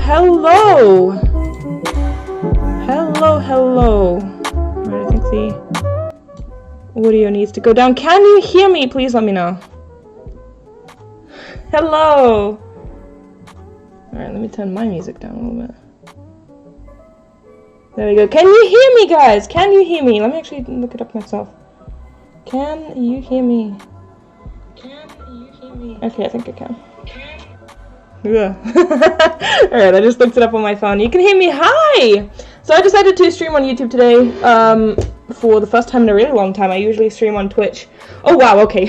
hello! Hello. Right, I think the audio needs to go down. Can you hear me? Please let me know. Hello! Alright, let me turn my music down a little bit. There we go. Can you hear me, guys? Can you hear me? Let me actually look it up myself. Can you hear me? Okay, I think I can. Yeah. Alright, I just looked it up on my phone. You can hear me. Hi! So I decided to stream on YouTube today for the first time in a really long time. I usually stream on Twitch. Oh, wow, okay.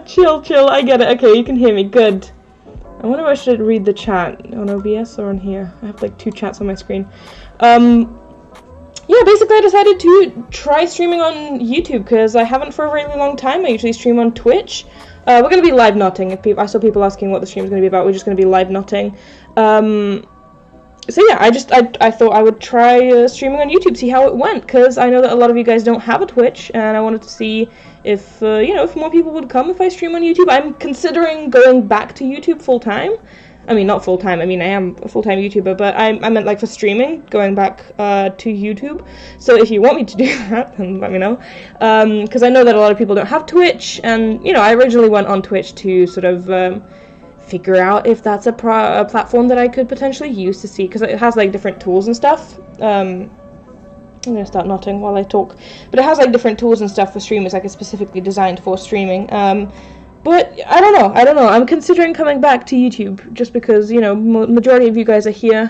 Chill. I get it. Okay, you can hear me. Good. I wonder if I should read the chat on OBS or on here. I have like two chats on my screen. Yeah, basically I decided to try streaming on YouTube because I haven't for a really long time. I usually stream on Twitch. We're going to be live notting. I saw people asking what the stream is going to be about. We're just going to be live notting. So yeah, I thought I would try streaming on YouTube, see how it went, because I know that a lot of you guys don't have a Twitch, and I wanted to see if, you know, if more people would come if I stream on YouTube. I'm considering going back to YouTube full-time. I mean, not full-time, I mean, I am a full-time YouTuber, but I meant, like, for streaming, going back to YouTube. So if you want me to do that, then let me know. Because I know that a lot of people don't have Twitch, and, you know, I originally went on Twitch to sort of figure out if that's a platform that I could potentially use to see, because it has, like, different tools and stuff. I'm gonna start nodding while I talk. But it has, like, different tools and stuff for streamers, like, it's specifically designed for streaming. But I don't know. I'm considering coming back to YouTube just because, you know, majority of you guys are here,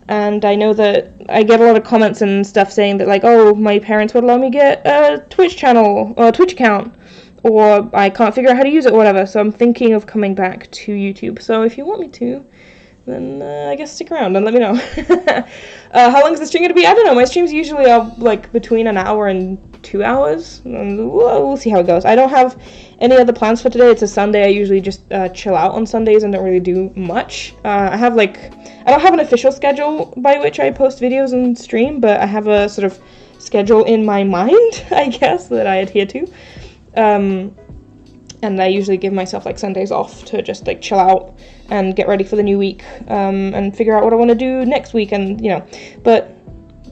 and I know that I get a lot of comments and stuff saying that, like, oh, my parents would let me get a Twitch channel or a Twitch account, or I can't figure out how to use it or whatever. So I'm thinking of coming back to YouTube. So if you want me to, then I guess stick around and let me know. How long is the stream going to be? I don't know. My streams usually are like between an hour and 2 hours. And we'll see how it goes. I don't have any other plans for today. It's a Sunday. I usually just chill out on Sundays and don't really do much. I don't have an official schedule by which I post videos and stream, but I have a sort of schedule in my mind, I guess, that I adhere to. And I usually give myself like Sundays off to just like chill out and get ready for the new week, and figure out what I want to do next week, and you know, but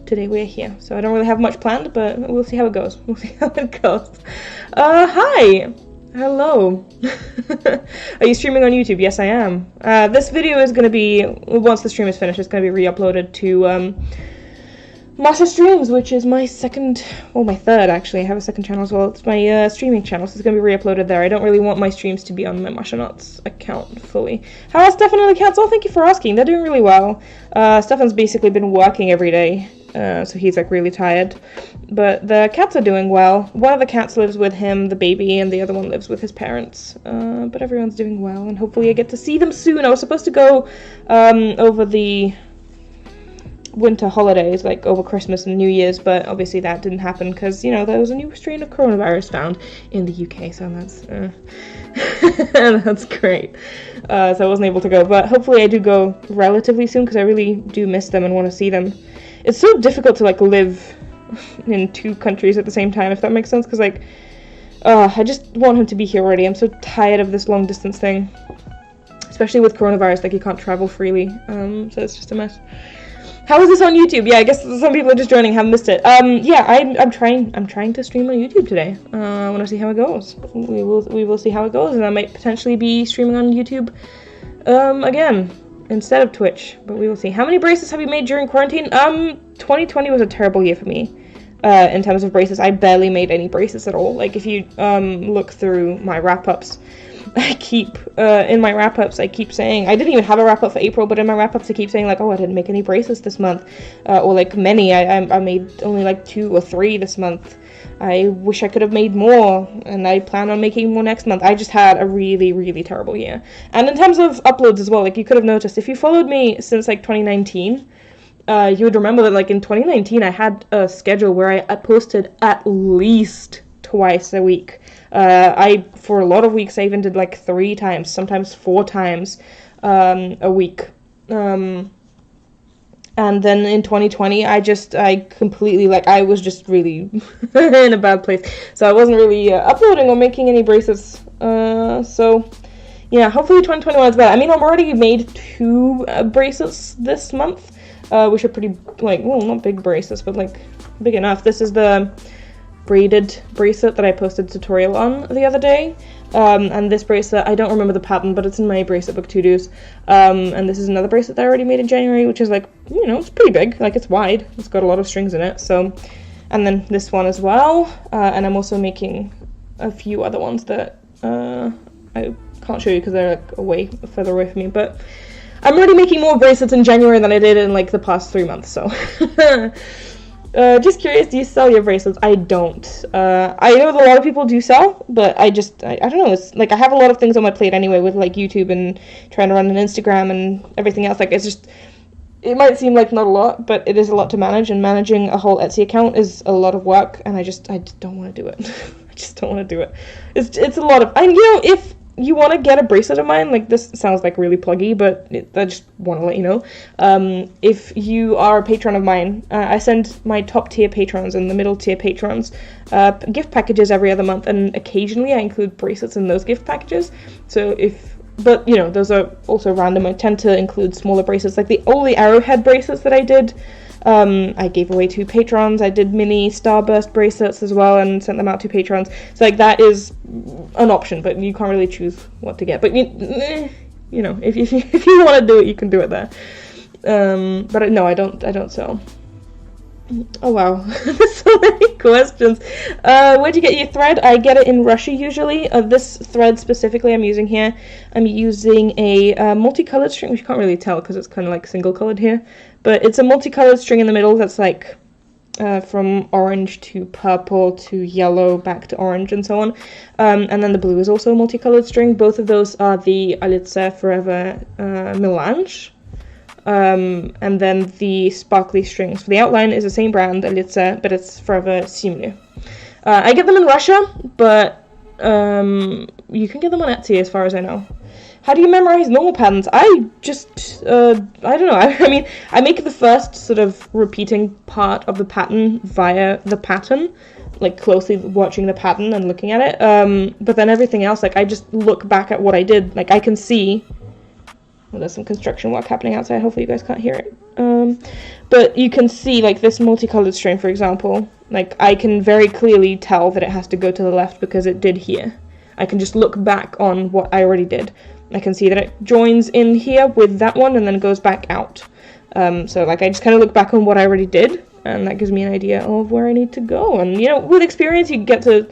today we're here, so I don't really have much planned, but we'll see how it goes. Hi! Hello. Are you streaming on YouTube? Yes, I am. This video is going to be, once the stream is finished, it's going to be re-uploaded to, Masha Streams, which is my my third actually. I have a second channel as well. It's my streaming channel, so it's going to be re-uploaded there. I don't really want my streams to be on my Masha Nuts account fully. How are Stefan and the cats? Oh, thank you for asking. They're doing really well. Stefan's basically been working every day, so he's like really tired. But the cats are doing well. One of the cats lives with him, the baby, and the other one lives with his parents. But everyone's doing well, and hopefully I get to see them soon. I was supposed to go over the winter holidays, like over Christmas and New Year's, but obviously that didn't happen because, you know, there was a new strain of coronavirus found in the UK, so that's that's great. So I wasn't able to go, but hopefully I do go relatively soon because I really do miss them and want to see them. It's so difficult to like live in two countries at the same time, if that makes sense, because like I just want him to be here already. I'm so tired of this long distance thing, especially with coronavirus. Like, you can't travel freely, so it's just a mess. How is this on YouTube? Yeah, I guess some people are just joining, have missed it. Yeah, I'm trying to stream on YouTube today. I want to see how it goes. We will see how it goes, and I might potentially be streaming on YouTube again instead of Twitch, but we will see. How many bracelets have you made during quarantine? 2020 was a terrible year for me in terms of bracelets. I barely made any bracelets at all. Like, if you look through my wrap-ups, in my wrap-ups, I keep saying, I didn't even have a wrap-up for April, but in my wrap-ups I keep saying, like, oh, I didn't make any bracelets this month, or, like, many, I made only, like, 2 or 3 this month. I wish I could have made more, and I plan on making more next month. I just had a really, really terrible year. And in terms of uploads as well, like, you could have noticed, if you followed me since, like, 2019, you would remember that, like, in 2019, I had a schedule where I posted at least twice a week. For a lot of weeks, I even did like 3 times, sometimes 4 times a week. And then in 2020, I completely, like, I was just really in a bad place. So I wasn't really uploading or making any bracelets. So yeah, hopefully 2021 is better. I mean, I've already made 2 bracelets this month, which are pretty, like, well, not big bracelets, but, like, big enough. This is the braided bracelet that I posted a tutorial on the other day. And this bracelet, I don't remember the pattern, but it's in my bracelet book to-dos. And this is another bracelet that I already made in January, which is like, you know, it's pretty big. Like, it's wide. It's got a lot of strings in it. So, and then this one as well. And I'm also making a few other ones that I can't show you because they're like further away from me. But I'm already making more bracelets in January than I did in like the past 3 months. So. Just curious, do you sell your bracelets? I don't. I know that a lot of people do sell, but I don't know. It's like I have a lot of things on my plate anyway with like YouTube and trying to run an Instagram and everything else. Like it's just, it might seem like not a lot, but it is a lot to manage, and managing a whole Etsy account is a lot of work, and I just don't want to do it. I just don't want to do it. It's a lot of, and you know, if you want to get a bracelet of mine, like this sounds like really pluggy, but I just want to let you know. If you are a patron of mine, I send my top tier patrons and the middle tier patrons gift packages every other month, and occasionally I include bracelets in those gift packages. So but you know, those are also random. I tend to include smaller bracelets, like the only arrowhead bracelets that I did. I gave away to patrons. I did mini starburst bracelets as well and sent them out to patrons. So like that is an option, but you can't really choose what to get. But you know, if you want to do it, you can do it there. But no, I don't sell. Oh wow, there's so many questions. Where'd you get your thread? I get it in Russia usually. This thread specifically I'm using here, I'm using a multicolored string, which you can't really tell because it's kind of like single colored here. But it's a multicolored string in the middle that's like from orange to purple to yellow back to orange and so on. And then the blue is also a multicolored string. Both of those are the Alice Forever Melange. And then the sparkly strings for the outline is the same brand, Alice, but it's Forever Simile. I get them in Russia, but you can get them on Etsy as far as I know. How do you memorize normal patterns? I just, I don't know. I mean, I make the first sort of repeating part of the pattern via the pattern, like closely watching the pattern and looking at it. But then everything else, like I just look back at what I did. Like I can see, well, there's some construction work happening outside. Hopefully you guys can't hear it. But you can see like this multicolored string, for example, like I can very clearly tell that it has to go to the left because it did here. I can just look back on what I already did. I can see that it joins in here with that one and then goes back out. So like I just kind of look back on what I already did, and that gives me an idea of where I need to go. And you know, with experience you get to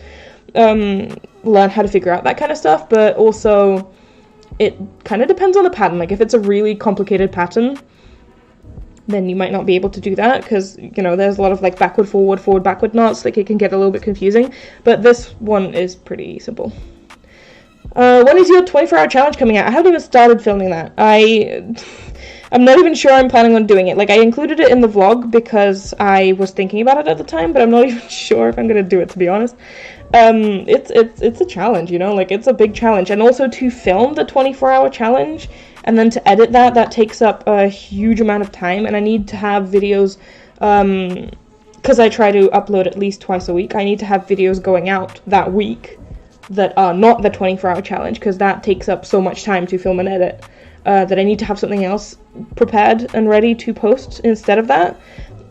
learn how to figure out that kind of stuff, but also it kind of depends on the pattern. Like if it's a really complicated pattern, then you might not be able to do that because, you know, there's a lot of like backward, forward, backward knots. Like it can get a little bit confusing, but this one is pretty simple. When is your 24-hour challenge coming out? I haven't even started filming that. I'm not even sure I'm planning on doing it. Like, I included it in the vlog because I was thinking about it at the time, but I'm not even sure if I'm gonna do it, to be honest. It's a challenge, you know? Like, it's a big challenge. And also to film the 24-hour challenge and then to edit that takes up a huge amount of time, and I need to have videos, because I try to upload at least twice a week, I need to have videos going out that week that are not the 24-hour challenge, because that takes up so much time to film and edit, that I need to have something else prepared and ready to post instead of that.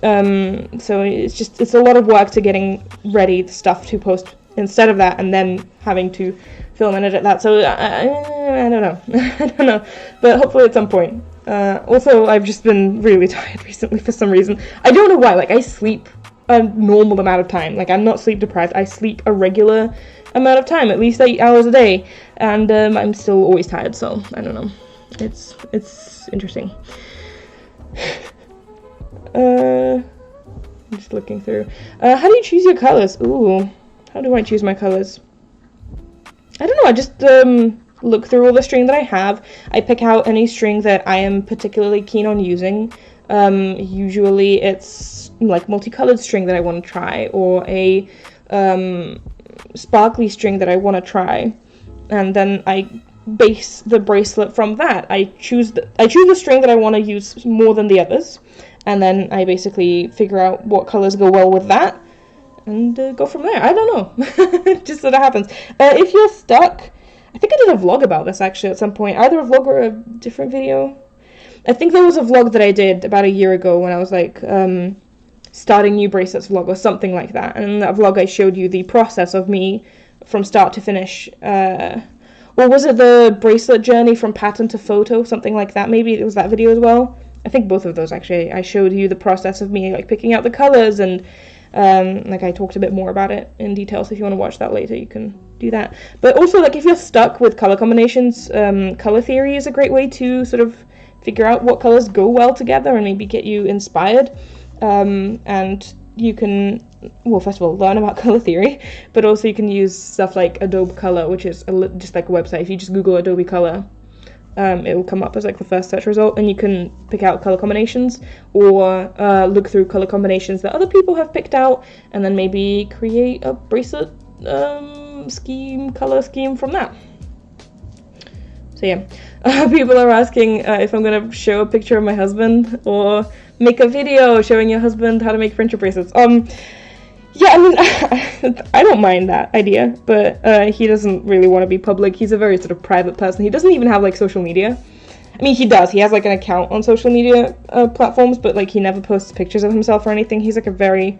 So it's a lot of work to getting ready the stuff to post instead of that, and then having to film and edit that. So I don't know. I don't know, but hopefully at some point. Also, I've just been really tired recently for some reason. I don't know why. Like, I sleep a normal amount of time. Like, I'm not sleep deprived. I sleep a regular amount of time, at least 8 hours a day, and I'm still always tired, so I don't know. It's interesting. I'm just looking through. How do you choose your colors? Ooh, how do I choose my colors? I don't know, I just look through all the string that I have. I pick out any string that I am particularly keen on using. Usually it's like multicolored string that I want to try, or a sparkly string that I want to try, and then I base the bracelet from that. I choose the string that I want to use more than the others, and then I basically figure out what colors go well with that, and go from there. I don't know. Just sort of happens. If you're stuck, I think I did a vlog about this actually at some point, either a vlog or a different video. I think there was a vlog that I did about a year ago when I was like starting new bracelets vlog or something like that, and in that vlog I showed you the process of me from start to finish, or was it the bracelet journey from pattern to photo, something like that, maybe it was that video as well. I think both of those actually. I showed you the process of me like picking out the colors, and like I talked a bit more about it in detail, so if you want to watch that later you can do that. But also, like, if you're stuck with color combinations, color theory is a great way to sort of figure out what colors go well together and maybe get you inspired. And you can, well, first of all, learn about color theory, but also you can use stuff like Adobe Color, which is just like a website. If you just Google Adobe Color, it will come up as like the first search result, and you can pick out color combinations, or look through color combinations that other people have picked out, and then maybe create a bracelet color scheme from that. So yeah, people are asking if I'm gonna show a picture of my husband or make a video showing your husband how to make friendship bracelets. Yeah, I mean, I don't mind that idea, but he doesn't really want to be public. He's a very sort of private person. He doesn't even have like social media. I mean, he does. He has like an account on social media platforms, but like he never posts pictures of himself or anything. He's like a very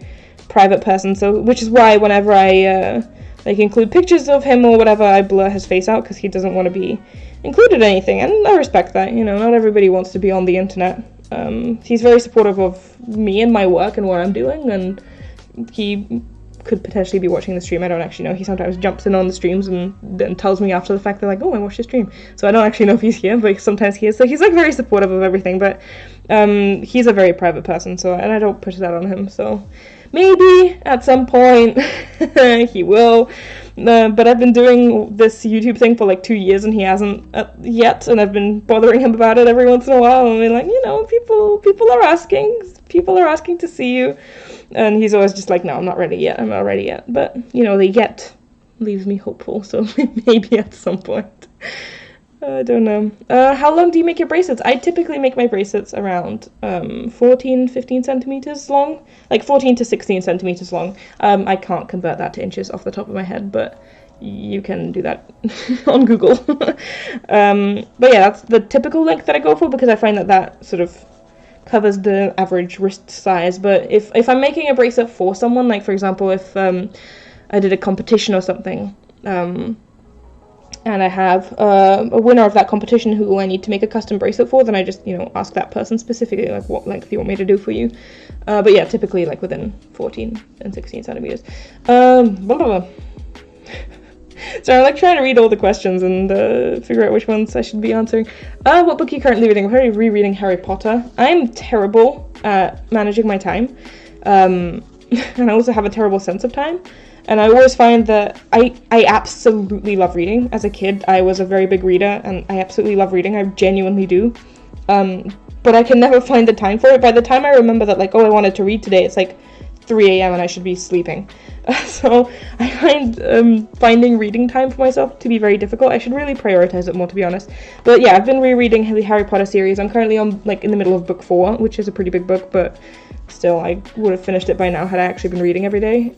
private person, so which is why whenever I like include pictures of him or whatever, I blur his face out because he doesn't want to be included in anything, and I respect that. You know, not everybody wants to be on the internet. He's very supportive of me and my work and what I'm doing, and he could potentially be watching the stream. I don't actually know. He sometimes jumps in on the streams and then tells me after the fact, they're like, oh, I watched your stream. So I don't actually know if he's here, but sometimes he is. So he's like very supportive of everything, but he's a very private person, so, and I don't push that on him, so maybe at some point he will. But I've been doing this YouTube thing for like 2 years and he hasn't yet, and I've been bothering him about it every once in a while, and I'm like, you know, people are asking to see you, and he's always just like, no, I'm not ready yet, but you know, the yet leaves me hopeful, so maybe at some point. I don't know. How long do you make your bracelets? I typically make my bracelets around 14-15 centimeters long, like 14 to 16 centimeters long. I can't convert that to inches off the top of my head, but you can do that on Google. But yeah, that's the typical length that I go for, because I find that sort of covers the average wrist size. But if I'm making a bracelet for someone, like for example, if I did a competition or something, and I have a winner of that competition who I need to make a custom bracelet for, then I just, you know, ask that person specifically, like, what length do you want me to do for you? But yeah, typically, like, within 14 and 16 centimeters. Blah, blah, blah. So I'm, like, trying to read all the questions and figure out which ones I should be answering. What book are you currently reading? I'm currently rereading Harry Potter. I'm terrible at managing my time. And I also have a terrible sense of time. And I always find that I absolutely love reading. As a kid, I was a very big reader, and I absolutely love reading. I genuinely do. But I can never find the time for it. By the time I remember that, like, oh, I wanted to read today, it's like 3 a.m. and I should be sleeping. So I find finding reading time for myself to be very difficult. I should really prioritize it more, to be honest. But yeah, I've been rereading the Harry Potter series. I'm currently on, like, in the middle of book 4, which is a pretty big book, but still, I would have finished it by now had I actually been reading every day.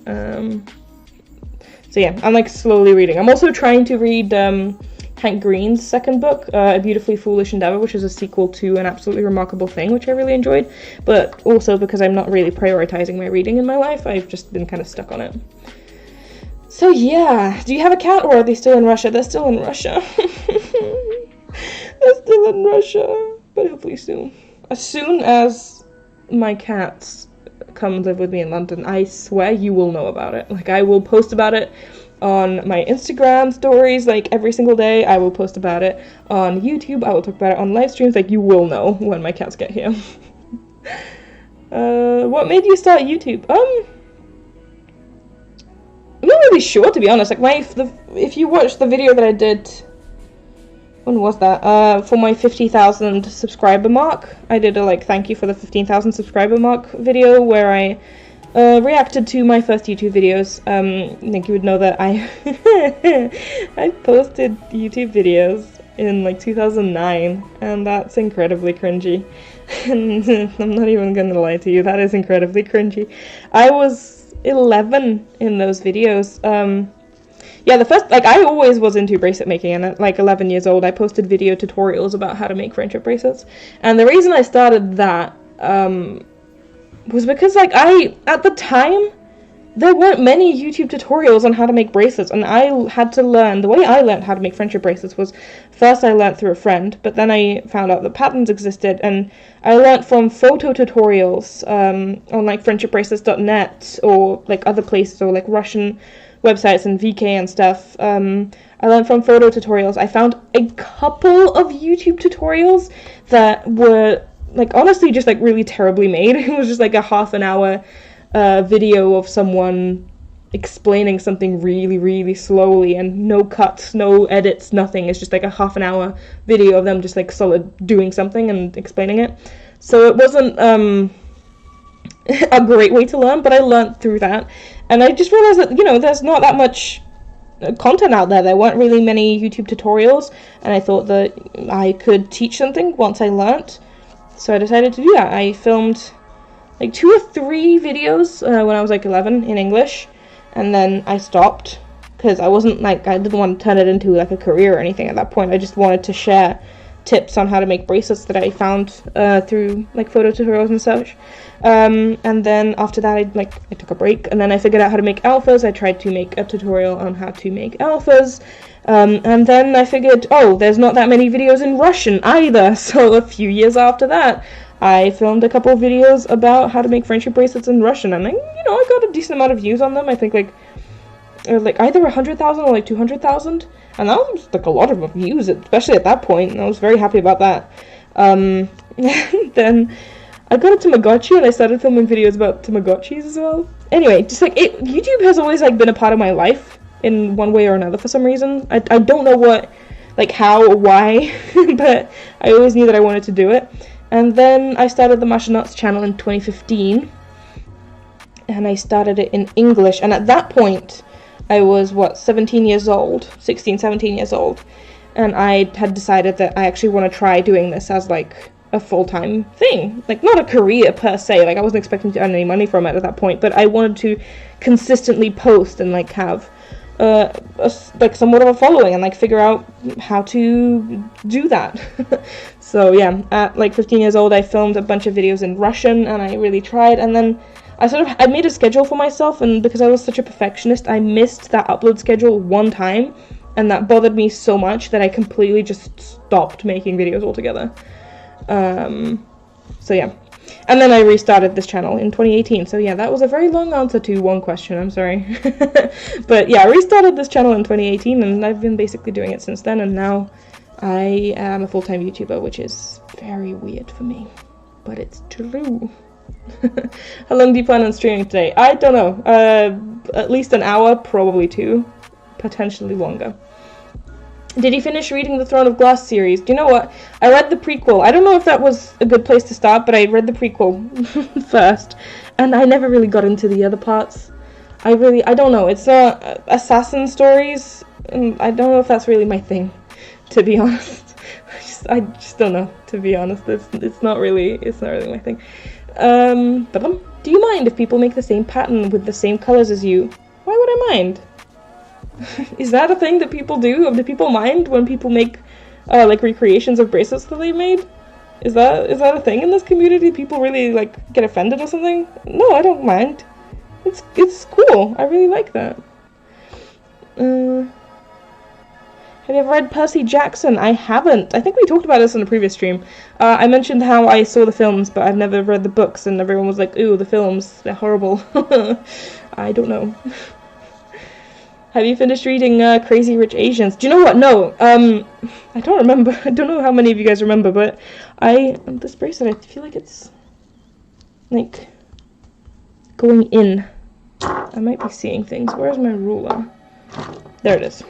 So yeah, I'm like slowly reading. I'm also trying to read Hank Green's second book, A Beautifully Foolish Endeavor, which is a sequel to An Absolutely Remarkable Thing, which I really enjoyed. But also because I'm not really prioritizing my reading in my life, I've just been kind of stuck on it. So yeah, do you have a cat, or are they still in Russia? They're still in Russia. They're still in Russia, but hopefully soon. As soon as my cats come live with me in London, I swear you will know about it. Like, I will post about it on my Instagram stories, like, every single day. I will post about it on YouTube. I will talk about it on live streams. Like, you will know when my cats get here. What made you start YouTube? I'm not really sure, to be honest. Like, if you watch the video that I did, when was that? For my 50,000 subscriber mark. I did a, like, thank you for the 15,000 subscriber mark video where I reacted to my first YouTube videos. I think you would know that I I posted YouTube videos in, like, 2009, and that's incredibly cringy. And I'm not even gonna lie to you, that is incredibly cringy. I was 11 in those videos. yeah, the first, like, I always was into bracelet making, and at like 11 years old, I posted video tutorials about how to make friendship bracelets. And the reason I started that was because, like, at the time, there weren't many YouTube tutorials on how to make bracelets, and I had to learn. The way I learned how to make friendship bracelets was, first I learned through a friend, but then I found out that patterns existed, and I learned from photo tutorials on like friendshipbracelets.net or like other places, or like Russian websites and VK and stuff. I learned from photo tutorials. I found a couple of YouTube tutorials that were like honestly just like really terribly made. It was just like a half an hour video of someone explaining something really, really slowly, and no cuts, no edits, nothing. It's just like a half an hour video of them just like solid doing something and explaining it. So it wasn't a great way to learn, but I learned through that. And I just realized that, you know, there's not that much content out there. There weren't really many YouTube tutorials, and I thought that I could teach something once I learnt. So I decided to do that. I filmed like 2 or 3 videos when I was like 11 in English, and then I stopped because I wasn't like, I didn't want to turn it into like a career or anything at that point. I just wanted to share tips on how to make bracelets that I found through like photo tutorials and such. And then after that I took a break, and then I figured out how to make alphas. I tried to make a tutorial on how to make alphas, and then I figured, oh, there's not that many videos in Russian either. So a few years after that, I filmed a couple of videos about how to make friendship bracelets in Russian, and I got a decent amount of views on them. I think like either 100,000 or like 200,000, and that was like a lot of views, especially at that point, and I was very happy about that. Then I got a Tamagotchi, and I started filming videos about Tamagotchis as well. Anyway, just like YouTube has always like been a part of my life in one way or another for some reason. I don't know what, like how or why, but I always knew that I wanted to do it. And then I started the Masha channel in 2015, and I started it in English, and at that point I was 17 years old, 16, 17 years old, and I had decided that I actually want to try doing this as like a full-time thing, like not a career per se. Like I wasn't expecting to earn any money from it at that point, but I wanted to consistently post and like have like somewhat of a following, and like figure out how to do that. So yeah, at like 15 years old I filmed a bunch of videos in Russian, and I really tried, and then I made a schedule for myself, and because I was such a perfectionist, I missed that upload schedule one time, and that bothered me so much that I completely just stopped making videos altogether. So yeah, and then I restarted this channel in 2018. So yeah, that was a very long answer to one question, I'm sorry. But yeah, I restarted this channel in 2018, and I've been basically doing it since then, and now I am a full-time YouTuber, which is very weird for me, but it's true. How long do you plan on streaming today? I don't know, at least an hour, probably 2, potentially longer. Did you finish reading the Throne of Glass series? Do you know what? I read the prequel. I don't know if that was a good place to start, but I read the prequel first, and I never really got into the other parts. I don't know. It's not assassin stories, and I don't know if that's really my thing, to be honest. I just don't know, to be honest. It's not really my thing. Do you mind if people make the same pattern with the same colors as you? Why would I mind? Is that a thing that people do? Do people mind when people make like recreations of bracelets that they made? Is that a thing in this community? People really like get offended or something? No, I don't mind. It's cool. I really like that. Have you ever read Percy Jackson? I haven't. I think we talked about this in a previous stream. I mentioned how I saw the films, but I've never read the books, and everyone was like, ooh, the films, they're horrible. I don't know. Have you finished reading Crazy Rich Asians? Do you know what? No. I don't remember. I don't know how many of you guys remember, but this bracelet, I feel like it's like going in. I might be seeing things. Where's my ruler? There it is.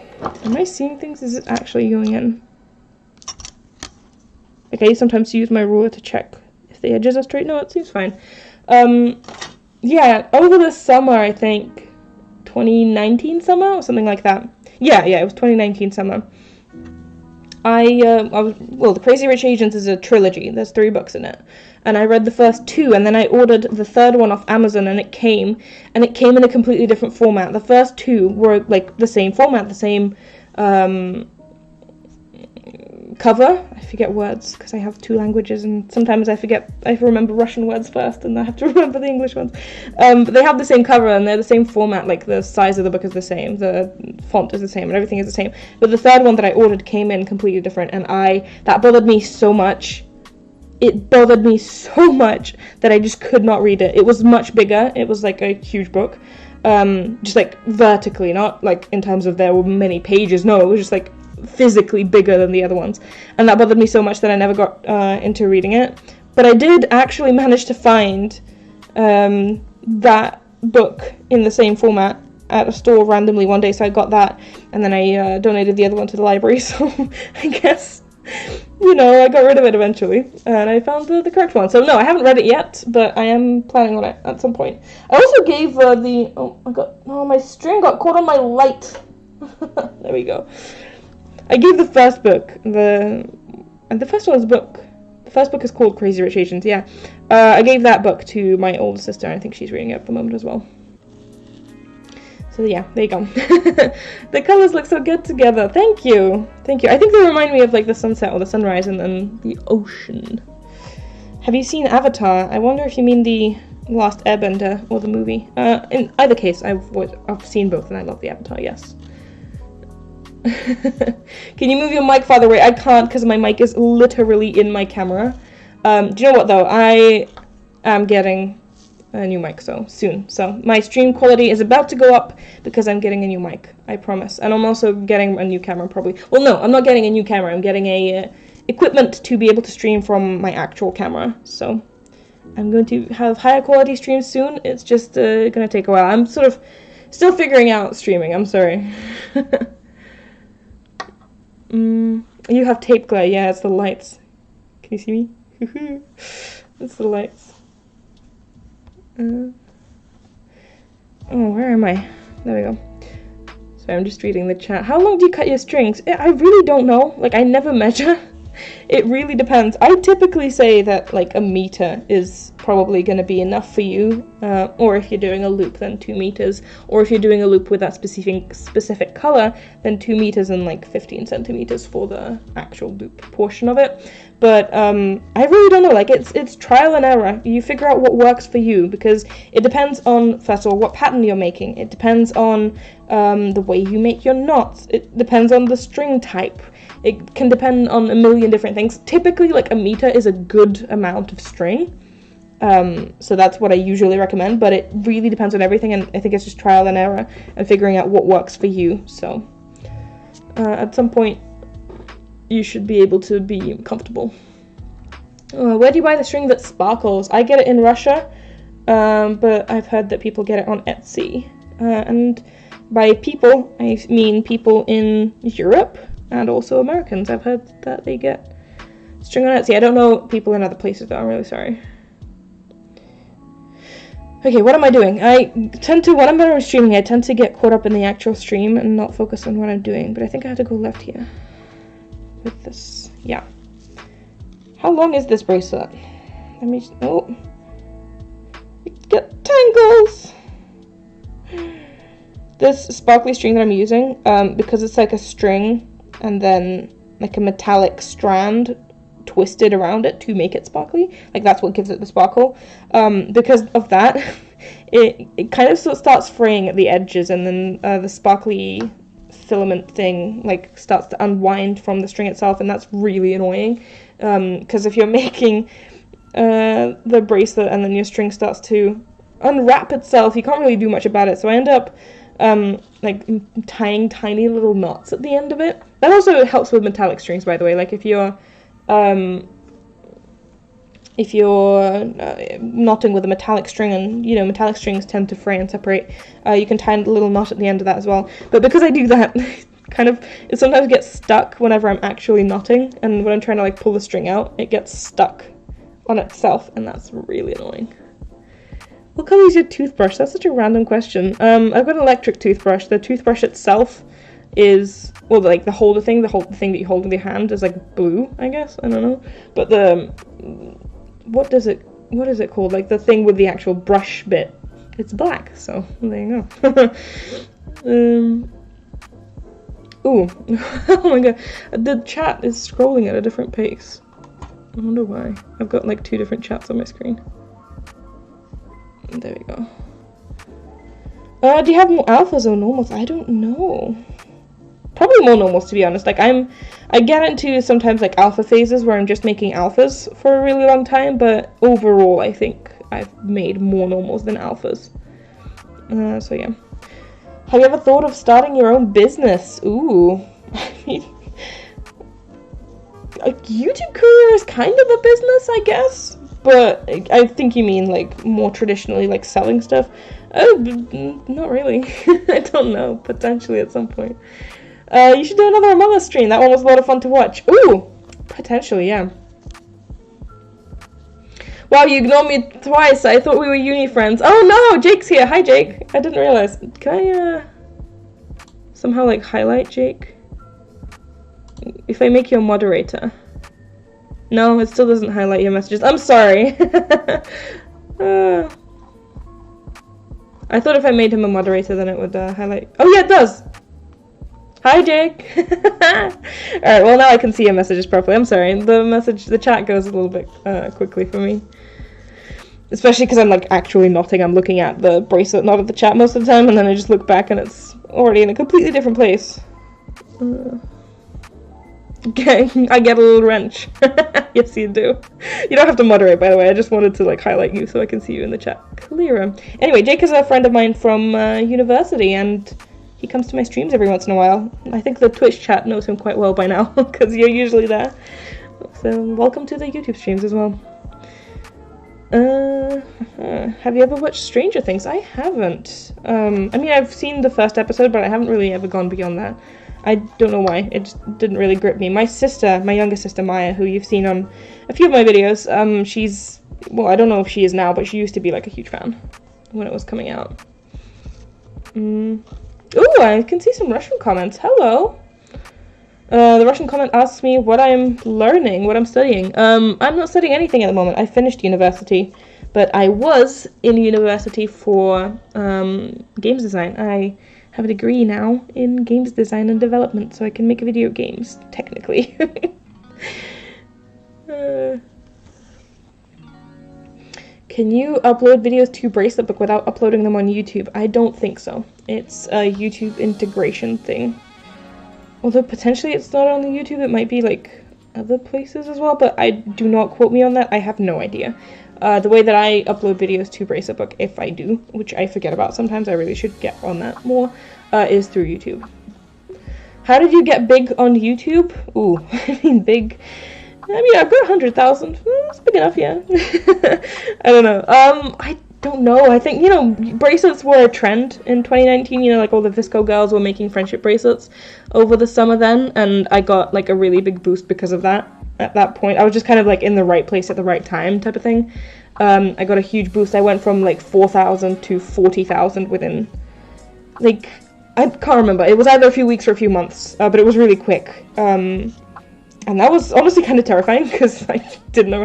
Am I seeing things? Is it actually going in? Like, I sometimes use my ruler to check if the edges are straight. No, it seems fine. Yeah, over the summer, I think 2019 summer or something like that. Yeah, it was 2019 summer. well, the Crazy Rich Asians is a trilogy. There's 3 books in it. And I read the first 2, and then I ordered the 3rd one off Amazon, and it came in a completely different format. The first 2 were, like, the same format, the same, cover. I forget words, because I have 2 languages, and sometimes I remember Russian words first, and I have to remember the English ones. But they have the same cover, and they're the same format, like, the size of the book is the same, the font is the same, and everything is the same. But the 3rd one that I ordered came in completely different, and that bothered me so much. It bothered me so much that I just could not read it. It was much bigger. It was, like, a huge book. Just, like, vertically, not, like, in terms of there were many pages. No, it was just, like, physically bigger than the other ones, and that bothered me so much that I never got into reading it. But I did actually manage to find that book in the same format at a store randomly one day, so I got that, and then I donated the other one to the library, so I guess, you know, I got rid of it eventually, and I found the correct one. So no, I haven't read it yet, but I am planning on it at some point. I also gave my string got caught on my light. There we go. I gave the first book, and the first one is a book. The first book is called Crazy Rich Asians, yeah. I gave that book to my older sister, and I think she's reading it at the moment as well. So yeah, there you go. The colors look so good together. Thank you. Thank you. I think they remind me of, like, the sunset or the sunrise and then the ocean. Have you seen Avatar? I wonder if you mean the Last Airbender or the movie. In either case, I've seen both, and I love the Avatar, yes. Can you move your mic farther away? I can't, because my mic is literally in my camera. Do you know what, though? I am getting a new mic soon. So my stream quality is about to go up because I'm getting a new mic, I promise. And I'm also getting a new camera, probably. Well, no, I'm not getting a new camera. I'm getting a equipment to be able to stream from my actual camera. So I'm going to have higher quality streams soon. It's just going to take a while. I'm sort of still figuring out streaming. I'm sorry. You have tape glare. Yeah, it's the lights. Can you see me? It's the lights. Oh, where am I? There we go. Sorry, I'm just reading the chat. How long do you cut your strings? I really don't know. Like, I never measure. It really depends. I typically say that, like, a meter is probably going to be enough for you, or if you're doing a loop, then 2 meters, or if you're doing a loop with that specific color, then 2 meters and, like, 15 centimeters for the actual loop portion of it. But I really don't know. Like, it's trial and error. You figure out what works for you, because it depends on, first of all, what pattern you're making. It depends on the way you make your knots. It depends on the string type. It can depend on a million different things. Typically, like, a meter is a good amount of string. So that's what I usually recommend, but it really depends on everything, and I think it's just trial and error and figuring out what works for you. So at some point, you should be able to be comfortable. Where do you buy the string that sparkles? I get it in Russia, but I've heard that people get it on Etsy. And by people, I mean people in Europe and also Americans. I've heard that they get string on Etsy. I don't know people in other places, though. I'm really sorry. Okay, what am I doing? When I'm streaming, I tend to get caught up in the actual stream and not focus on what I'm doing, but I think I have to go left here with this. Yeah. How long is this bracelet? Let me, oh. Get tangles! This sparkly string that I'm using, because it's like a string and then like a metallic strand twisted around it to make it sparkly, like that's what gives it the sparkle. Because of that, it kind of starts fraying at the edges, and then the sparkly filament thing like starts to unwind from the string itself, and that's really annoying. Because if you're making the bracelet and then your string starts to unwrap itself, you can't really do much about it. So I end up like tying tiny little knots at the end of it. That also helps with metallic strings, by the way. Like if you're knotting with a metallic string, and you know metallic strings tend to fray and separate, you can tie a little knot at the end of that as well. But because I do that, it sometimes gets stuck whenever I'm actually knotting, and when I'm trying to like pull the string out, it gets stuck on itself, and that's really annoying. What color is your toothbrush? That's such a random question. I've got an electric toothbrush. The toothbrush itself is, well, like the holder thing, the thing that you hold with your hand is like blue, I guess. I don't know. But the, what is it called? Like the thing with the actual brush bit, it's black. So there you go. Ooh, oh my god, the chat is scrolling at a different pace. I wonder why. I've got like 2 different chats on my screen. There we go. Do you have more alphas or normals? I don't know. Probably more normals, to be honest. Like I get into sometimes like alpha phases where I'm just making alphas for a really long time, but overall I think I've made more normals than alphas. So yeah. Have you ever thought of starting your own business? Ooh. I mean, a YouTube career is kind of a business, I guess. But I think you mean like more traditionally like selling stuff. Oh, not really. I don't know. Potentially at some point. You should do another Among Us stream. That one was a lot of fun to watch. Ooh! Potentially, yeah. Wow, you ignored me twice. I thought we were uni friends. Oh no! Jake's here. Hi, Jake. I didn't realize. Can I, somehow, like, highlight Jake? If I make you a moderator. No, it still doesn't highlight your messages. I'm sorry. I thought if I made him a moderator, then it would highlight. Oh yeah, it does! Hi, Jake! Alright, well now I can see your messages properly. I'm sorry, the chat goes a little bit quickly for me. Especially because I'm like actually nodding. I'm looking at the bracelet, not at the chat most of the time, and then I just look back and it's already in a completely different place. Okay, I get a little wrench. Yes, you do. You don't have to moderate, by the way. I just wanted to like highlight you so I can see you in the chat clearer. Anyway, Jake is a friend of mine from university, and he comes to my streams every once in a while. I think the Twitch chat knows him quite well by now, because you're usually there. So, welcome to the YouTube streams as well. Have you ever watched Stranger Things? I haven't. I mean, I've seen the first episode, but I haven't really ever gone beyond that. I don't know why. It just didn't really grip me. My sister, my younger sister Maya, who you've seen on a few of my videos, she's, well, I don't know if she is now, but she used to be like a huge fan when it was coming out. Ooh, I can see some Russian comments. Hello. The Russian comment asks me what I'm learning, what I'm studying. I'm not studying anything at the moment. I finished university, but I was in university for games design. I have a degree now in games design and development, so I can make video games, technically. Can you upload videos to Bracelet Book without uploading them on YouTube? I don't think so. It's a YouTube integration thing. Although potentially it's not on the YouTube, it might be like other places as well, but I do not quote me on that. I have no idea. The way that I upload videos to Bracelet Book, if I do, which I forget about sometimes, I really should get on that more, is through YouTube. How did you get big on YouTube? Ooh, I mean big. I mean, I've got 100,000. It's big enough, yeah. I don't know. I don't know. I think, you know, bracelets were a trend in 2019. You know, like all the Visco girls were making friendship bracelets over the summer then, and I got like a really big boost because of that. At that point, I was just kind of like in the right place at the right time type of thing. I got a huge boost. I went from like 4,000 to 40,000 within, like, I can't remember. It was either a few weeks or a few months, but it was really quick. And that was honestly kind of terrifying because I didn't know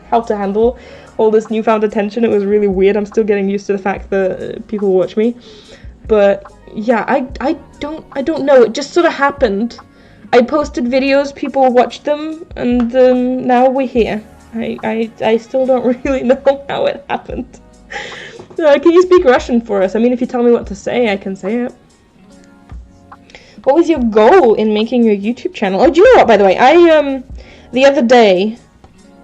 how to handle all this newfound attention. It was really weird. I'm still getting used to the fact that people watch me. But yeah, I don't know. It just sort of happened. I posted videos, people watched them, and now we're here. I still don't really know how it happened. Can you speak Russian for us? I mean, if you tell me what to say, I can say it. What was your goal in making your YouTube channel? Oh, do you know what, by the way? The other day,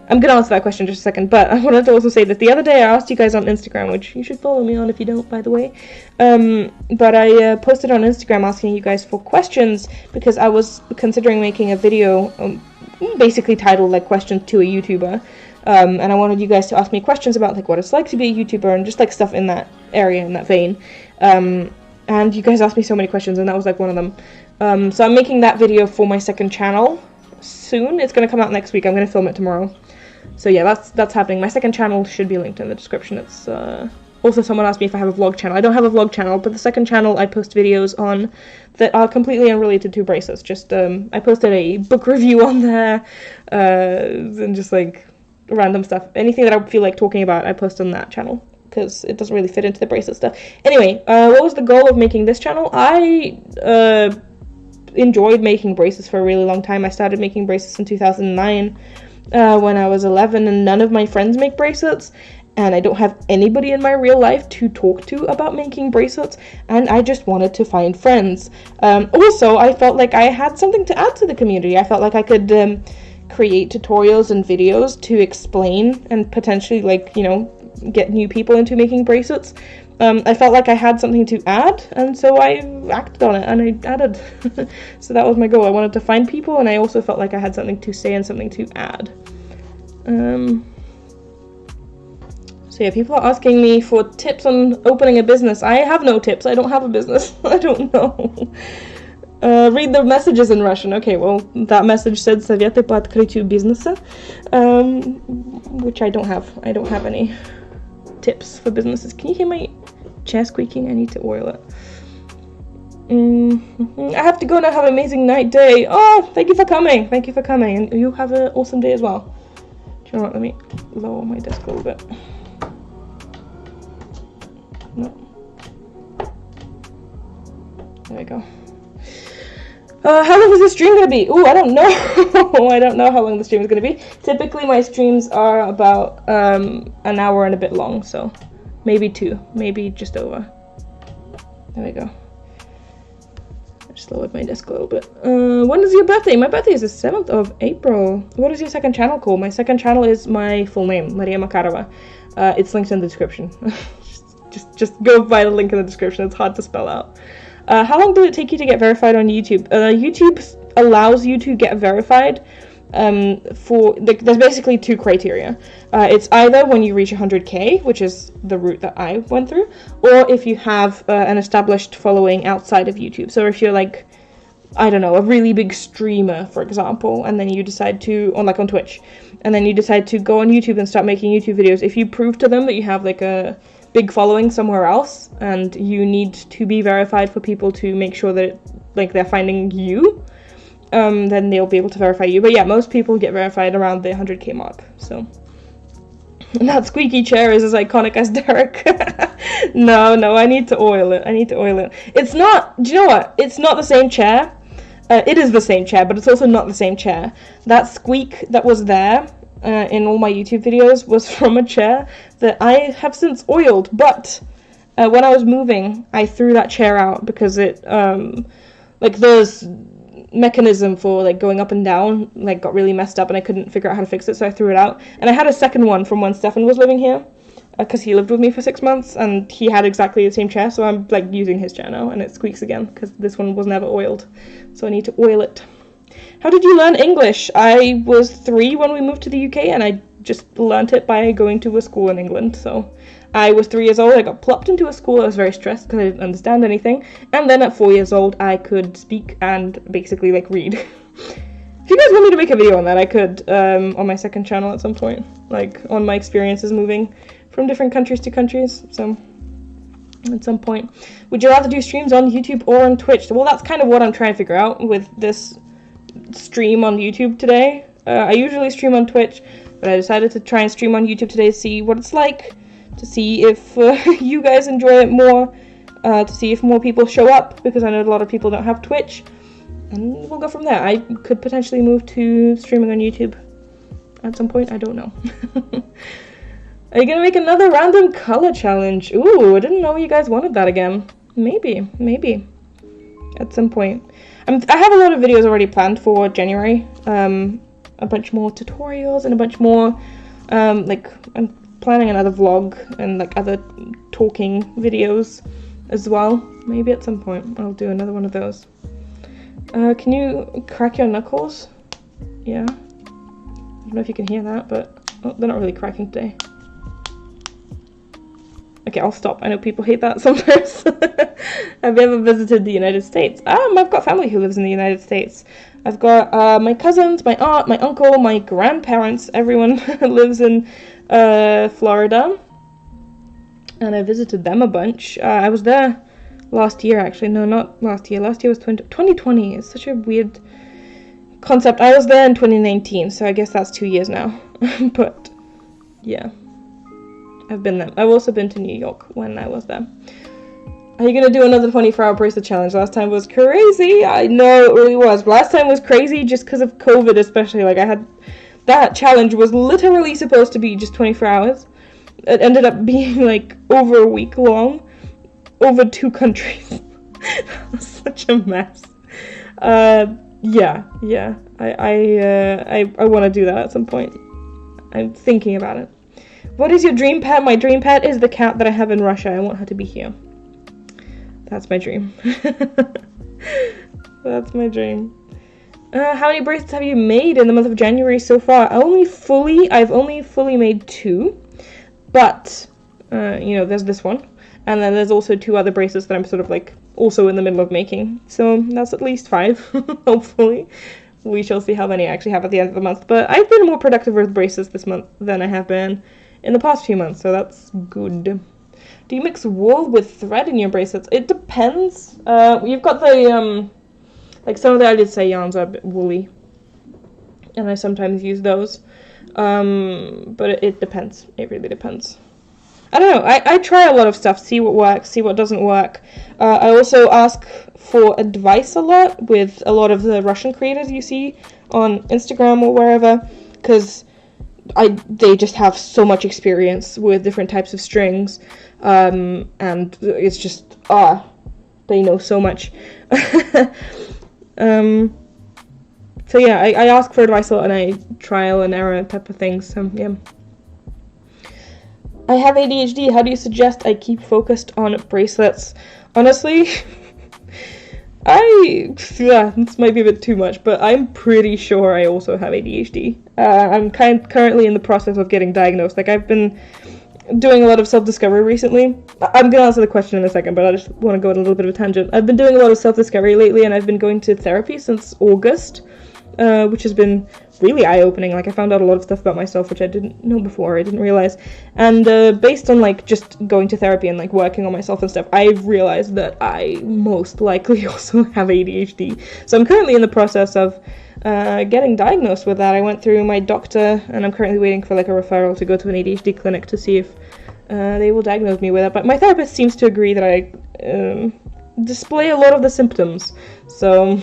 I'm going to answer that question in just a second, but I wanted to also say that the other day I asked you guys on Instagram, which you should follow me on if you don't, by the way. But I posted on Instagram asking you guys for questions because I was considering making a video basically titled like questions to a YouTuber. And I wanted you guys to ask me questions about like what it's like to be a YouTuber and just like stuff in that area, in that vein. And you guys asked me so many questions, and that was like one of them. So I'm making that video for my second channel soon. It's going to come out next week. I'm going to film it tomorrow. So yeah, that's happening. My second channel should be linked in the description. It's Also, someone asked me if I have a vlog channel. I don't have a vlog channel, but the second channel I post videos on that are completely unrelated to bracelets. Just, I posted a book review on there, and just, like, random stuff. Anything that I feel like talking about, I post on that channel, because it doesn't really fit into the bracelet stuff. Anyway, what was the goal of making this channel? I, enjoyed making bracelets for a really long time. I started making bracelets in 2009, when I was 11, and none of my friends make bracelets. And I don't have anybody in my real life to talk to about making bracelets, and I just wanted to find friends. Also, I felt like I had something to add to the community. I felt like I could create tutorials and videos to explain and potentially, like, you know, get new people into making bracelets. I felt like I had something to add, and so I acted on it, and I added. So that was my goal. I wanted to find people, and I also felt like I had something to say and something to add. So yeah, people are asking me for tips on opening a business. I have no tips. I don't have a business. I don't know. Read the messages in Russian. Okay, well, that message said "Советы по открытию бизнеса," which I don't have. I don't have any tips for businesses. Can you hear my chair squeaking? I need to oil it. I have to go now. Have an amazing night day. Oh, thank you for coming. Thank you for coming. And you have an awesome day as well. Do you know what? Let me lower my desk a little bit. No. There we go. How long is the stream gonna be? Ooh, I don't know. I don't know how long the stream is gonna be. Typically, my streams are about an hour and a bit long, so maybe 2, maybe just over. There we go. I just lowered my desk a little bit. When is your birthday? My birthday is the 7th of April. What is your second channel called? My second channel is my full name, Maria Makarova. It's linked in the description. Just go by the link in the description. It's hard to spell out. How long did it take you to get verified on YouTube? YouTube allows you to get verified there's basically 2 criteria. It's either when you reach 100k, which is the route that I went through, or if you have an established following outside of YouTube. So if you're like, I don't know, a really big streamer, for example, and then you decide to, on Twitch, and then you decide to go on YouTube and start making YouTube videos, if you prove to them that you have like a big following somewhere else, and you need to be verified for people to make sure that they're finding you, then they'll be able to verify you. But yeah, most people get verified around the 100k mark. So, and that squeaky chair is as iconic as Derek. No, I need to oil it. It's not. Do you know what? It's not the same chair. It is the same chair, but it's also not the same chair. That squeak that was there in all my YouTube videos was from a chair that I have since oiled, but when I was moving, I threw that chair out because it, there's mechanism for going up and down got really messed up, and I couldn't figure out how to fix it, so I threw it out. And I had a second one from when Stefan was living here, because he lived with me for 6 months, and he had exactly the same chair, so I'm using his chair now, and it squeaks again because this one was never oiled, so I need to oil it. How did you learn English? I was 3 when we moved to the UK, and I just learnt it by going to a school in England. So I was 3 years old, I got plopped into a school. I was very stressed because I didn't understand anything, and then at 4 years old I could speak and basically read. If you guys want me to make a video on that, I could, on my second channel at some point, on my experiences moving from different countries to countries, so at some point. Would you rather do streams on YouTube or on Twitch? Well, that's kind of what I'm trying to figure out with this stream on YouTube today. I usually stream on Twitch, but I decided to try and stream on YouTube today to see what it's like, to see if you guys enjoy it more, to see if more people show up, because I know a lot of people don't have Twitch, and we'll go from there. I could potentially move to streaming on YouTube at some point, I don't know. Are you gonna make another random color challenge? Ooh, I didn't know you guys wanted that again. Maybe, at some point. I have a lot of videos already planned for January. A bunch more tutorials and a bunch more, I'm planning another vlog and other talking videos as well. Maybe at some point I'll do another one of those. Can you crack your knuckles? Yeah. I don't know if you can hear that, but they're not really cracking today. Okay, I'll stop. I know people hate that sometimes. Have you ever visited the United States? I've got family who lives in the United States. I've got my cousins, my aunt, my uncle, my grandparents. Everyone lives in Florida. and I visited them a bunch. I was there last year, actually. No, not last year. Last year was 2020. It's such a weird concept. I was there in 2019, so I guess that's 2 years now. But yeah, I've been there. I've also been to New York when I was there. Are you gonna do another 24-hour bracelet challenge? Last time was crazy. I know it really was. Last time was crazy just because of COVID, especially. Like, that challenge was literally supposed to be just 24 hours. It ended up being like over a week long, over 2 countries. That was such a mess. Yeah. I want to do that at some point. I'm thinking about it. What is your dream pet? My dream pet is the cat that I have in Russia. I want her to be here. That's my dream. That's my dream. How many bracelets have you made in the month of January so far? I've only fully made 2. But, there's this one. And then there's also 2 other bracelets that I'm sort of like also in the middle of making. So that's at least 5, hopefully. We shall see how many I actually have at the end of the month. But I've been more productive with bracelets this month than I have been in the past few months. So that's good. Do you mix wool with thread in your bracelets? It depends. You've got the, like some of the I did say yarns are a bit woolly. And I sometimes use those. But it depends. It really depends. I don't know. I try a lot of stuff, see what works, see what doesn't work. I also ask for advice a lot with a lot of the Russian creators you see on Instagram or wherever, because they just have so much experience with different types of strings, and it's just, they know so much. So yeah, I ask for advice a lot and I trial and error type of things, so yeah. I have ADHD, how do you suggest I keep focused on bracelets? Honestly, this might be a bit too much, but I'm pretty sure I also have ADHD. I'm currently in the process of getting diagnosed. Like, I've been doing a lot of self-discovery recently. I'm gonna answer the question in a second, but I just want to go on a little bit of a tangent. I've been doing a lot of self-discovery lately, and I've been going to therapy since August, which has been really eye-opening. Like, I found out a lot of stuff about myself which I didn't know before, I didn't realize. And based on, like, just going to therapy and, like, working on myself and stuff, I've realized that I most likely also have ADHD. So I'm currently in the process of getting diagnosed with that. I went through my doctor, and I'm currently waiting for, like, a referral to go to an ADHD clinic to see if they will diagnose me with it. But my therapist seems to agree that I display a lot of the symptoms, so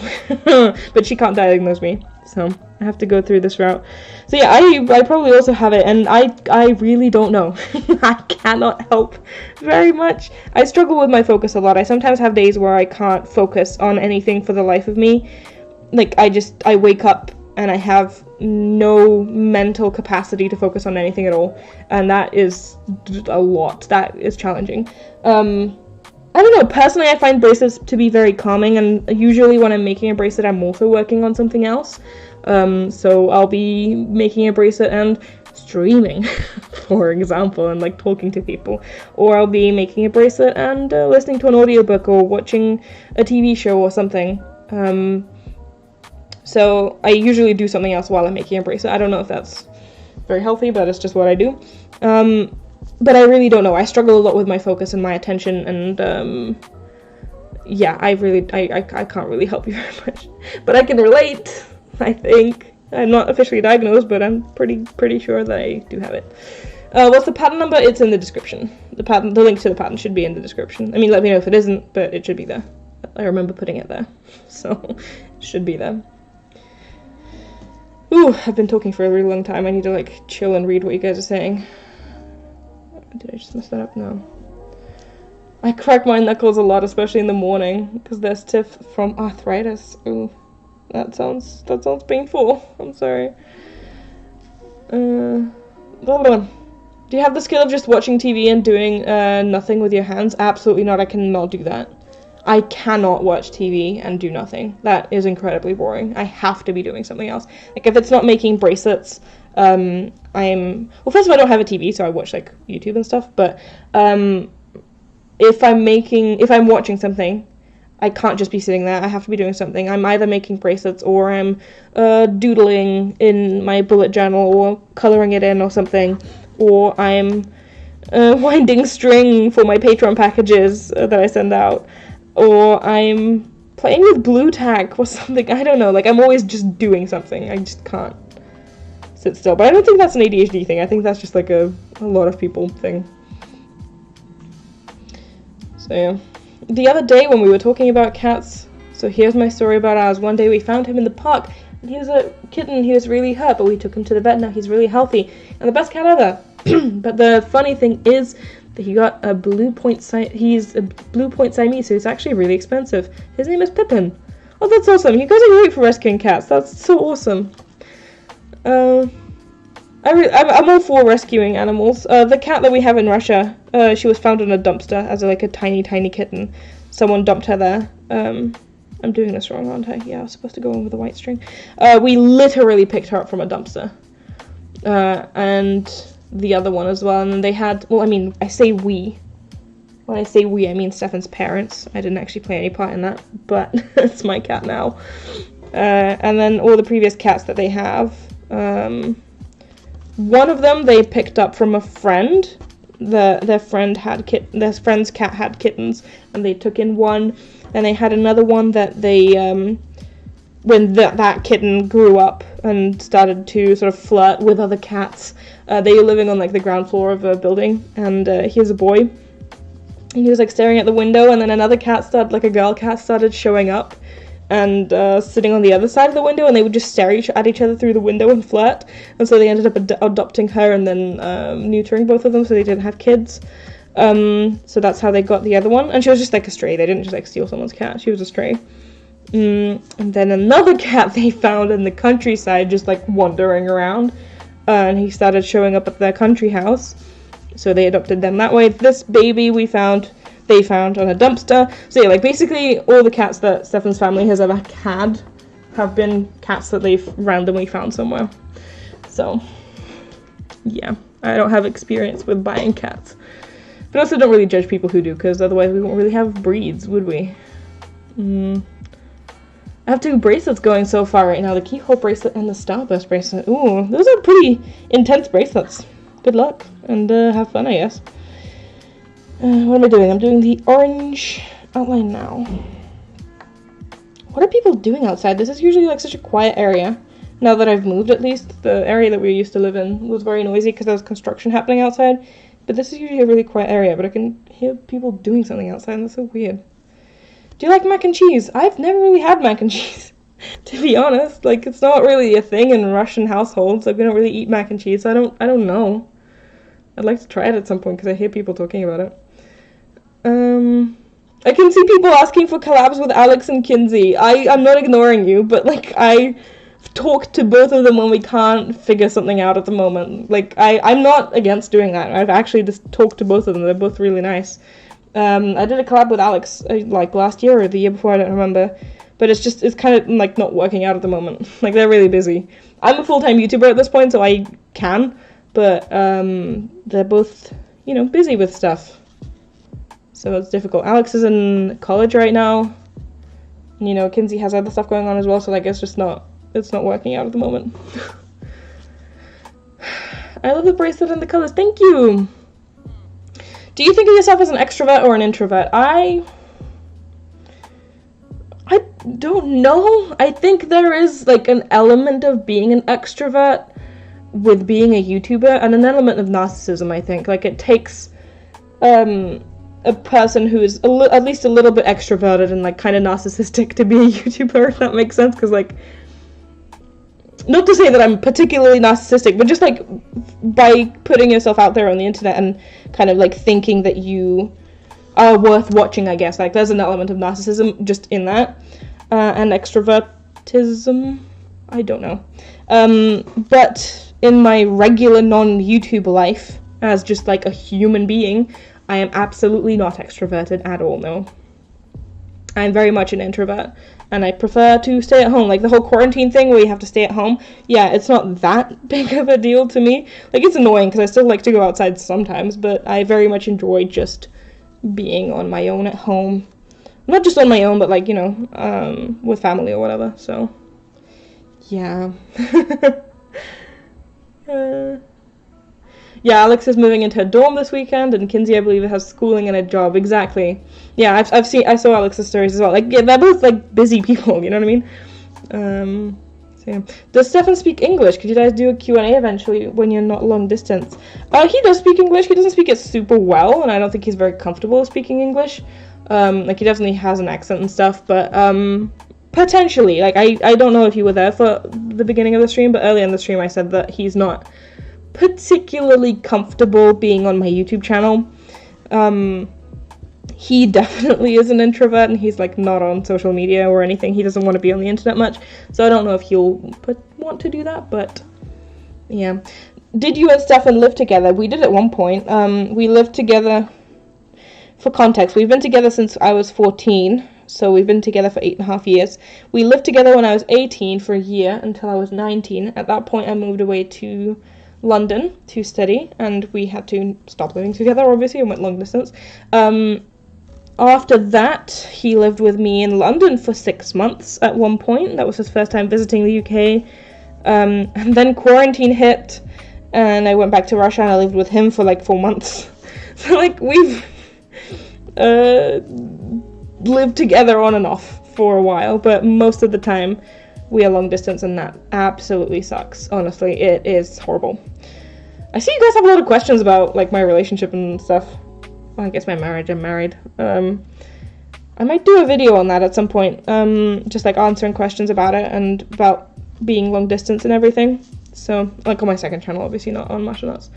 but she can't diagnose me, so I have to go through this route. So yeah, I probably also have it, and I really don't know. I cannot help very much. I struggle with my focus a lot. I sometimes have days where I can't focus on anything for the life of me. Like, I wake up and I have no mental capacity to focus on anything at all, and that is a lot. That is challenging. I don't know, personally I find bracelets to be very calming, and usually when I'm making a bracelet I'm also working on something else. So I'll be making a bracelet and streaming, for example, and like talking to people. Or I'll be making a bracelet and listening to an audiobook or watching a TV show or something. So I usually do something else while I'm making a bracelet. I don't know if that's very healthy, but it's just what I do. But I really don't know. I struggle a lot with my focus and my attention, and yeah, I can't really help you very much. But I can relate, I think. I'm not officially diagnosed, but I'm pretty sure that I do have it. What's the pattern number? It's in the description. The link to the pattern should be in the description. I mean, let me know if it isn't, but it should be there. I remember putting it there, so it should be there. Ooh, I've been talking for a really long time. I need to like chill and read what you guys are saying. Did I just mess that up? No. I crack my knuckles a lot, especially in the morning, because they're stiff from arthritis. Ooh, that sounds painful. I'm sorry. Hold on. Do you have the skill of just watching TV and doing nothing with your hands? Absolutely not. I cannot do that. I cannot watch TV and do nothing. That is incredibly boring. I have to be doing something else. Like, if it's not making bracelets, well, first of all, I don't have a TV, so I watch like YouTube and stuff, but if I'm watching something, I can't just be sitting there. I have to be doing something. I'm either making bracelets, or I'm doodling in my bullet journal, or coloring it in or something, or I'm winding string for my Patreon packages that I send out, or I'm playing with blue tack or something. I don't know, like I'm always just doing something. I just can't sit still. But I don't think that's an ADHD thing. I think that's just like a lot of people thing. So yeah. The other day when we were talking about cats, so here's my story about ours. One day we found him in the park, and he was a kitten. He was really hurt, but we took him to the vet. Now he's really healthy and the best cat ever. But the funny thing is that he got a he's a blue point Siamese, so it's actually really expensive. His name is Pippin. Oh, that's awesome. You guys are great for rescuing cats. That's so awesome. I'm all for rescuing animals. The cat that we have in Russia, she was found in a dumpster as a tiny, tiny kitten. Someone dumped her there. I'm doing this wrong, aren't I? Yeah, I was supposed to go over the white string. We literally picked her up from a dumpster. And the other one as well. And then they had, well, I mean, I say we. When I say we, I mean Stefan's parents. I didn't actually play any part in that, but it's my cat now. And then all the previous cats that they have. One of them they picked up from a friend. Their friend's cat had kittens, and they took in one. And they had another one that they, when that kitten grew up and started to sort of flirt with other cats, they were living on like the ground floor of a building, and he was a boy. And he was like staring at the window, and then another cat like a girl cat started showing up and sitting on the other side of the window, and they would just stare at each other through the window and flirt. And so they ended up adopting her and then neutering both of them so they didn't have kids. So that's how they got the other one. And she was just like a stray. They didn't just like steal someone's cat. She was a stray. And then another cat they found in the countryside just like wandering around. And he started showing up at their country house. So they adopted them that way. This baby they found on a dumpster. So yeah, like basically all the cats that Stefan's family has ever had have been cats that they've randomly found somewhere. So yeah, I don't have experience with buying cats. But also don't really judge people who do, because otherwise we won't really have breeds, would we? I have 2 bracelets going so far right now, the keyhole bracelet and the starburst bracelet. Ooh, those are pretty intense bracelets. Good luck, and have fun, I guess. What am I doing? I'm doing the orange outline now. What are people doing outside? This is usually like such a quiet area. Now that I've moved, at least. The area that we used to live in was very noisy because there was construction happening outside. But this is usually a really quiet area, but I can hear people doing something outside, and that's so weird. Do you like mac and cheese? I've never really had mac and cheese, to be honest. Like, it's not really a thing in Russian households. Like, we don't really eat mac and cheese, so I don't know. I'd like to try it at some point, because I hear people talking about it. I can see people asking for collabs with Alex and Kinsey. I'm not ignoring you, but, like, I talk to both of them when we can't figure something out at the moment. Like, I'm not against doing that. I've actually just talked to both of them. They're both really nice. I did a collab with Alex, like, last year or the year before, I don't remember. But it's kind of, like, not working out at the moment. Like, they're really busy. I'm a full-time YouTuber at this point, so I can. But, they're both, you know, busy with stuff. So it's difficult. Alex is in college right now. And, you know, Kinsey has other stuff going on as well, so, like, it's not working out at the moment. I love the bracelet and the colors. Thank you! Do you think of yourself as an extrovert or an introvert? I don't know. I think there is, like, an element of being an extrovert with being a YouTuber, and an element of narcissism, I think. Like, it takes, a person who is at least a little bit extroverted and, like, kind of narcissistic to be a YouTuber, if that makes sense, because, like, not to say that I'm particularly narcissistic, but just, like, by putting yourself out there on the internet and kind of, like, thinking that you are worth watching, I guess. Like, there's an element of narcissism just in that. And extrovertism? I don't know. But in my regular non-YouTube life, as just, like, a human being, I am absolutely not extroverted at all, no. I'm very much an introvert. And I prefer to stay at home. Like, the whole quarantine thing where you have to stay at home, yeah, it's not that big of a deal to me. Like, it's annoying because I still like to go outside sometimes, but I very much enjoy just being on my own at home. Not just on my own, but, like, you know, with family or whatever, so, yeah. Yeah, Alex is moving into a dorm this weekend, and Kinsey, I believe, has schooling and a job. Exactly. Yeah, I saw Alex's stories as well. Like, yeah, they're both like busy people. You know what I mean? So yeah. Does Stefan speak English? Could you guys do a Q&A eventually when you're not long distance? He does speak English. He doesn't speak it super well, and I don't think he's very comfortable speaking English. Like, he definitely has an accent and stuff, but potentially. Like, I don't know if you were there for the beginning of the stream, but early in the stream I said that he's not particularly comfortable being on my YouTube channel. He definitely is an introvert, and he's like not on social media or anything. He doesn't want to be on the internet much, so I don't know if he'll want to do that, but yeah. Did you and Stefan live together? We did at one point. We lived together. For context, we've been together since I was 14, so we've been together for 8.5 years. We lived together when I was 18 for a year until I was 19. At that point, I moved away to London to study, and we had to stop living together, obviously, and went long distance. After that, he lived with me in London for 6 months at one point. That was his first time visiting the UK. And then quarantine hit, and I went back to Russia, and I lived with him for like 4 months. So, like, we've lived together on and off for a while, but most of the time we are long distance, and that absolutely sucks. Honestly, it is horrible. I see you guys have a lot of questions about like my relationship and stuff. Well, I guess my marriage. I'm married. I might do a video on that at some point. Just like answering questions about it and about being long distance and everything. So, like on my second channel, obviously, not on Masha Nuts.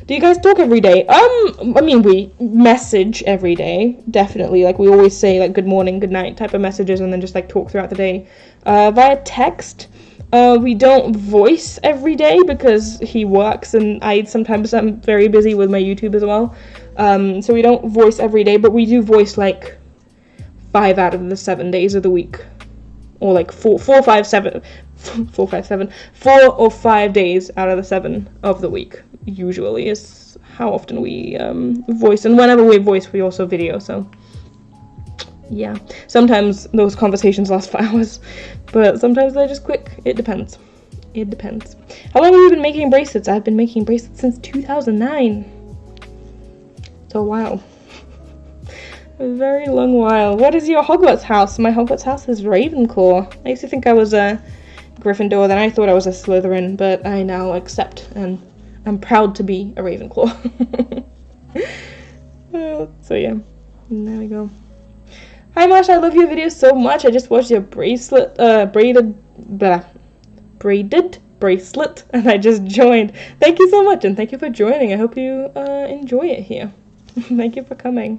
Do you guys talk every day? I mean, we message every day, definitely. Like, we always say, like, good morning, good night type of messages, and then just, like, talk throughout the day. Via text, we don't voice every day because he works, and sometimes I'm very busy with my YouTube as well. So we don't voice every day, but we do voice, like, 5 out of the 7 days of the week. Or, like, 4 or 5 days out of the 7 of the week. Usually is how often we voice, and whenever we voice we also video, so yeah. Sometimes those conversations last for hours, but sometimes they're just quick. It depends. How long have you been making bracelets? I've been making bracelets since 2009. So a while. A very long while. What is your Hogwarts house? My Hogwarts house is Ravenclaw. I used to think I was a Gryffindor, then I thought I was a Slytherin, but I now accept, and I'm proud to be a Ravenclaw. So yeah, there we go. Hi Masha, I love your videos so much. I just watched your bracelet, braided bracelet, and I just joined. Thank you so much, and thank you for joining. I hope you enjoy it here. Thank you for coming.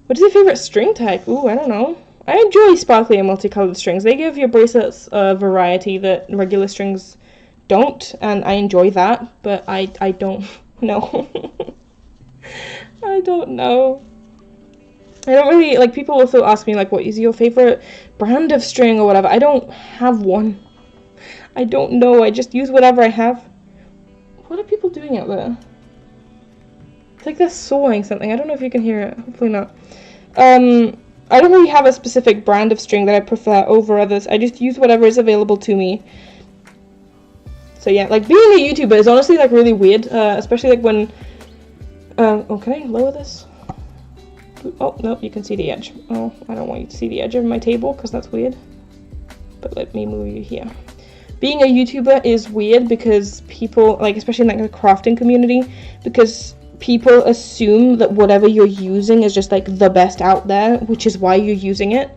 What is your favorite string type? Ooh, I don't know. I enjoy sparkly and multicolored strings. They give your bracelets a variety that regular strings don't, and I enjoy that, but I don't know. I don't know. I don't really, like, people also ask me, like, what is your favorite brand of string or whatever. I don't have one. I don't know. I just use whatever I have. What are people doing out there? It's like they're sawing something. I don't know if you can hear it. Hopefully not. I don't really have a specific brand of string that I prefer over others. I just use whatever is available to me. So yeah, like, being a YouTuber is honestly, like, really weird, especially, like, when, oh, can I lower this? Oh, no, you can see the edge. Oh, I don't want you to see the edge of my table, because that's weird. But let me move you here. Being a YouTuber is weird because people, like, especially in, like, the crafting community, because people assume that whatever you're using is just, like, the best out there, which is why you're using it.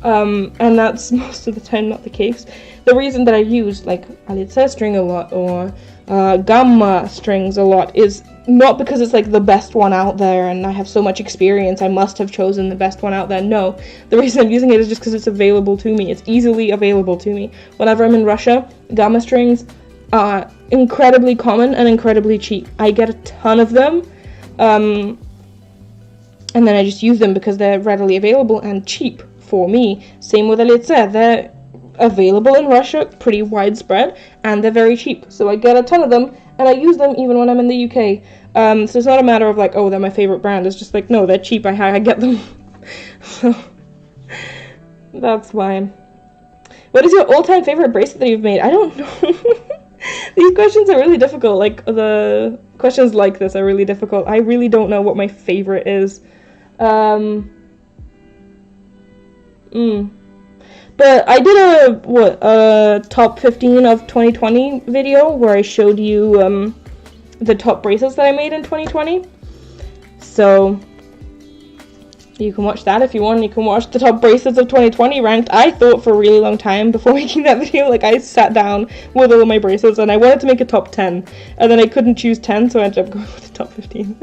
And that's most of the time not the case. The reason that I use, like, Alitza string a lot, or Gamma strings a lot, is not because it's, like, the best one out there and I have so much experience, I must have chosen the best one out there. No, the reason I'm using it is just because it's available to me. It's easily available to me. Whenever I'm in Russia, Gamma strings are incredibly common and incredibly cheap. I get a ton of them, and then I just use them because they're readily available and cheap for me. Same with Alitza. They're available in Russia, pretty widespread, and they're very cheap. So I get a ton of them, and I use them even when I'm in the UK. So it's not a matter of, like, oh, they're my favorite brand. It's just like, no, they're cheap. I get them. So that's why. What is your all-time favorite bracelet that you've made? I don't know. These questions are really difficult. Like, the questions like this are really difficult. I really don't know what my favorite is. But I did a top 15 of 2020 video where I showed you the top bracelets that I made in 2020. So you can watch that if you want. You can watch the top bracelets of 2020 ranked. I thought for a really long time before making that video. Like, I sat down with all of my bracelets and I wanted to make a top 10. And then I couldn't choose 10, so I ended up going with the top 15.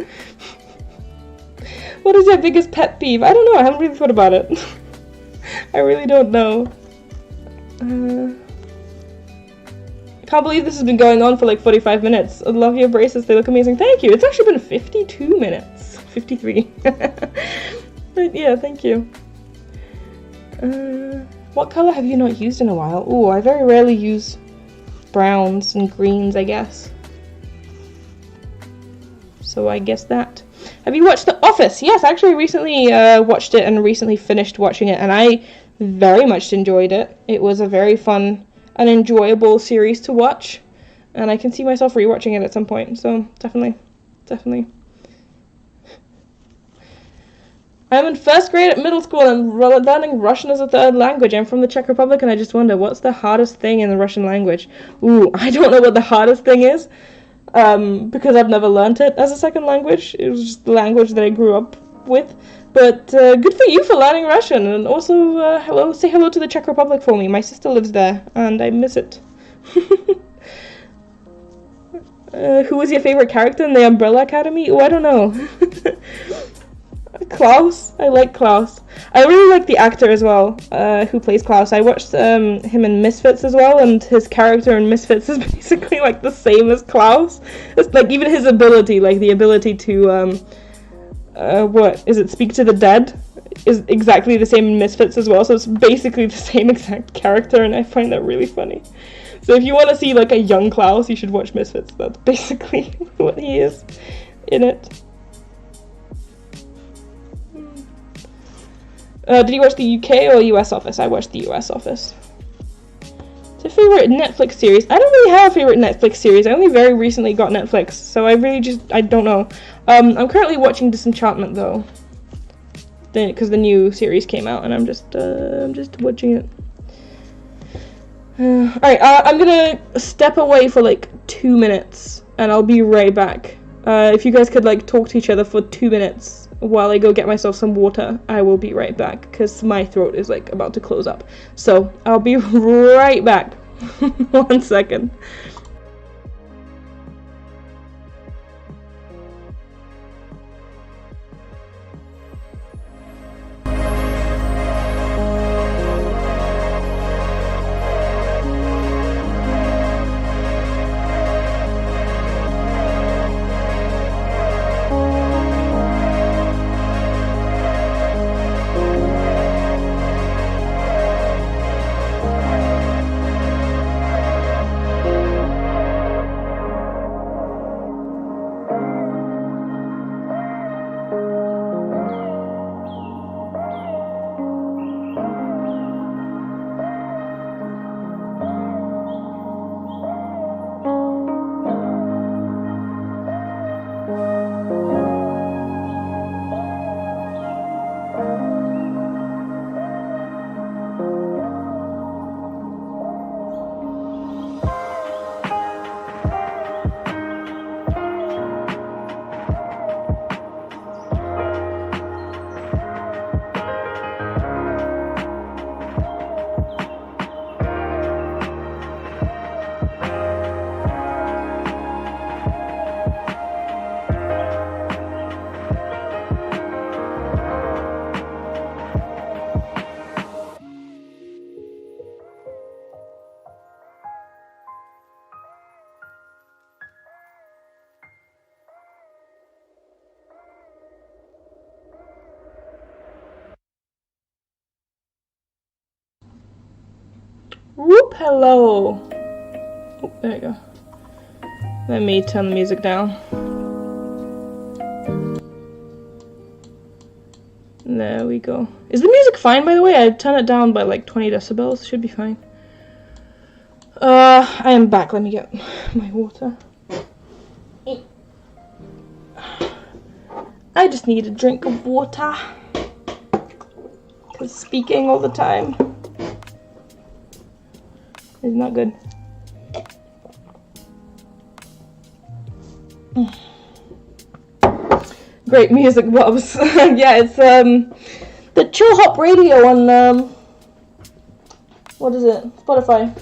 What is your biggest pet peeve? I don't know. I haven't really thought about it. I really don't know. I can't believe this has been going on for like 45 minutes. I love your bracelets. They look amazing. Thank you. It's actually been 52 minutes. 53. But yeah, thank you. What color have you not used in a while? Ooh, I very rarely use browns and greens, I guess. So I guess that. Have you watched The Office? Yes, I actually recently watched it and recently finished watching it, and I very much enjoyed it. It was a very fun and enjoyable series to watch, and I can see myself rewatching it at some point, so definitely. I'm in first grade at middle school and learning Russian as a third language. I'm from the Czech Republic, and I just wonder, what's the hardest thing in the Russian language? Ooh, I don't know what the hardest thing is. Because I've never learnt it as a second language. It was just the language that I grew up with. But good for you for learning Russian. And also, say hello to the Czech Republic for me. My sister lives there, and I miss it. Who was your favorite character in the Umbrella Academy? Oh, I don't know. Klaus. I like Klaus. I really like the actor as well, who plays Klaus. I watched him in Misfits as well, and his character in Misfits is basically like the same as Klaus. It's like even his ability, like the ability to speak to the dead, is exactly the same in Misfits as well. So it's basically the same exact character, and I find that really funny. So if you want to see like a young Klaus, you should watch Misfits. That's basically what he is in it. Did you watch the UK or US Office? I watched the US Office. It's a favorite Netflix series. I don't really have a favorite Netflix series. I only very recently got Netflix, so I don't know. I'm currently watching Disenchantment though, because the new series came out, and I'm just watching it. Alright, I'm gonna step away for like 2 minutes, and I'll be right back. If you guys could like talk to each other for 2 minutes while I go get myself some water, I will be right back, because my throat is like about to close up. So I'll be right back. 1 second. Whoop, hello. Oh, there you go. Let me turn the music down. There we go. Is the music fine, by the way? I turn it down by like 20 decibels. Should be fine. I am back. Let me get my water. I just need a drink of water. Because speaking all the time is not good. Great music, Bobs. Yeah, it's the Chill Hop Radio on what is it? Spotify.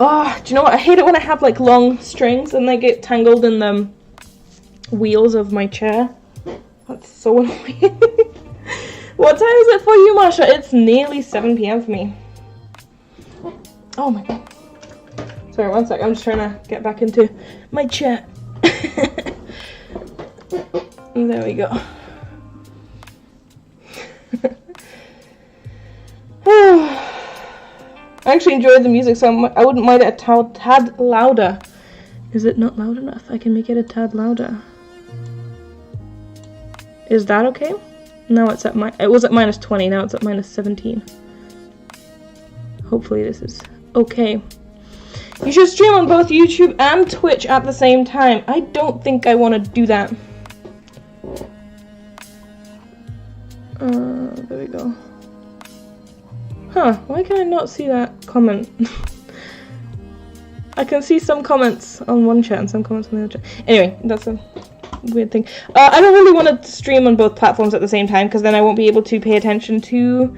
Oh, do you know what? I hate it when I have like long strings and they get tangled in the wheels of my chair. That's so annoying. What time is it for you, Masha? It's nearly 7 p.m. for me. Oh my god. Sorry, one sec. I'm just trying to get back into my chair. There we go. I actually enjoyed the music, so I wouldn't mind it a tad louder. Is it not loud enough? I can make it a tad louder. Is that okay? Now it's at it was at -20, now it's at -17. Hopefully this is okay. You should stream on both YouTube and Twitch at the same time. I don't think I want to do that. There we go. Huh, why can I not see that comment? I can see some comments on one chat and some comments on the other chat. Anyway, that's a weird thing. I don't really want to stream on both platforms at the same time because then I won't be able to pay attention to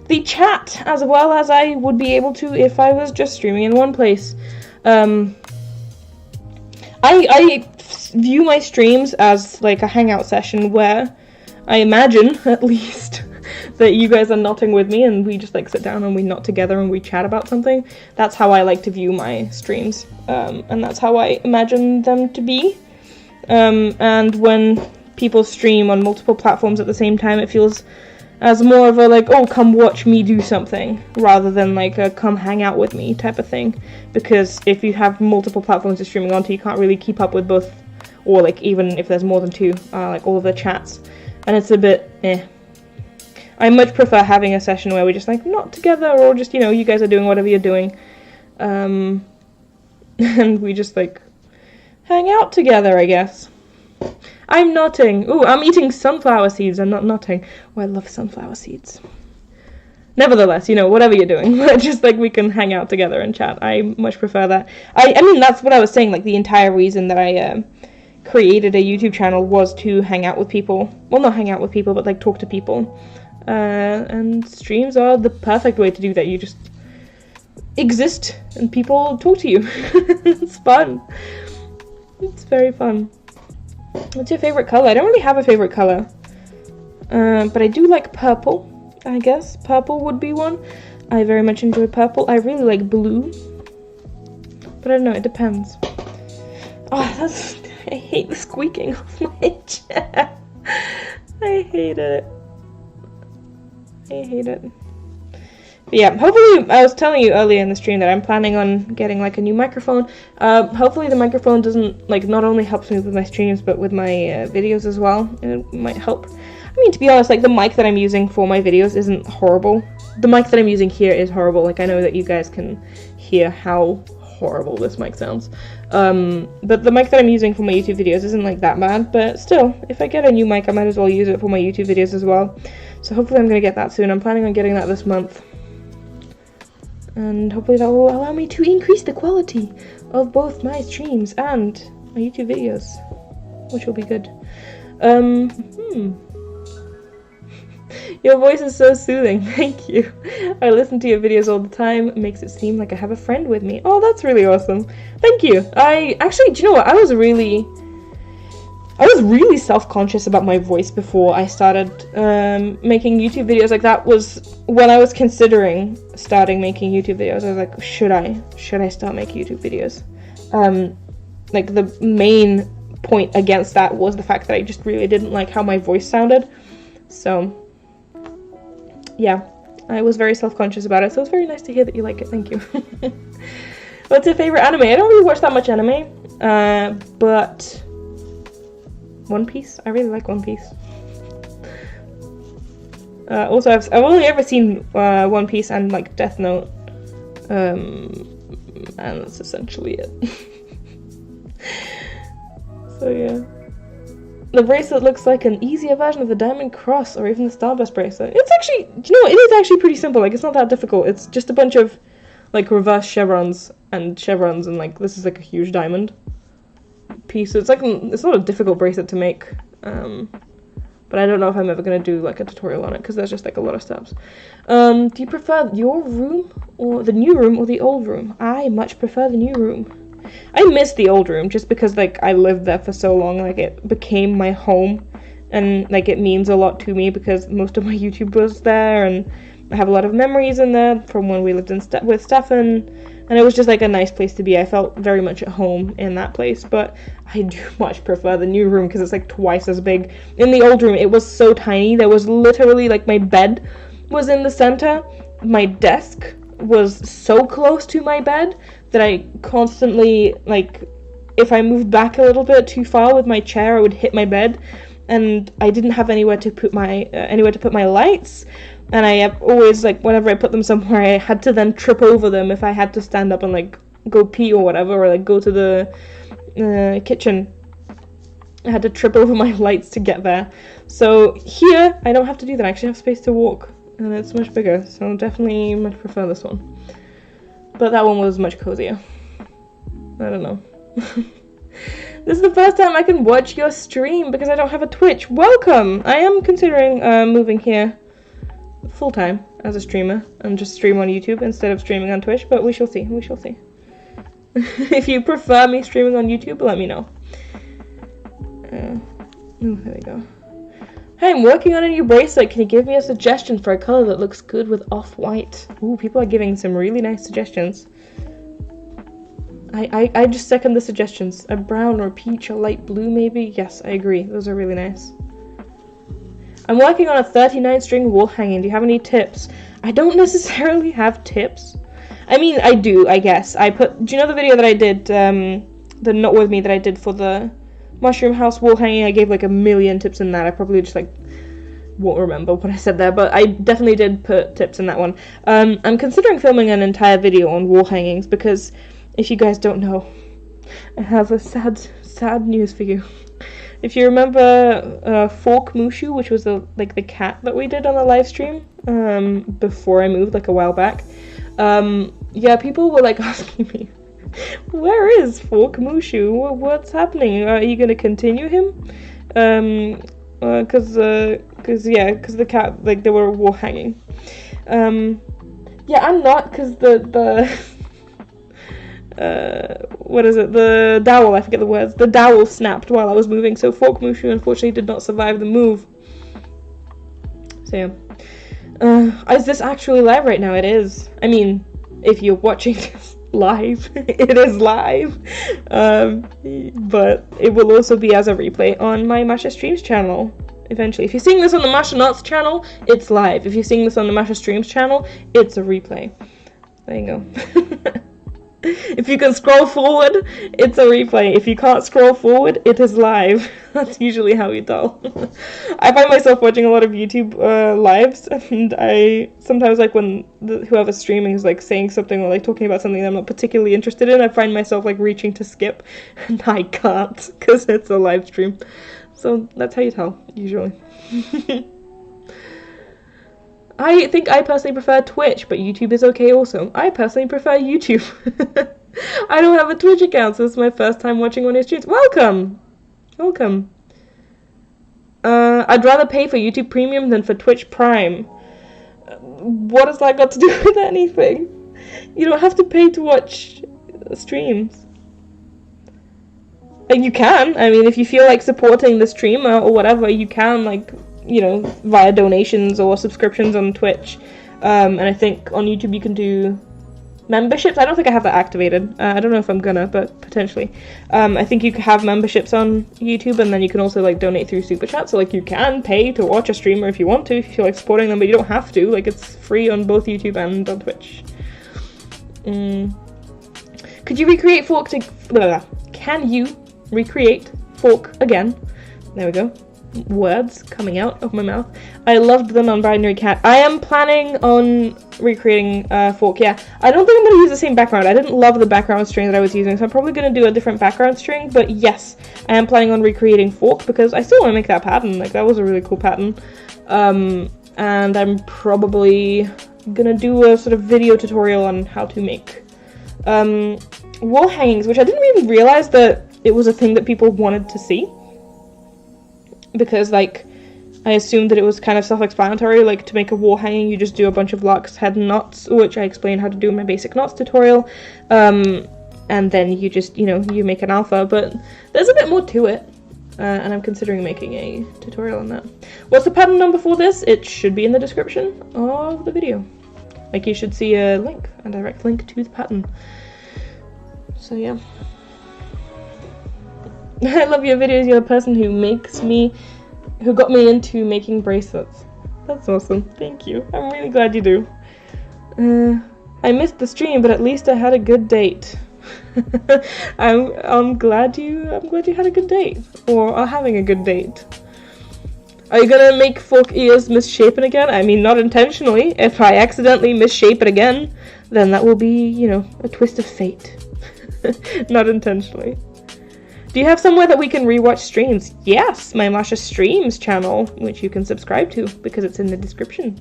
the chat as well as I would be able to if I was just streaming in one place. I view my streams as like a hangout session where I imagine, at least, that you guys are knotting with me and we just like sit down and we knot together and we chat about something. That's how I like to view my streams, and that's how I imagine them to be. And when people stream on multiple platforms at the same time, it feels as more of a like, oh, come watch me do something, rather than like a come hang out with me type of thing. Because if you have multiple platforms you're streaming onto, you can't really keep up with both, or like even if there's more than two, like all of the chats. And it's a bit eh. I much prefer having a session where we just like not together, or just, you know, you guys are doing whatever you're doing, and we just like hang out together, I guess. I'm nodding. Ooh, I'm eating sunflower seeds. I'm not nodding. Oh, I love sunflower seeds. Nevertheless, you know, whatever you're doing, just like we can hang out together and chat. I much prefer that. I mean, that's what I was saying. Like the entire reason that I created a YouTube channel was to hang out with people. Well, not hang out with people, but like talk to people. And streams are the perfect way to do that. You just exist and people talk to you. It's fun. It's very fun. What's your favorite color? I don't really have a favorite color. But I do like purple, I guess. Purple would be one. I very much enjoy purple. I really like blue. But I don't know, it depends. Oh, I hate the squeaking of my chair. I hate it. I hate it. But yeah, hopefully, I was telling you earlier in the stream that I'm planning on getting like a new microphone. Hopefully the microphone doesn't, like, not only helps me with my streams, but with my videos as well. It might help. I mean, to be honest, like, the mic that I'm using for my videos isn't horrible. The mic that I'm using here is horrible. Like, I know that you guys can hear how horrible this mic sounds. But the mic that I'm using for my YouTube videos isn't, like, that bad. But still, if I get a new mic, I might as well use it for my YouTube videos as well. So hopefully I'm going to get that soon. I'm planning on getting that this month. And hopefully that will allow me to increase the quality of both my streams and my YouTube videos, which will be good. Your voice is so soothing. Thank you. I listen to your videos all the time. It makes it seem like I have a friend with me. Oh, that's really awesome. Thank you. I actually, do you know what? I was really self-conscious about my voice before I started making YouTube videos. Like, that was when I was considering starting making YouTube videos. I was like, should I start making YouTube videos? Like, the main point against that was the fact that I just really didn't like how my voice sounded. So yeah, I was very self-conscious about it, so it's very nice to hear that you like it. Thank you. What's your favorite anime? I don't really watch that much anime, but One Piece. I really like One Piece. Also, I've only ever seen One Piece and like Death Note. And that's essentially it. So yeah. The bracelet looks like an easier version of the diamond cross or even the starburst bracelet. It's actually, you know what, it is actually pretty simple. Like, it's not that difficult. It's just a bunch of, like, reverse chevrons, and like, this is like a huge diamond piece. So it's like, it's not a difficult bracelet to make. But I don't know if I'm ever going to do, like, a tutorial on it, because there's just, like, a lot of steps. Do you prefer your room, or the new room, or the old room? I much prefer the new room. I miss the old room, just because, like, I lived there for so long, like, it became my home, and, like, it means a lot to me, because most of my YouTube was there, and I have a lot of memories in there from when we lived with Stefan, and it was just, like, a nice place to be. I felt very much at home in that place, but I do much prefer the new room, because it's, like, twice as big. In the old room, it was so tiny. There was literally, like, my bed was in the center. My desk was so close to my bed that I constantly, like, if I moved back a little bit too far with my chair, I would hit my bed, and I didn't have anywhere to put my lights. And I always, like, whenever I put them somewhere, I had to then trip over them if I had to stand up and, like, go pee or whatever, or, like, go to the kitchen. I had to trip over my lights to get there. So here, I don't have to do that. I actually have space to walk, and it's much bigger, so definitely much prefer this one. But that one was much cozier. I don't know. This is the first time I can watch your stream because I don't have a Twitch. Welcome! I am considering moving here full-time as a streamer and just stream on YouTube instead of streaming on Twitch, but we shall see, we shall see. If you prefer me streaming on YouTube, let me know. There we go. Hey, I'm working on a new bracelet. Can you give me a suggestion for a color that looks good with off-white? Ooh, people are giving some really nice suggestions. I just second the suggestions. A brown or peach or light blue maybe? Yes, I agree. Those are really nice. I'm working on a 39-string wall hanging. Do you have any tips? I don't necessarily have tips. I mean, I do, I guess. Do you know the video that I did, the Not With Me that I did for the Mushroom House wall hanging? I gave like a million tips in that. I probably just like won't remember what I said there, but I definitely did put tips in that one. I'm considering filming an entire video on wall hangings because if you guys don't know, I have a sad news for you. If you remember Fork Mushu, which was the cat that we did on the live stream before I moved, like a while back, yeah, people were like asking me, where is Fork Mushu? What's happening? Are you gonna continue him? Cause the cat, like, they were wall hanging. Yeah, I'm not, cause what is it? The dowel, I forget the words. The dowel snapped while I was moving, so Fork Mushu unfortunately did not survive the move. So yeah. Is this actually live right now? It is. I mean, if you're watching this live, it is live. But it will also be as a replay on my Masha Streams channel eventually. If you're seeing this on the Masha Nuts channel, it's live. If you're seeing this on the Masha Streams channel, it's a replay. There you go. If you can scroll forward, it's a replay. If you can't scroll forward, it is live. That's usually how you tell. I find myself watching a lot of YouTube lives, and I sometimes, like, when whoever's streaming is like saying something or like talking about something that I'm not particularly interested in, I find myself like reaching to skip, and I can't because it's a live stream. So that's how you tell, usually. I think I personally prefer Twitch, but YouTube is okay also. I personally prefer YouTube. I don't have a Twitch account, so this is my first time watching one of your streams. Welcome! Welcome. I'd rather pay for YouTube Premium than for Twitch Prime. What has that got to do with anything? You don't have to pay to watch streams. And you can. I mean, if you feel like supporting the streamer or whatever, you can, like, you know, via donations or subscriptions on Twitch. And I think on YouTube you can do memberships. I don't think I have that activated. I don't know if I'm gonna, but potentially. I think you can have memberships on YouTube, and then you can also like donate through Super Chat. So like you can pay to watch a streamer if you want to, if you feel like supporting them, but you don't have to. Like, it's free on both YouTube and on Twitch. Could you recreate Fork to... Can you recreate Fork again? There we go. words coming out of my mouth. I loved the non-binary cat. I am planning on recreating Fork, yeah. I don't think I'm going to use the same background. I didn't love the background string that I was using, so I'm probably going to do a different background string, but yes, I am planning on recreating Fork because I still want to make that pattern. Like, that was a really cool pattern. And I'm probably going to do a sort of video tutorial on how to make wall hangings, which I didn't even realize that it was a thing that people wanted to see. Because, like, I assumed that it was kind of self-explanatory, like, to make a wall hanging, you just do a bunch of lark's head knots, which I explained how to do in my basic knots tutorial, and then you just, you know, you make an alpha, but there's a bit more to it, and I'm considering making a tutorial on that. What's the pattern number for this? It should be in the description of the video. Like, you should see a link, a direct link to the pattern. So, yeah. I love your videos. You're the person who got me into making bracelets. That's awesome. Thank you. I'm really glad you do. I missed the stream, but at least I had a good date. I'm glad you had a good date, or are having a good date. Are you gonna make Fork ears misshapen again? I mean, not intentionally. If I accidentally misshape it again, then that will be, you know, a twist of fate. Not intentionally. Do you have somewhere that we can rewatch streams? Yes, my Masha Streams channel, which you can subscribe to because it's in the description.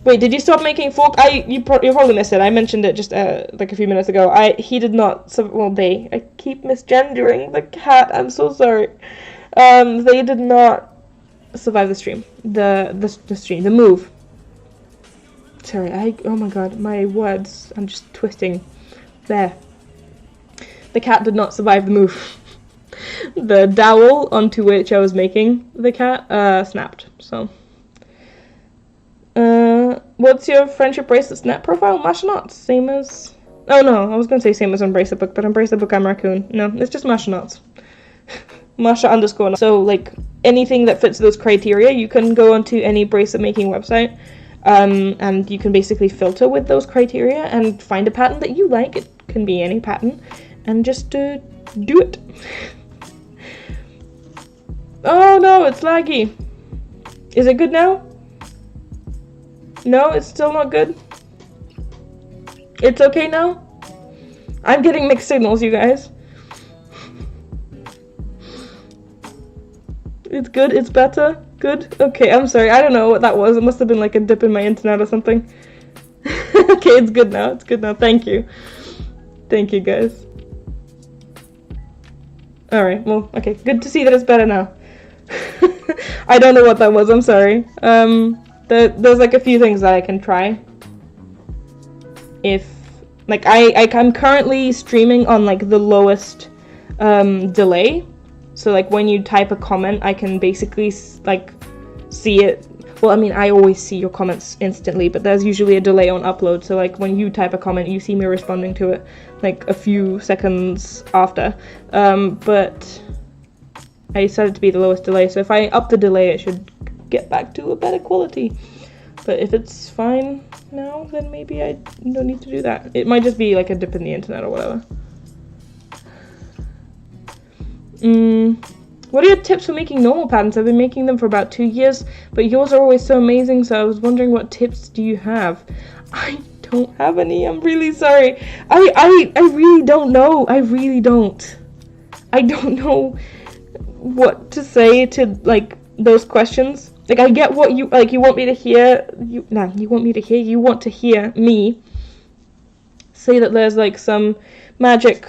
Wait, did you stop making Fork? You probably missed it. I mentioned it just like a few minutes ago. He did not. I keep misgendering the cat. I'm so sorry. They did not survive the stream. The move. Sorry. Oh my god, my words. I'm just twisting. There. The cat did not survive the move. The dowel onto which I was making the cat snapped, so. What's your friendship bracelet snap profile? Masha knots, same as... Oh no, I was gonna say same as on Bracelet Book, but on Bracelet Book I'm raccoon. No, it's just Masha knots. Masha _ knots. So, like, anything that fits those criteria, you can go onto any bracelet making website, and you can basically filter with those criteria and find a pattern that you like. It can be any pattern, and just do it. Oh no, it's laggy. Is it good now? No, it's still not good. It's okay now? I'm getting mixed signals, you guys. It's good, it's better, good. Okay, I'm sorry, I don't know what that was. It must have been like a dip in my internet or something. Okay, it's good now, thank you. Thank you, guys. Alright, well, okay, good to see that it's better now. I don't know what that was, I'm sorry. There's like a few things that I can try. If, like, I'm currently streaming on like the lowest delay. So like when you type a comment, I can basically like see it. Well, I mean, I always see your comments instantly, but there's usually a delay on upload. So like when you type a comment, you see me responding to it like a few seconds after. But I set it to be the lowest delay. So if I up the delay, it should get back to a better quality. But if it's fine now, then maybe I don't need to do that. It might just be like a dip in the internet or whatever. What are your tips for making normal patterns? I've been making them for about 2 years, but yours are always so amazing, so I was wondering what tips do you have? I don't have any, I'm really sorry. I really don't know. I really don't. I don't know what to say to, like, those questions. Like, I get what you, like, you want me to hear, you want to hear me say that there's, like, some magic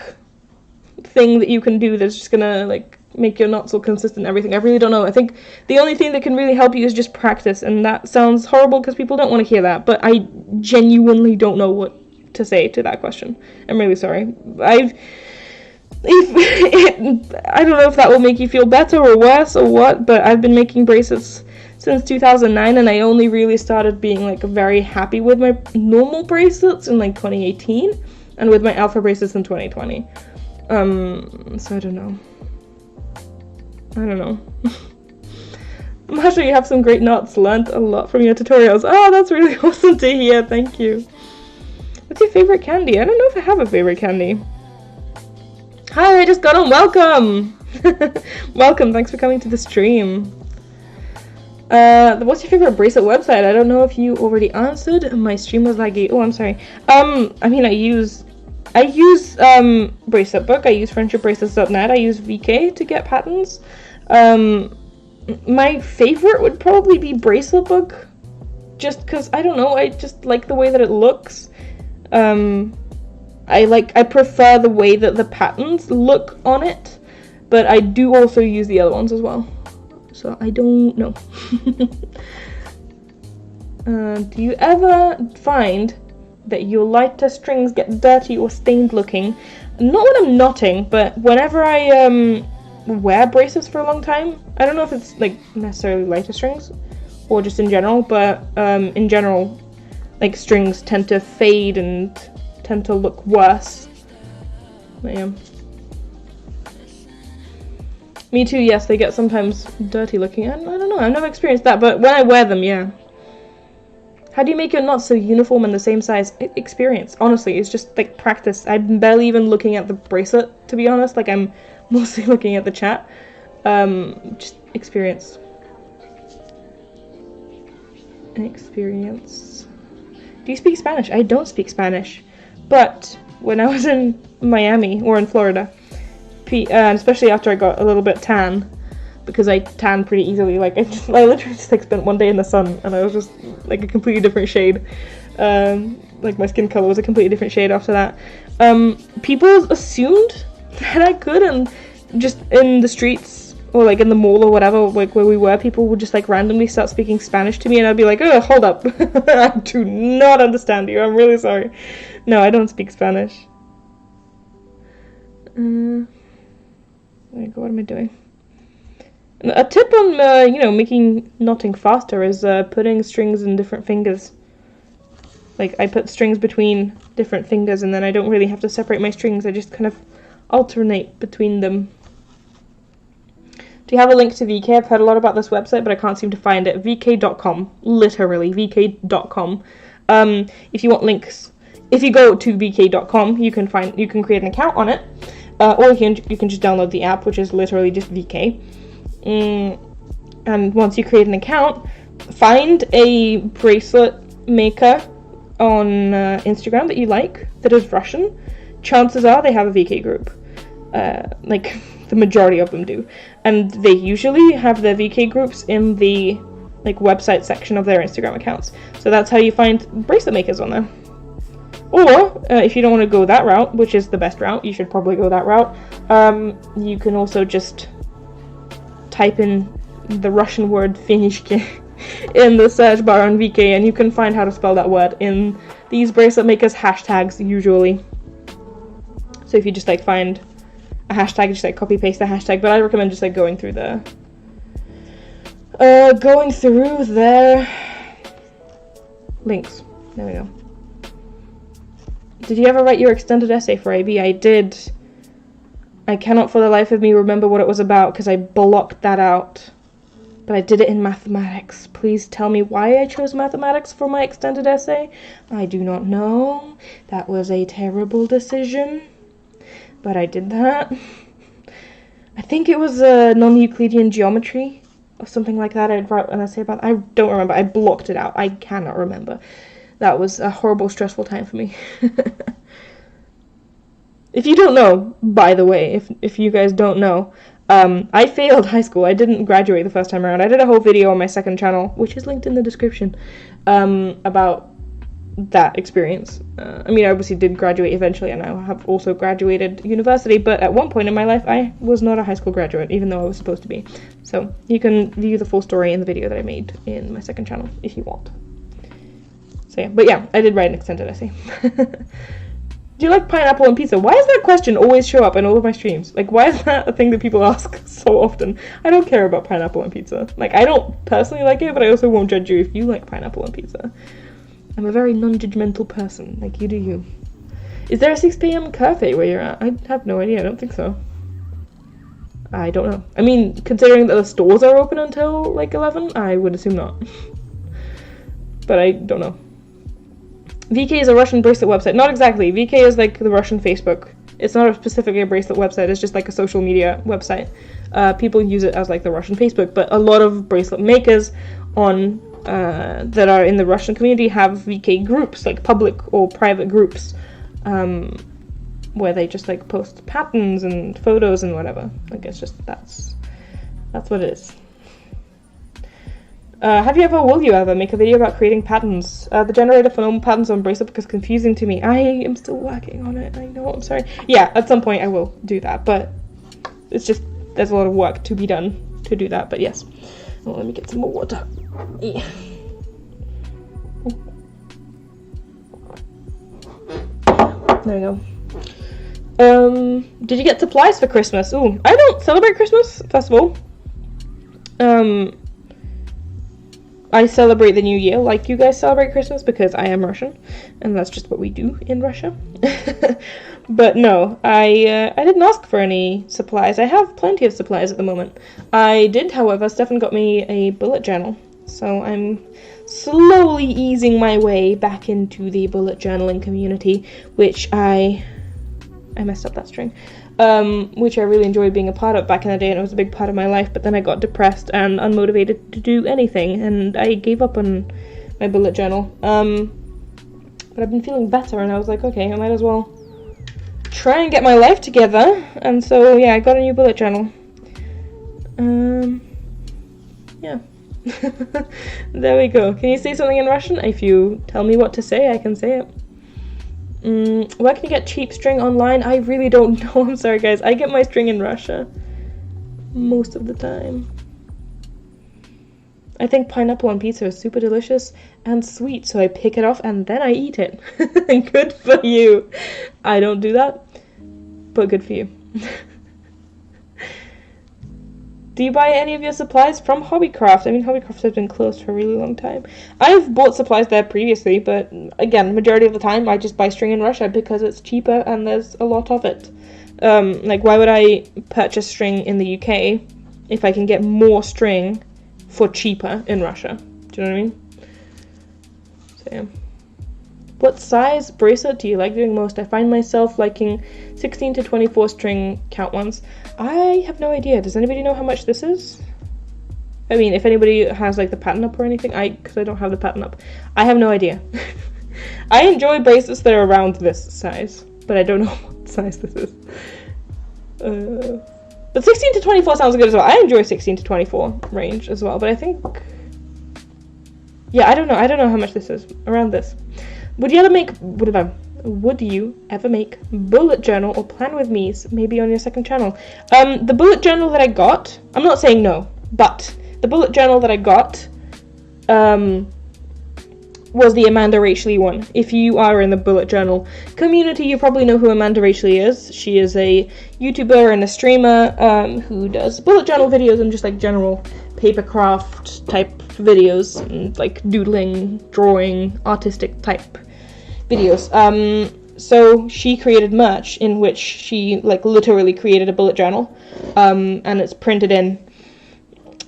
thing that you can do that's just gonna, like, make your knots all consistent and everything. I really don't know. I think the only thing that can really help you is just practice, and that sounds horrible because people don't want to hear that, but I genuinely don't know what to say to that question. I'm really sorry. I don't know if that will make you feel better or worse or what, but I've been making bracelets since 2009, and I only really started being, like, very happy with my normal bracelets in, like, 2018, and with my alpha bracelets in 2020. So I don't know. Masha, you have some great knots. Learned a lot from your tutorials. Oh, that's really awesome to hear. Thank you. What's your favorite candy? I don't know if I have a favorite candy. Hi, I just got on. Welcome. Welcome, thanks for coming to the stream. What's your favorite bracelet website? I don't know if you already answered. My stream was laggy. Oh, I'm sorry. I mean, I use Bracelet Book. I use friendshipbracelets.net. I use VK to get patterns. My favorite would probably be Bracelet Book, just because, I don't know, I just like the way that it looks. I prefer the way that the patterns look on it, but I do also use the other ones as well. So I don't know. Do you ever find that your lighter strings get dirty or stained looking? Not when I'm knotting, but whenever I wear bracelets for a long time. I don't know if it's like necessarily lighter strings or just in general, but in general, like strings tend to fade and tend to look worse. But yeah. Me too, yes, they get sometimes dirty looking. I don't know, I've never experienced that, but when I wear them, yeah. How do you make your knots so uniform and the same size? Experience, honestly, it's just like practice. I'm barely even looking at the bracelet, to be honest, like I'm mostly looking at the chat. Just experience. Experience. Do you speak Spanish? I don't speak Spanish, but when I was in Miami, or in Florida, especially after I got a little bit tan, because I tan pretty easily, like I literally just like spent one day in the sun and I was just like a completely different shade. Like my skin color was a completely different shade after that. People assumed that I could, and just in the streets or like in the mall or whatever, like where we were, people would just like randomly start speaking Spanish to me and I'd be like, oh, hold up. I do not understand you, I'm really sorry. No, I don't speak Spanish. What am I doing? A tip on, making knotting faster is putting strings in different fingers. Like, I put strings between different fingers and then I don't really have to separate my strings. I just kind of alternate between them. Do you have a link to VK? I've heard a lot about this website, but I can't seem to find it. VK.com. Literally, VK.com. If you want links, if you go to VK.com, you can create an account on it. Or you can just download the app, which is literally just VK. And once you create an account, find a bracelet maker on Instagram that you like, that is Russian. Chances are they have a VK group. Like, the majority of them do. And they usually have their VK groups in the like website section of their Instagram accounts. So that's how you find bracelet makers on there. Or, if you don't want to go that route, which is the best route, you should probably go that route, you can also just type in the Russian word finishki in the search bar on VK, and you can find how to spell that word in these bracelet makers' hashtags, usually. So if you just, like, find a hashtag, just, like, copy-paste the hashtag, but I recommend just, like, going through their links. There we go. Did you ever write your extended essay for IB? I did. I cannot for the life of me remember what it was about because I blocked that out. But I did it in mathematics. Please tell me why I chose mathematics for my extended essay. I do not know. That was a terrible decision. But I did that. I think it was non-Euclidean geometry or something like that. I wrote an essay about. I don't remember. I blocked it out. I cannot remember. That was a horrible, stressful time for me. If you don't know, by the way, if you guys don't know, I failed high school. I didn't graduate the first time around. I did a whole video on my second channel, which is linked in the description, about that experience. I mean, I obviously did graduate eventually, and I have also graduated university, but at one point in my life, I was not a high school graduate, even though I was supposed to be. So you can view the full story in the video that I made in my second channel, if you want. So yeah, but yeah, I did write an extended essay. Do you like pineapple on pizza? Why does that question always show up in all of my streams? Like, why is that a thing that people ask so often? I don't care about pineapple on pizza. Like, I don't personally like it, but I also won't judge you if you like pineapple on pizza. I'm a very non-judgmental person. Like, you do you. Is there a 6 p.m. cafe where you're at? I have no idea. I don't think so. I don't know. I mean, considering that the stores are open until, like, 11, I would assume not. But I don't know. VK is a Russian bracelet website. Not exactly. VK is like the Russian Facebook It's not specifically a bracelet website, it's just like a social media website. People use it as like the Russian Facebook, but a lot of bracelet makers on that are in the Russian community have VK groups, like public or private groups, where they just like post patterns and photos and whatever. Like it's just that's what it is. Will you ever make a video about creating patterns? The generator for normal patterns on bracelet is confusing to me. I am still working on it. I know. I'm sorry. Yeah, at some point I will do that, but it's just there's a lot of work to be done to do that. But yes. Oh, let me get some more water. Yeah. There we go. Did you get supplies for Christmas? Ooh, I don't celebrate Christmas, first of all. I celebrate the New Year like you guys celebrate Christmas because I am Russian, and that's just what we do in Russia. But no, I didn't ask for any supplies. I have plenty of supplies at the moment. I did, however, Stefan got me a bullet journal, so I'm slowly easing my way back into the bullet journaling community, which I messed up that string. Which I really enjoyed being a part of back in the day, and it was a big part of my life, but then I got depressed and unmotivated to do anything, and I gave up on my bullet journal. But I've been feeling better, and I was like, okay, I might as well try and get my life together, and so, yeah, I got a new bullet journal. Yeah. There we go. Can you say something in Russian? If you tell me what to say, I can say it. Where can you get cheap string online? I really don't know. I'm sorry, guys. I get my string in Russia most of the time. I think pineapple on pizza is super delicious and sweet, so I pick it off and then I eat it. Good for you. I don't do that, but good for you. Do you buy any of your supplies from Hobbycraft? I mean, Hobbycraft has been closed for a really long time. I've bought supplies there previously, but again, majority of the time I just buy string in Russia because it's cheaper and there's a lot of it. Like, why would I purchase string in the UK if I can get more string for cheaper in Russia? Do you know what I mean? So, yeah. What size bracelet do you like doing most? I find myself liking 16 to 24 string count ones. I have no idea. Does anybody know how much this is? I mean, if anybody has like the pattern up or anything, because I don't have the pattern up. I have no idea. I enjoy bracelets that are around this size, but I don't know what size this is. But 16 to 24 sounds good as well. I enjoy 16 to 24 range as well, but I think... Yeah, I don't know how much this is. Around this. Would you ever make bullet journal or plan with me's maybe on your second channel? The bullet journal that I got, I'm not saying no, but the bullet journal that I got was the Amanda Rachley one. If you are in the bullet journal community, you probably know who Amanda Rachley is. She is a YouTuber and a streamer who does bullet journal videos and just like general paper craft type videos, and like doodling, drawing, artistic type videos. So she created merch in which she like literally created a bullet journal, and it's printed in,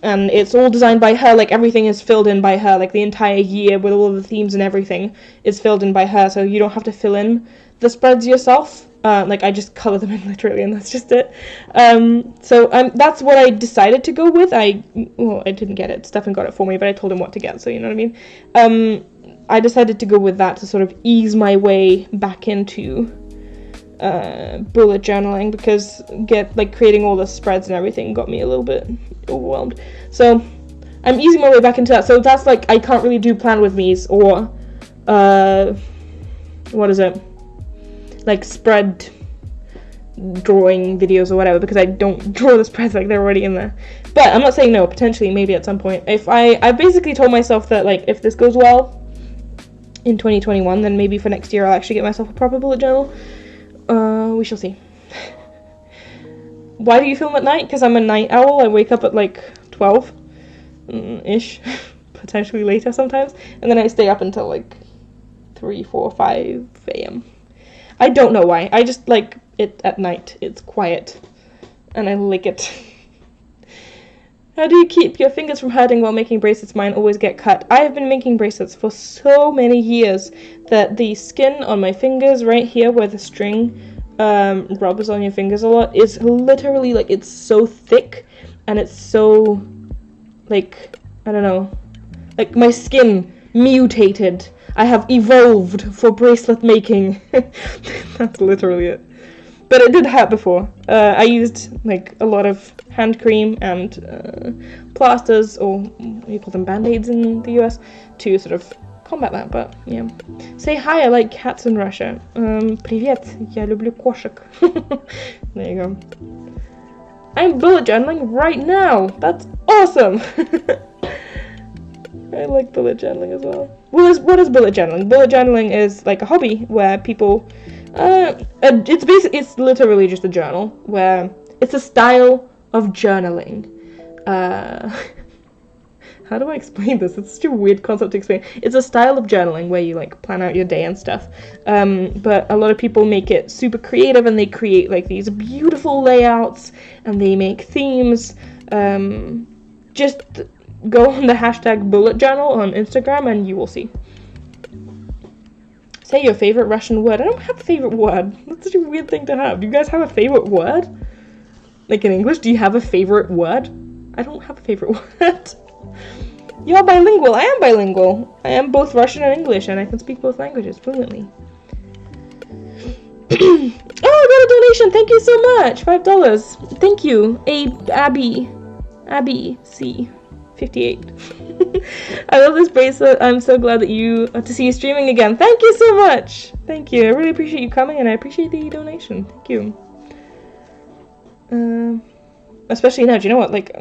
and it's all designed by her. Like everything is filled in by her. Like the entire year with all of the themes and everything is filled in by her. So you don't have to fill in the spreads yourself. Like I just color them in literally, and that's just it. So that's what I decided to go with. I didn't get it. Stefan got it for me, but I told him what to get. So you know what I mean. I decided to go with that to sort of ease my way back into bullet journaling, because creating all the spreads and everything got me a little bit overwhelmed. So I'm easing my way back into that. So that's like, I can't really do plan with me's or what is it? Like spread drawing videos or whatever, because I don't draw the spreads, like they're already in there. But I'm not saying no, potentially maybe at some point. If I basically told myself that like if this goes well in 2021, then maybe for next year I'll actually get myself a proper bullet journal. We shall see. Why do you film at night? Because I'm a night owl. I wake up at like 12 ish, potentially later sometimes, and then I stay up until like 3, 4, 5 a.m. I don't know why. I just like it at night. It's quiet, and I like it. How do you keep your fingers from hurting while making bracelets? Mine always get cut. I have been making bracelets for so many years that the skin on my fingers right here where the string rubs on your fingers a lot. It's literally like, it's so thick and it's so like, I don't know, like my skin mutated. I have evolved for bracelet making. That's literally it. But it did hurt before. I used like a lot of hand cream and plasters, or you call them band-aids in the US, to sort of combat that, but yeah. Say hi, I like cats in Russia. Привет, я люблю кошек. There you go. I'm bullet journaling right now! That's awesome! I like bullet journaling as well. What is bullet journaling? Bullet journaling is like a hobby where people, it's literally just a journal, where it's a style of journaling. How do I explain this? It's such a weird concept to explain. It's a style of journaling where you like plan out your day and stuff. But a lot of people make it super creative and they create like these beautiful layouts and they make themes. Just go on the hashtag bullet journal on Instagram and you will see. Say your favorite Russian word. I don't have a favorite word. That's such a weird thing to have. Do you guys have a favorite word? Like in English, do you have a favorite word? I don't have a favorite word. You're bilingual. I am bilingual. I am both Russian and English, and I can speak both languages fluently. Oh, I got a donation. Thank you so much. $5. Thank you. Abby C. 58. I love this bracelet. I'm so glad that to see you streaming again. Thank you so much. Thank you. I really appreciate you coming, and I appreciate the donation. Thank you. Especially now. Do you know what? Like,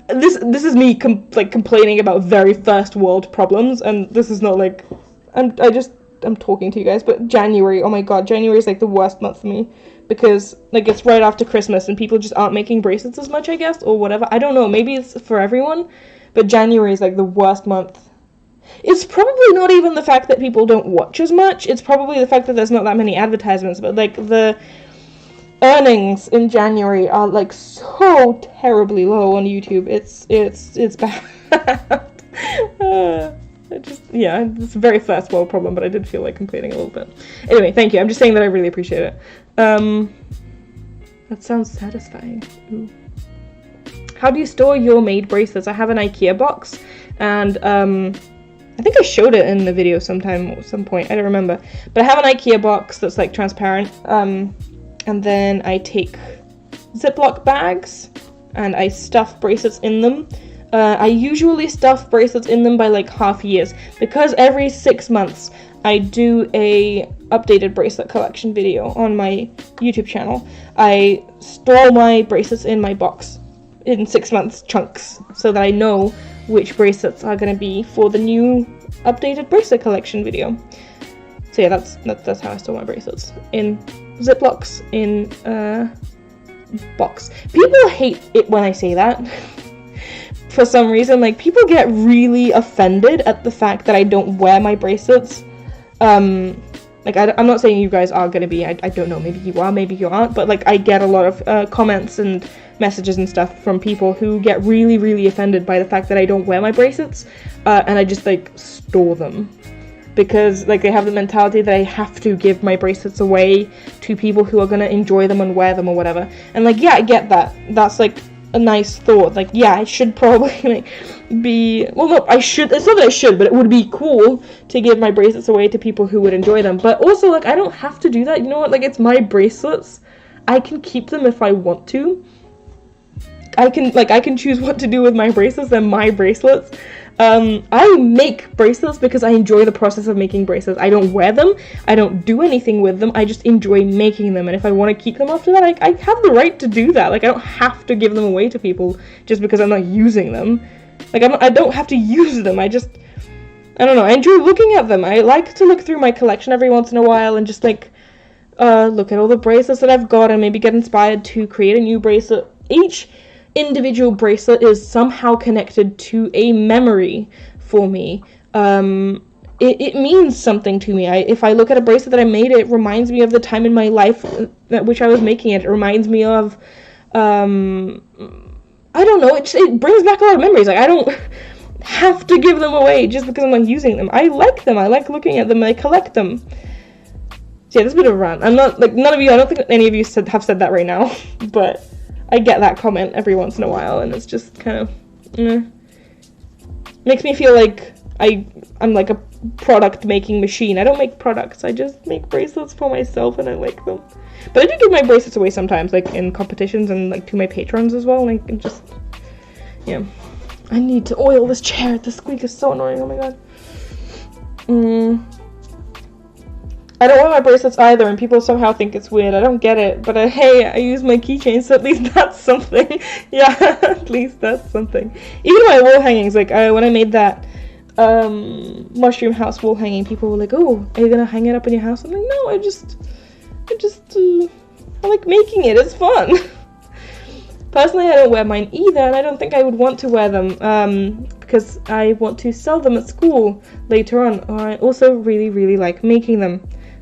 this is me complaining about very first world problems, and this is not like I'm talking to you guys. But January. Oh my god, January is like the worst month for me. Because, like, it's right after Christmas and people just aren't making bracelets as much, I guess, or whatever. I don't know, maybe it's for everyone, but January is, like, the worst month. It's probably not even the fact that people don't watch as much, it's probably the fact that there's not that many advertisements, but, like, the earnings in January are, like, so terribly low on YouTube. It's bad. It's a very first world problem, but I did feel like complaining a little bit. Anyway, thank you. I'm just saying that I really appreciate it. That sounds satisfying. Ooh. How do you store your Maid bracelets? I have an IKEA box, and I think I showed it in the video some point. I don't remember. But I have an IKEA box that's like transparent, and then I take Ziploc bags and I stuff bracelets in them. I usually stuff bracelets in them by like half years, because every 6 months I do a updated bracelet collection video on my YouTube channel. I store my bracelets in my box in 6 months chunks so that I know which bracelets are going to be for the new updated bracelet collection video. So yeah, that's how I store my bracelets, in Ziplocs, in box. People hate it when I say that. For some reason, like, people get really offended at the fact that I don't wear my bracelets. Like, I'm not saying you guys are gonna be, I don't know, maybe you are, maybe you aren't, but, like, I get a lot of comments and messages and stuff from people who get really, really offended by the fact that I don't wear my bracelets, and I just, like, store them. Because, like, they have the mentality that I have to give my bracelets away to people who are gonna enjoy them and wear them or whatever. And, like, yeah, I get that. That's, like, a nice thought. Like, yeah, I should probably, like, well, no, I should, it's not that I should, but it would be cool to give my bracelets away to people who would enjoy them. But also, like, I don't have to do that, you know what, like, it's my bracelets. I can keep them if I want to. I can choose what to do with my bracelets. They're my bracelets. I make bracelets because I enjoy the process of making bracelets. I don't wear them, I don't do anything with them, I just enjoy making them, and if I want to keep them after that, I have the right to do that. Like, I don't have to give them away to people just because I'm not using them. Like, I don't have to use them, I don't know, I enjoy looking at them. I like to look through my collection every once in a while and just, like, look at all the bracelets that I've got and maybe get inspired to create a new bracelet. Each individual bracelet is somehow connected to a memory for me. It means something to me. If I look at a bracelet that I made, it reminds me of the time in my life at which I was making it. It reminds me of, I don't know, it brings back a lot of memories. Like, I don't have to give them away just because I'm not using them. I like them, I like looking at them, I collect them. So yeah, this is a bit of a rant. I'm not, like, none of you, I don't think any of you have said that right now, but I get that comment every once in a while, and it's just kind of, makes me feel like I'm like a product making machine. I don't make products, I just make bracelets for myself and I like them. But I do give my bracelets away sometimes, like in competitions and like to my patrons as well, like, and just, yeah. I need to oil this chair, the squeak is so annoying, oh my god. I don't wear my bracelets either, and people somehow think it's weird. I don't get it, but hey, I use my keychain, so at least that's something. Yeah, at least that's something. Even my wall hangings, like when I made that mushroom house wall hanging, people were like, "Oh, are you gonna hang it up in your house?" I'm like, "No, I like making it. It's fun." Personally, I don't wear mine either, and I don't think I would want to wear them because I want to sell them at school later on. I also really, really like making them.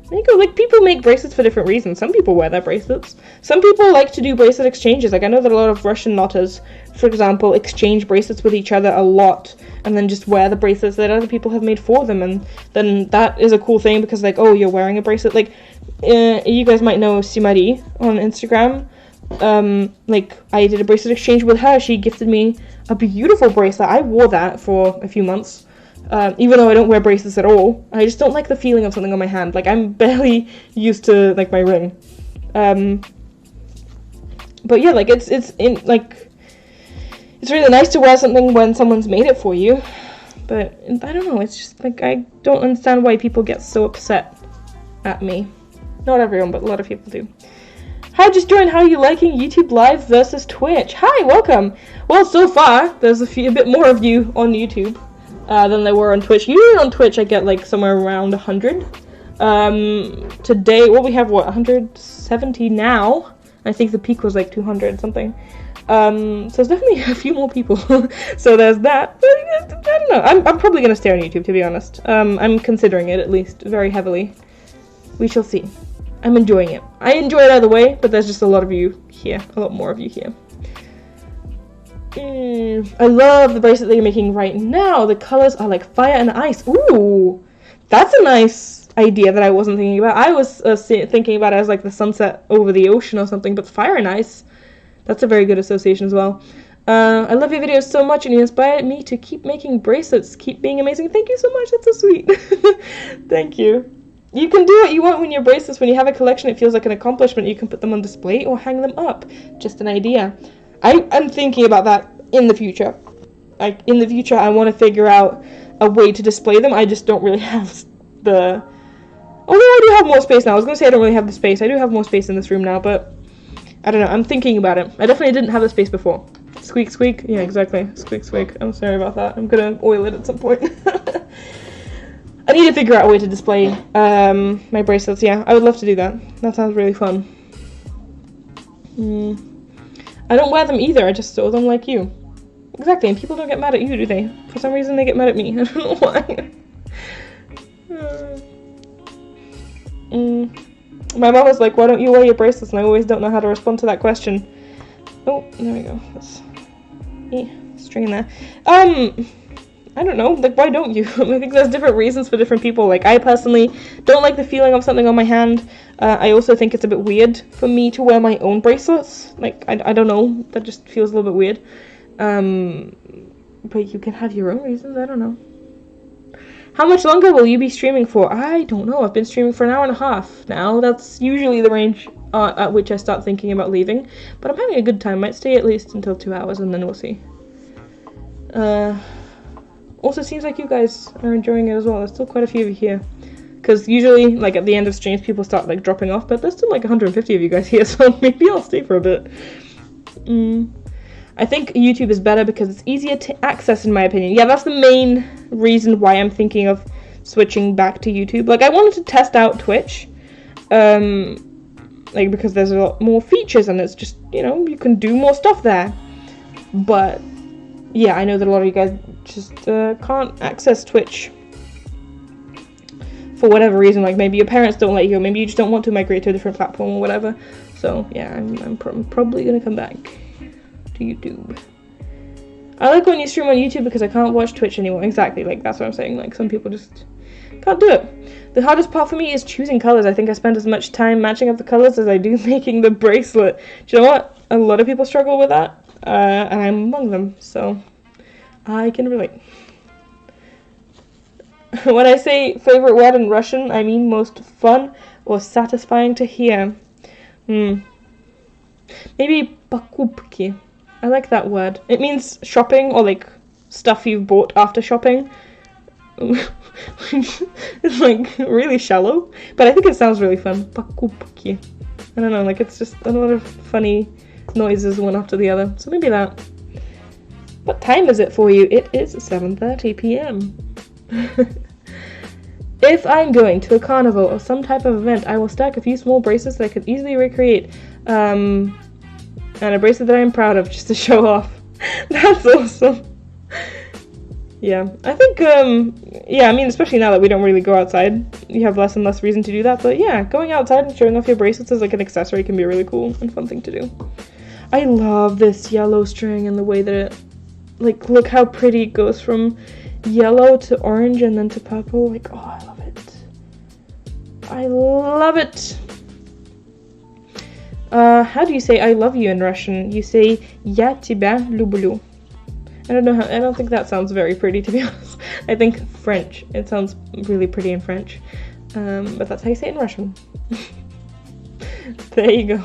There you go, like, people make bracelets for different reasons. Some people wear their bracelets. Some people like to do bracelet exchanges. Like, I know that a lot of Russian knotters, for example, exchange bracelets with each other a lot, and then just wear the bracelets that other people have made for them, and then that is a cool thing, because, like, oh, you're wearing a bracelet. Like, you guys might know Simari on Instagram. Like, I did a bracelet exchange with her. She gifted me a beautiful bracelet. I wore that for a few months. Even though I don't wear bracelets at all, I just don't like the feeling of something on my hand. Like, I'm barely used to, like, my ring. But yeah, like, it's really nice to wear something when someone's made it for you. But, I don't know, it's just, like, I don't understand why people get so upset at me. Not everyone, but a lot of people do. Hi, just joined. How are you liking YouTube Live versus Twitch? Hi, welcome. Well, so far, there's a bit more of you on YouTube than there were on Twitch. Usually on Twitch, I get like somewhere around 100. Today, well, we have what, 170 now? I think the peak was like 200 something. So there's definitely a few more people. So there's that. But I don't know. I'm probably gonna stay on YouTube, to be honest. I'm considering it, at least, very heavily. We shall see. I'm enjoying it. I enjoy it either way, but there's just a lot of you here. A lot more of you here. I love the bracelet that you're making right now. The colors are like fire and ice. Ooh, that's a nice idea that I wasn't thinking about. I was thinking about it as like the sunset over the ocean or something, but fire and ice, that's a very good association as well. I love your videos so much, and you inspired me to keep making bracelets. Keep being amazing. Thank you so much. That's so sweet. Thank you. You can do what you want when your bracelets. When you have a collection, it feels like an accomplishment. You can put them on display or hang them up. Just an idea. I'm thinking about that in the future. In the future, I want to figure out a way to display them. I just don't really have the... Although I do have more space now. I was going to say I don't really have the space. I do have more space in this room now, but... I don't know. I'm thinking about it. I definitely didn't have the space before. Squeak, squeak. Yeah, exactly. Squeak, squeak. I'm sorry about that. I'm going to oil it at some point. I need to figure out a way to display my bracelets. Yeah, I would love to do that. That sounds really fun. I don't wear them either. I just sew them like you. Exactly, and people don't get mad at you, do they? For some reason, they get mad at me. I don't know why. My mom was like, "Why don't you wear your bracelets?" And I always don't know how to respond to that question. Oh, there we go. That's string in there. I don't know, like, why don't you? I think there's different reasons for different people. Like, I personally don't like the feeling of something on my hand. I also think it's a bit weird for me to wear my own bracelets. Like, I don't know, that just feels a little bit weird. But you can have your own reasons, I don't know. How much longer will you be streaming for? I don't know, I've been streaming for an hour and a half now. That's usually the range at which I start thinking about leaving. But I'm having a good time, might stay at least until 2 hours and then we'll see. Also, seems like you guys are enjoying it as well. There's still quite a few of you here. Because usually, like, at the end of streams, people start, like, dropping off. But there's still, like, 150 of you guys here, so maybe I'll stay for a bit. I think YouTube is better because it's easier to access, in my opinion. Yeah, that's the main reason why I'm thinking of switching back to YouTube. Like, I wanted to test out Twitch. Like, because there's a lot more features, and it's just, you know, you can do more stuff there. But... yeah, I know that a lot of you guys just can't access Twitch for whatever reason. Like, maybe your parents don't let you, or maybe you just don't want to migrate to a different platform or whatever. So, yeah, I'm probably going to come back to YouTube. I like when you stream on YouTube because I can't watch Twitch anymore. Exactly, like, that's what I'm saying. Like, some people just Can't do it. The hardest part for me is choosing colors. I think I spend as much time matching up the colors as I do making the bracelet. Do you know what? A lot of people struggle with that, and I'm among them, so I can relate. When I say favorite word in Russian, I mean most fun or satisfying to hear. Maybe покупки. I like that word. It means shopping or like stuff you've bought after shopping. It's like really shallow, but I think it sounds really fun. Покупки. I don't know, like it's just a lot of funny noises one after the other. So maybe that. What time is it for you? It is 7:30 p.m. If I'm going to a carnival or some type of event, I will stack a few small bracelets that I could easily recreate. And a bracelet that I'm proud of just to show off. That's awesome. Yeah, I think, yeah, I mean, especially now that we don't really go outside, you have less and less reason to do that. But yeah, going outside and showing off your bracelets as like an accessory can be a really cool and fun thing to do. I love this yellow string and the way that it, like, look how pretty it goes from yellow to orange and then to purple. Like, oh, I love it. I love it. How do you say I love you in Russian? You say "Я тебя люблю." I don't know how. I don't think that sounds very pretty, to be honest. I think French. It sounds really pretty in French, but that's how you say it in Russian. There you go.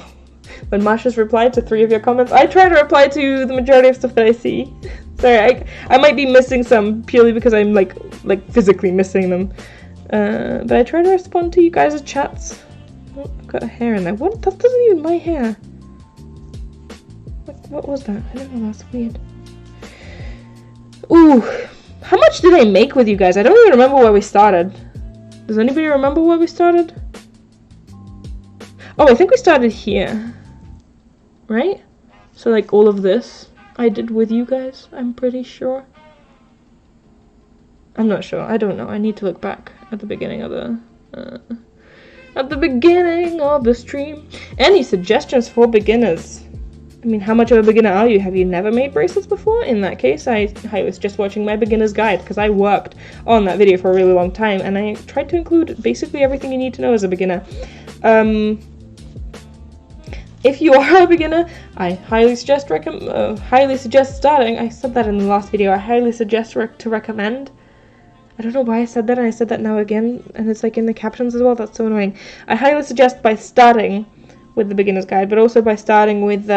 When Masha's replied to 3 of your comments, I try to reply to the majority of stuff that I see. Sorry, I might be missing some purely because I'm like physically missing them, but I try to respond to you guys' chats. Oh, I've got a hair in there. What? That wasn't even my hair. What was that? I don't know. That's weird. Ooh, how much did I make with you guys? I don't even remember where we started. Does anybody remember where we started? Oh, I think we started here. Right? So like all of this I did with you guys, I'm pretty sure. I'm not sure. I don't know. I need to look back at the beginning of the stream. Any suggestions for beginners? I mean, how much of a beginner are you? Have you never made bracelets before? In that case, I was just watching my beginner's guide because I worked on that video for a really long time and I tried to include basically everything you need to know as a beginner. If you are a beginner, I highly suggest starting. I said that in the last video. I highly suggest to recommend. I don't know why I said that, and I said that now again, and it's like in the captions as well. That's so annoying. I highly suggest by starting with the beginner's guide, but also by starting with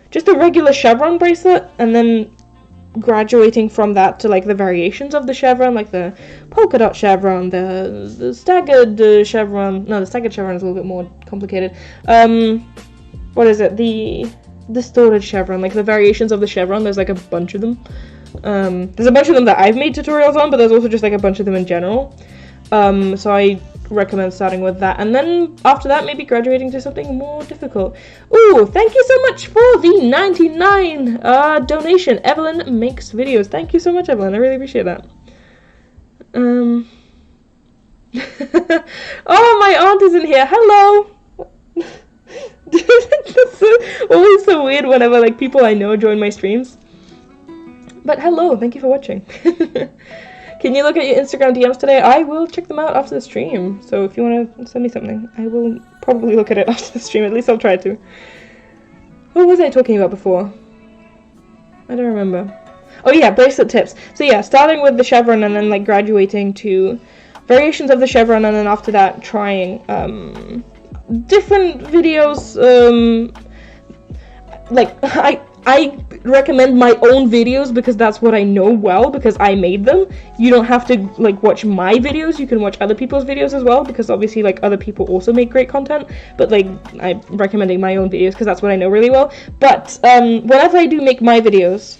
just a regular chevron bracelet, and then graduating from that to like the variations of the chevron, like the polka dot chevron, the staggered chevron. No, the staggered chevron is a little bit more complicated. What is it? The distorted chevron, like the variations of the chevron. There's like a bunch of them. There's a bunch of them that I've made tutorials on, but there's also just like a bunch of them in general. So I recommend starting with that, and then after that maybe graduating to something more difficult. Ooh, thank you so much for the 99 donation. Evelyn makes videos. Thank you so much, Evelyn. I really appreciate that. Oh, my aunt is in here. Hello. That's always so weird whenever like people I know join my streams. But hello, thank you for watching. Can you look at your Instagram DMs today? I will check them out after the stream. So if you want to send me something, I will probably look at it after the stream. At least I'll try to. What was I talking about before? I don't remember. Oh yeah, bracelet tips. So yeah, starting with the chevron and then like graduating to variations of the chevron, and then after that trying different videos. Like I recommend my own videos because that's what I know well, because I made them. You don't have to like watch my videos, you can watch other people's videos as well, because obviously like other people also make great content, but like I'm recommending my own videos because that's what I know really well. But whenever I do make my videos,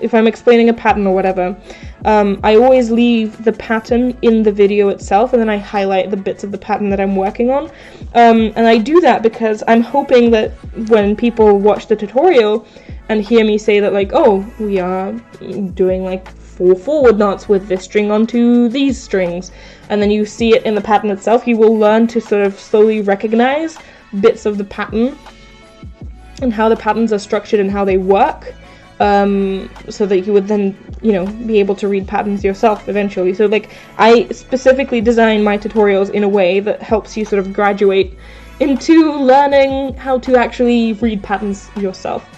if I'm explaining a pattern or whatever, I always leave the pattern in the video itself, and then I highlight the bits of the pattern that I'm working on. And I do that because I'm hoping that when people watch the tutorial and hear me say that like, oh, we are doing like 4 forward knots with this string onto these strings, and then you see it in the pattern itself, you will learn to sort of slowly recognize bits of the pattern and how the patterns are structured and how they work. so that you would then, you know, be able to read patterns yourself eventually. So like, I specifically design my tutorials in a way that helps you sort of graduate into learning how to actually read patterns yourself.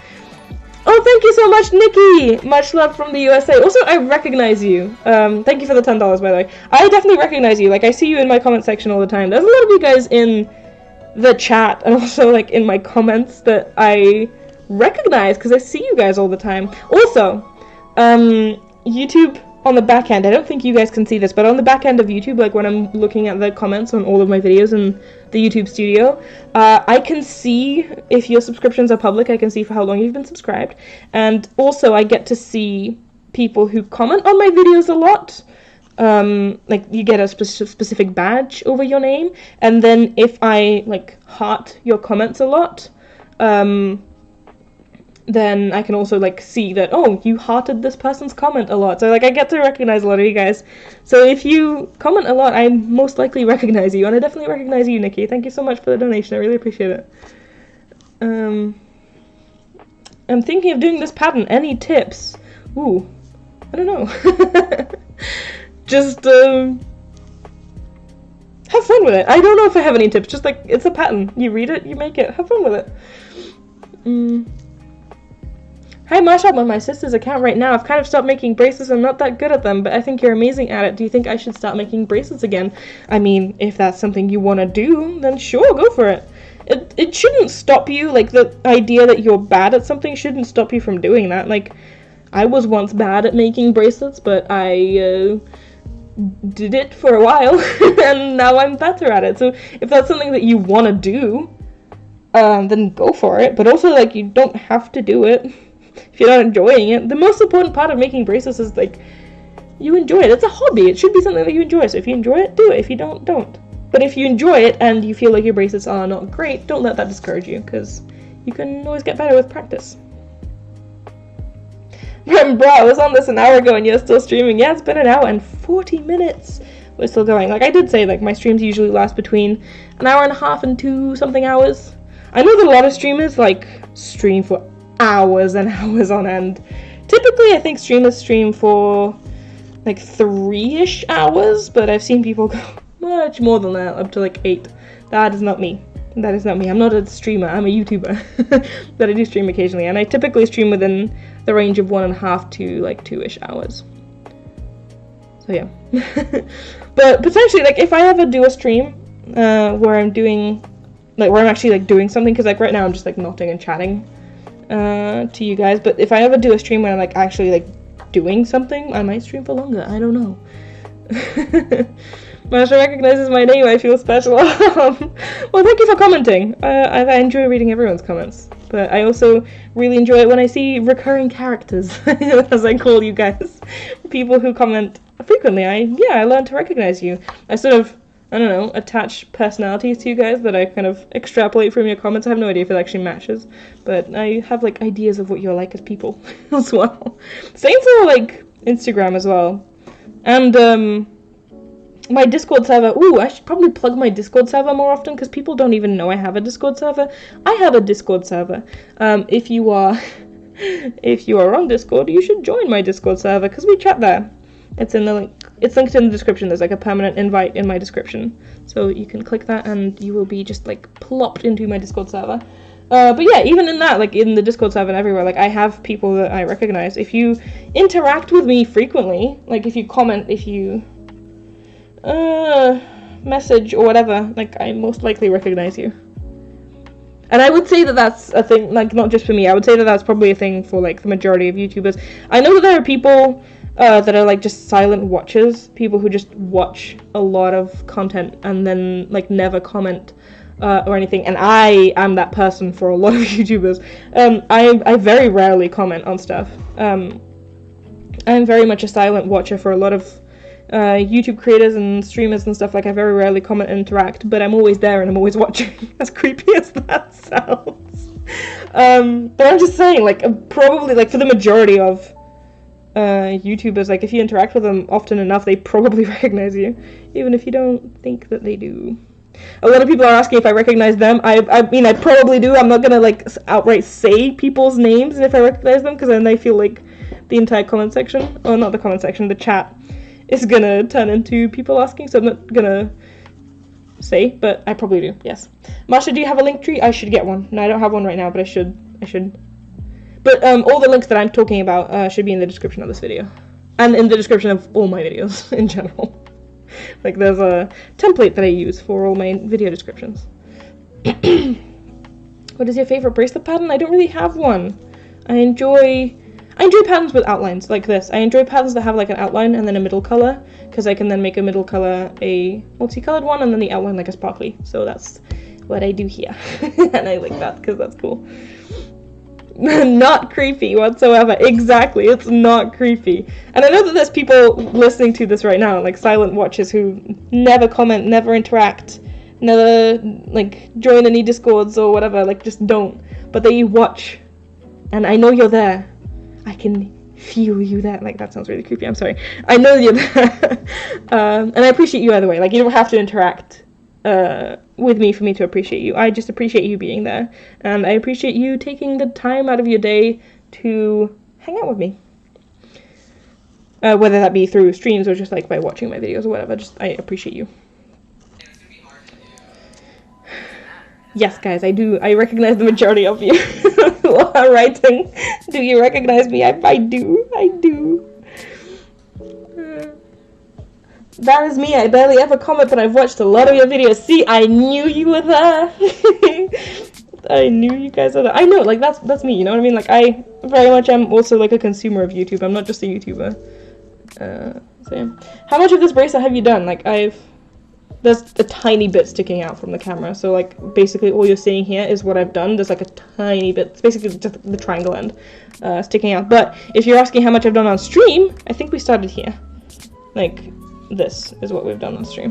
Oh, thank you so much, Nikki! Much love from the USA. Also, I recognize you. Thank you for the $10, by the way. I definitely recognize you. Like, I see you in my comment section all the time. There's a lot of you guys in the chat, and also, like, in my comments that I recognize, because I see you guys all the time. Also, YouTube on the back end, I don't think you guys can see this, but on the back end of YouTube, like, when I'm looking at the comments on all of my videos in the YouTube studio, I can see if your subscriptions are public. I can see for how long you've been subscribed, and also I get to see people who comment on my videos a lot. Like, you get a specific badge over your name, and then if I, like, heart your comments a lot, then I can also, like, see that, oh, you hearted this person's comment a lot. So, like, I get to recognize a lot of you guys. So if you comment a lot, I most likely recognize you. And I definitely recognize you, Nikki. Thank you so much for the donation. I really appreciate it. I'm thinking of doing this pattern. Any tips? Ooh, I don't know. Just, have fun with it. I don't know if I have any tips. Just, like, it's a pattern. You read it, you make it. Have fun with it. Hi Masha, I'm on my sister's account right now. I've kind of stopped making bracelets. I'm not that good at them, but I think you're amazing at it. Do you think I should start making bracelets again? I mean, if that's something you want to do, then sure, go for it. It shouldn't stop you, like, the idea that you're bad at something shouldn't stop you from doing that. Like, I was once bad at making bracelets, but I did it for a while, and now I'm better at it. So if that's something that you want to do, then go for it. But also, like, you don't have to do it if you're not enjoying it. The most important part of making bracelets is, like, you enjoy it. It's a hobby. It should be something that you enjoy. So if you enjoy it, do it. If you don't, don't. But if you enjoy it and you feel like your bracelets are not great, don't let that discourage you, because you can always get better with practice. Bro, I was on this an hour ago and you're still streaming. Yeah, it's been an hour and 40 minutes. We're still going. Like I did say, like, my streams usually last between an hour and a half and 2-something hours. I know that a lot of streamers, like, stream for hours and hours on end. Typically, I think streamers stream for, like, 3-ish hours, but I've seen people go much more than that, up to, like, 8. That is not me. That is not me. I'm not a streamer. I'm a YouTuber. But I do stream occasionally, and I typically stream within the range of 1.5 to, like, 2-ish hours. So, yeah. But potentially, like, if I ever do a stream where I'm doing, like, where I'm actually, like, doing something, because, like, right now I'm just, like, nodding and chatting to you guys, but if I ever do a stream where I'm, like, actually, like, doing something, I might stream for longer. I don't know. Masha recognizes my name. I feel special. Well, thank you for commenting. I enjoy reading everyone's comments, but I also really enjoy it when I see recurring characters, as I call you guys, people who comment frequently. I learn to recognize you. I sort of, I don't know, attach personalities to you guys that I kind of extrapolate from your comments. I have no idea if it actually matches, but I have, like, ideas of what you're like as people as well. Same for, like, Instagram as well. And, my Discord server. Ooh, I should probably plug my Discord server more often, because people don't even know I have a Discord server. I have a Discord server. If you are on Discord, you should join my Discord server, because we chat there. It's in the link. It's linked in the description. There's, like, a permanent invite in my description, so you can click that and you will be just, like, plopped into my Discord server. But yeah, even in that, like, in the Discord server and everywhere, like, I have people that I recognize. If you interact with me frequently, like, if you comment, if you message or whatever, like, I most likely recognize you. And I would say that that's a thing, like, not just for me. I would say that that's probably a thing for, like, the majority of YouTubers. I know that there are people that are, like, just silent watchers, people who just watch a lot of content and then, like, never comment or anything, and I am that person for a lot of YouTubers. I very rarely comment on stuff. I'm very much a silent watcher for a lot of YouTube creators and streamers and stuff. Like, I very rarely comment and interact, but I'm always there and I'm always watching, as creepy as that sounds. But I'm just saying, like, probably, like, for the majority of YouTubers, like, if you interact with them often enough, they probably recognize you, even if you don't think that they do. A lot of people are asking if I recognize them. I mean, I probably do. I'm not gonna like outright say people's names if I recognize them, because then I feel like the entire comment section, or not the comment section, the chat is gonna turn into people asking, so I'm not gonna say, but I probably do, yes. Masha, do you have a link tree? I should get one. No, I don't have one right now, but I should. But all the links that I'm talking about should be in the description of this video. And in the description of all my videos in general. Like, there's a template that I use for all my video descriptions. What is your favorite bracelet pattern? I don't really have one. I enjoy patterns with outlines, like this. I enjoy patterns that have like an outline and then a middle color, because I can then make a middle color a multicolored one and then the outline like a sparkly. So that's what I do here. And I like that because that's cool. Not creepy whatsoever. Exactly, it's not creepy. And I know that there's people listening to this right now, like silent watchers, who never comment, never interact, never like join any discords or whatever, like just don't. But they watch, and I know you're there. I can feel you there. Like, that sounds really creepy, I'm sorry. I know you're there. And I appreciate you either way. Like, you don't have to interact with me for me to appreciate you. I just appreciate you being there, and I appreciate you taking the time out of your day to hang out with me, whether that be through streams or just like by watching my videos or whatever. Just, I appreciate you. Yes, guys, I do. I recognize the majority of you who are writing. Do you recognize me? I do. That is me. I barely ever comment, but I've watched a lot of your videos. See, I knew you were there. I knew you guys were there. I know, like, that's me, you know what I mean? Like, I very much am also, like, a consumer of YouTube. I'm not just a YouTuber. So, how much of this bracelet have you done? Like, there's a tiny bit sticking out from the camera. So, like, basically all you're seeing here is what I've done. There's, like, a tiny bit. It's basically just the triangle end sticking out. But if you're asking how much I've done on stream, I think we started here. Like, this is what we've done on stream.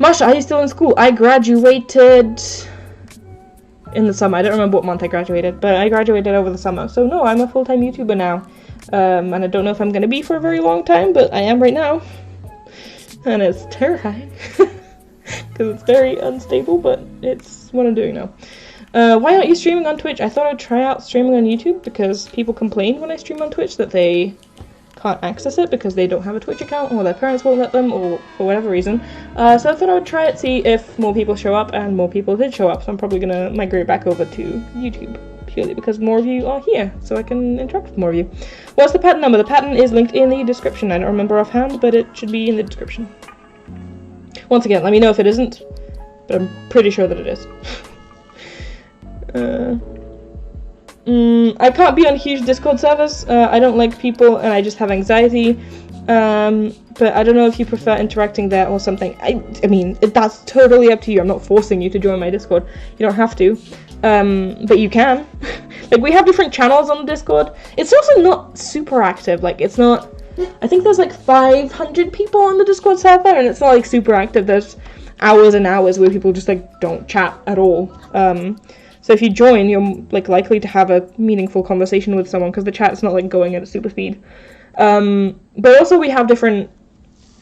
Masha, are you still in school? I graduated in the summer. I don't remember what month I graduated, but I graduated over the summer. So no, I'm a full-time YouTuber now. And I don't know if I'm going to be for a very long time, but I am right now. And it's terrifying. Because it's very unstable, but it's what I'm doing now. Why aren't you streaming on Twitch? I thought I'd try out streaming on YouTube, because people complain when I stream on Twitch that they can't access it because they don't have a Twitch account, or their parents won't let them, or for whatever reason. So I thought I would try it, see if more people show up, and more people did show up. So I'm probably gonna migrate back over to YouTube, purely because more of you are here, so I can interact with more of you. What's the pattern number? The pattern is linked in the description. I don't remember offhand, but it should be in the description. Once again, let me know if it isn't, but I'm pretty sure that it is. I can't be on huge Discord servers. I don't like people, and I just have anxiety. But I don't know if you prefer interacting there or something. I mean, that's totally up to you. I'm not forcing you to join my Discord. You don't have to. But you can. Like, we have different channels on the Discord. It's also not super active. Like, it's not... I think there's like 500 people on the Discord server, and it's not like super active. There's hours and hours where people just like don't chat at all. So if you join, you're like likely to have a meaningful conversation with someone, because the chat's not like going at a super speed. But also we have different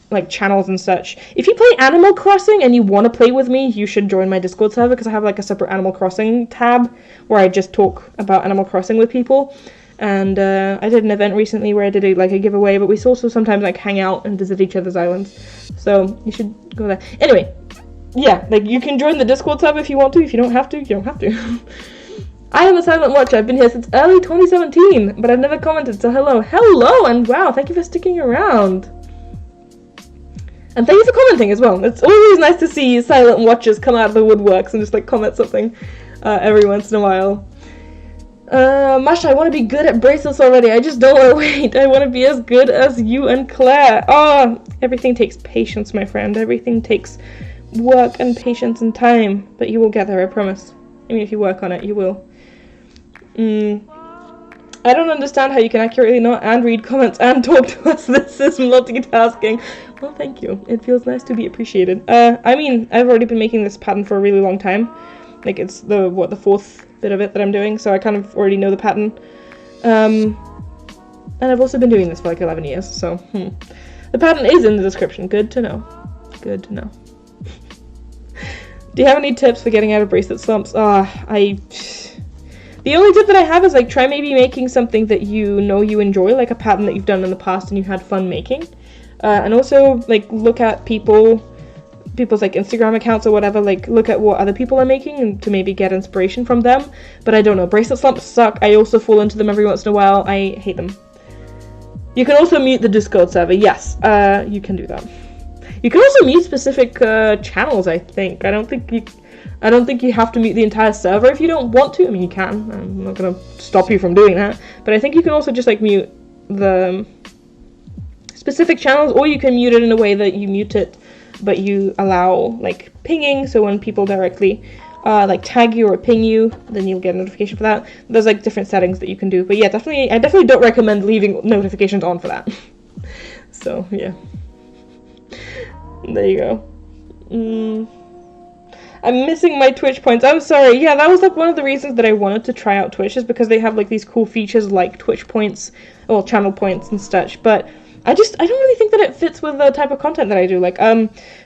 like channels and such. If you play Animal Crossing and you want to play with me, you should join my Discord server, because I have like a separate Animal Crossing tab where I just talk about Animal Crossing with people. And I did an event recently where I did a giveaway, but we also sometimes like hang out and visit each other's islands. So you should go there. Anyway. Yeah, like, you can join the Discord server if you want to. If you don't have to, you don't have to. I am a silent watcher. I've been here since early 2017, but I've never commented, so hello. Hello, and wow, thank you for sticking around. And thank you for commenting as well. It's always nice to see silent watchers come out of the woodworks and just, like, comment something every once in a while. Masha, I want to be good at bracelets already. I just don't want to wait. I want to be as good as you and Claire. Oh, everything takes patience, my friend. Everything takes work and patience and time, but you will get there, I promise. I mean, if you work on it, you will. I don't understand how you can accurately note and read comments and talk to us. This is multitasking. Well, thank you. It feels nice to be appreciated. I mean, I've already been making this pattern for a really long time. Like, it's the fourth bit of it that I'm doing, so I kind of already know the pattern. And I've also been doing this for like 11 years, so the pattern is in the description. Good to know. Good to know. Do you have any tips for getting out of bracelet slumps? The only tip that I have is like try maybe making something that you know you enjoy, like a pattern that you've done in the past and you had fun making. And also like look at people's like Instagram accounts or whatever, like look at what other people are making and to maybe get inspiration from them. But I don't know, bracelet slumps suck. I also fall into them every once in a while. I hate them. You can also mute the Discord server. Yes, you can do that. You can also mute specific channels, I think. I don't think you have to mute the entire server if you don't want to. I mean, you can. I'm not gonna stop you from doing that. But I think you can also just like mute the specific channels, or you can mute it in a way that you mute it, but you allow like pinging. So when people directly like tag you or ping you, then you'll get a notification for that. There's like different settings that you can do. But yeah, I definitely don't recommend leaving notifications on for that. So yeah. There you go. I'm missing my Twitch points. I'm sorry. Yeah, that was like one of the reasons that I wanted to try out Twitch, is because they have like these cool features like Twitch points, or channel points and such. But I don't really think that it fits with the type of content that I do. Like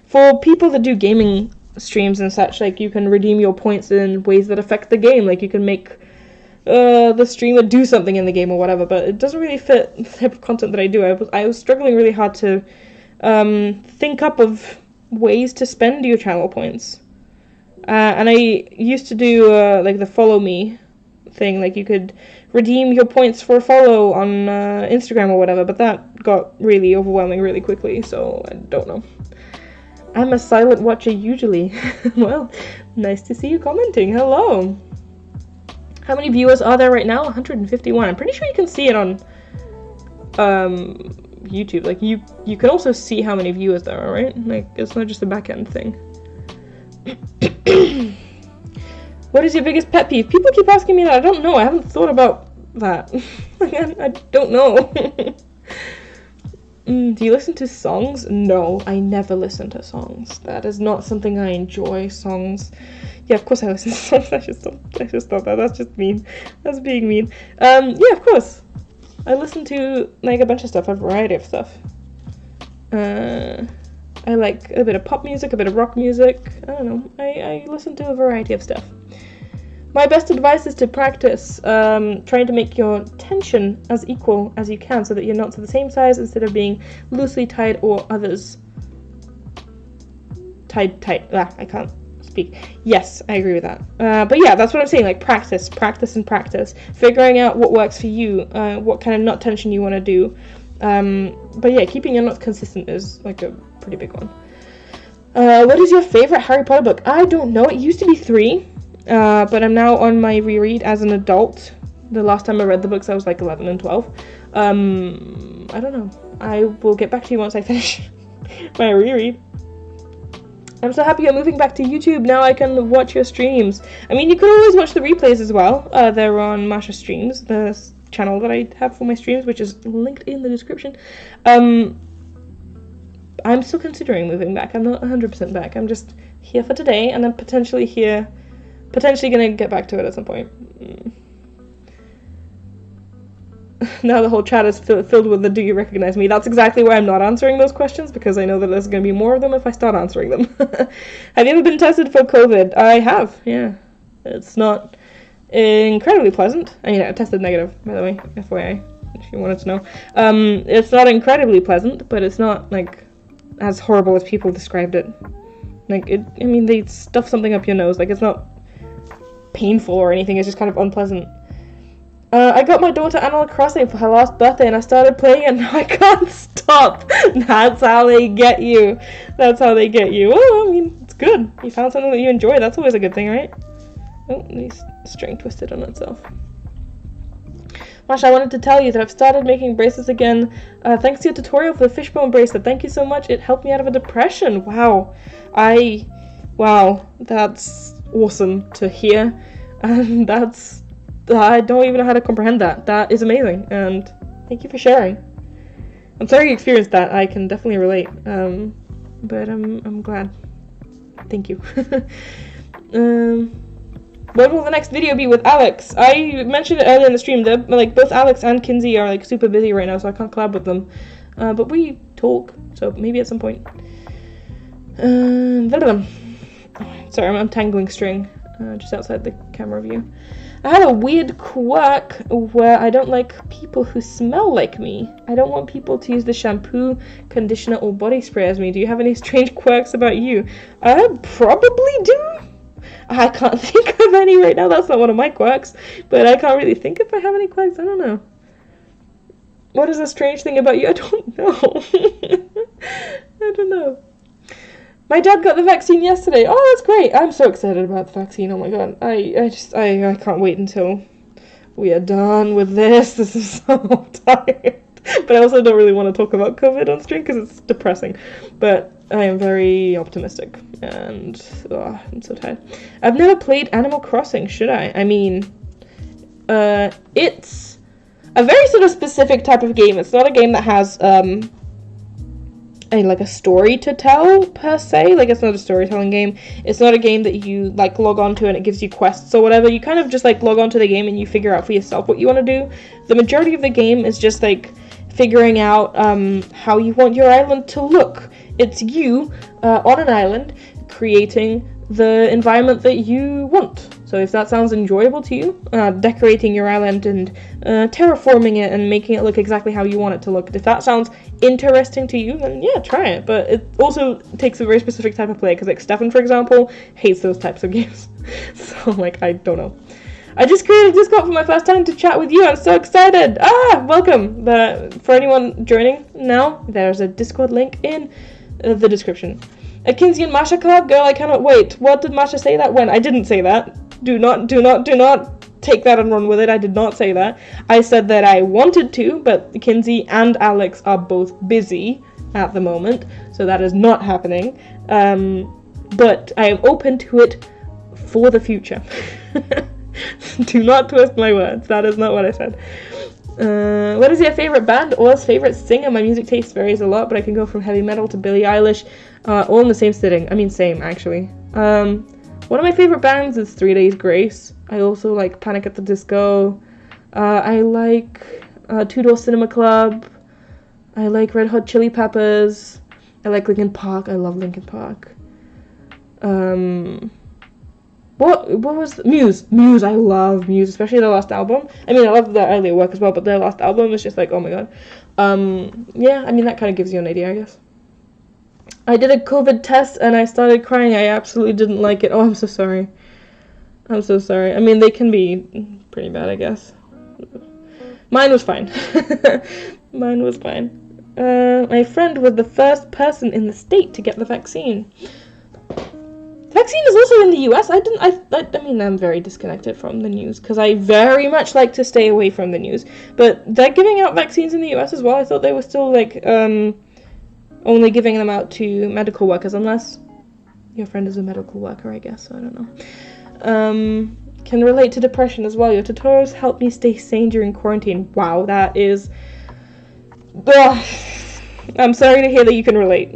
for people that do gaming streams and such, like you can redeem your points in ways that affect the game. Like you can make the streamer do something in the game or whatever. But it doesn't really fit the type of content that I do. I was struggling really hard to think up of ways to spend your channel points. And I used to do like the follow me thing, like you could redeem your points for a follow on Instagram or whatever, but that got really overwhelming really quickly, so I don't know. I'm a silent watcher usually. Well, nice to see you commenting. Hello. How many viewers are there right now? 151. I'm pretty sure you can see it on YouTube. Like you can also see how many viewers there are, right? Like it's not just a back end thing. What is your biggest pet peeve? People keep asking me that. I don't know. I haven't thought about that. I don't know. Do you listen to songs? No, I never listen to songs. That is not something I enjoy. Songs. Yeah, of course I listen to songs. I should stop that. That's just mean. That's being mean. Yeah, of course. I listen to like a bunch of stuff, a variety of stuff. I like a bit of pop music, a bit of rock music. I don't know. I listen to a variety of stuff. My best advice is to practice trying to make your tension as equal as you can, so that your knots are the same size instead of being loosely tied or others tied tight. I can't speak. Yes, I agree with that. But yeah, that's what I'm saying. Like practice, and practice. Figuring out what works for you, what kind of knot tension you want to do. But yeah, keeping your knots consistent is like a pretty big one. What is your favorite Harry Potter book? I don't know. It used to be 3, but I'm now on my reread as an adult. The last time I read the books, I was like 11 and 12. I don't know. I will get back to you once I finish my reread. I'm so happy you're moving back to YouTube. Now I can watch your streams. I mean, you could always watch the replays as well. They're on Masha Streams, the channel that I have for my streams, which is linked in the description. I'm still considering moving back. I'm not 100% back. I'm just here for today, and I'm potentially gonna get back to it at some point. Now the whole chat is filled with the "do you recognize me?" That's exactly why I'm not answering those questions, because I know that there's going to be more of them if I start answering them. Have you ever been tested for COVID? I have, yeah. It's not incredibly pleasant. I mean, I tested negative, by the way, FYI, if you wanted to know. It's not incredibly pleasant, but it's not, like, as horrible as people described it. Like, I mean, they stuff something up your nose. Like, it's not painful or anything, it's just kind of unpleasant. I got my daughter Animal Crossing for her last birthday, and I started playing it, and now I can't stop. That's how they get you. That's how they get you. Well, I mean, it's good. You found something that you enjoy. That's always a good thing, right? Oh, the string twisted on itself. Masha, I wanted to tell you that I've started making bracelets again, thanks to your tutorial for the fishbone bracelet. Thank you so much. It helped me out of a depression. Wow. Wow. That's awesome to hear. And I don't even know how to comprehend that. That is amazing, and thank you for sharing. I'm sorry you experienced that. I can definitely relate, but I'm glad. Thank you. When will the next video be with Alex? I mentioned it earlier in the stream. Like both Alex and Kinsey are like super busy right now, so I can't collab with them. But we talk, so maybe at some point. Sorry, I'm untangling string just outside the camera view. I have a weird quirk where I don't like people who smell like me. I don't want people to use the shampoo, conditioner, or body spray as me. Do you have any strange quirks about you? I probably do. I can't think of any right now. That's not one of my quirks. But I can't really think if I have any quirks. I don't know. What is a strange thing about you? I don't know. I don't know. My dad got the vaccine yesterday. Oh, that's great. I'm so excited about the vaccine. Oh my god. I can't wait until we are done with this. This is so tired. But I also don't really want to talk about COVID on stream because it's depressing. But I am very optimistic. And I'm so tired. I've never played Animal Crossing, should I? I mean, it's a very sort of specific type of game. It's not a game that has, a story to tell per se. Like, it's not a storytelling game. It's not a game that you like log on to and it gives you quests or whatever. You kind of just like log on to the game and you figure out for yourself what you want to do. The majority of the game is just like figuring out how you want your island to look. It's you on an island creating the environment that you want. So if that sounds enjoyable to you, decorating your island and terraforming it and making it look exactly how you want it to look, if that sounds interesting to you, then yeah, try it. But it also takes a very specific type of play, because like Stefan, for example, hates those types of games. So like, I don't know. I just created Discord for my first time to chat with you. I'm so excited. Welcome. For anyone joining now, there's a Discord link in the description. A Kinsey and Masha collab? Girl, I cannot wait. What did Masha say that when? I didn't say that. Do not take that and run with it. I did not say that. I said that I wanted to, but Kinsey and Alex are both busy at the moment, so that is not happening. But I am open to it for the future. Do not twist my words. That is not what I said. What is your favorite band or favorite singer? My music taste varies a lot, but I can go from heavy metal to Billie Eilish, all in the same sitting. I mean, same, actually. One of my favorite bands is 3 Days Grace. I also like Panic at the Disco. I like Two Door Cinema Club. I like Red Hot Chili Peppers. I like Linkin Park. I love Linkin Park. What was Muse? Muse, I love Muse, especially their last album. I mean, I love their earlier work as well, but their last album is just like, oh my god. Yeah, I mean, that kind of gives you an idea, I guess. I did a COVID test and I started crying. I absolutely didn't like it. Oh, I'm so sorry. I'm so sorry. I mean, they can be pretty bad, I guess. Mine was fine. Mine was fine. My friend was the first person in the state to get the vaccine. The vaccine is also in the US. I mean, I'm very disconnected from the news because I very much like to stay away from the news. But they're giving out vaccines in the US as well. I thought they were still, like, only giving them out to medical workers, unless your friend is a medical worker, I guess. So I don't know. Can relate to depression as well. Your tutorials help me stay sane during quarantine. Wow, that is... Ugh. I'm sorry to hear that you can relate.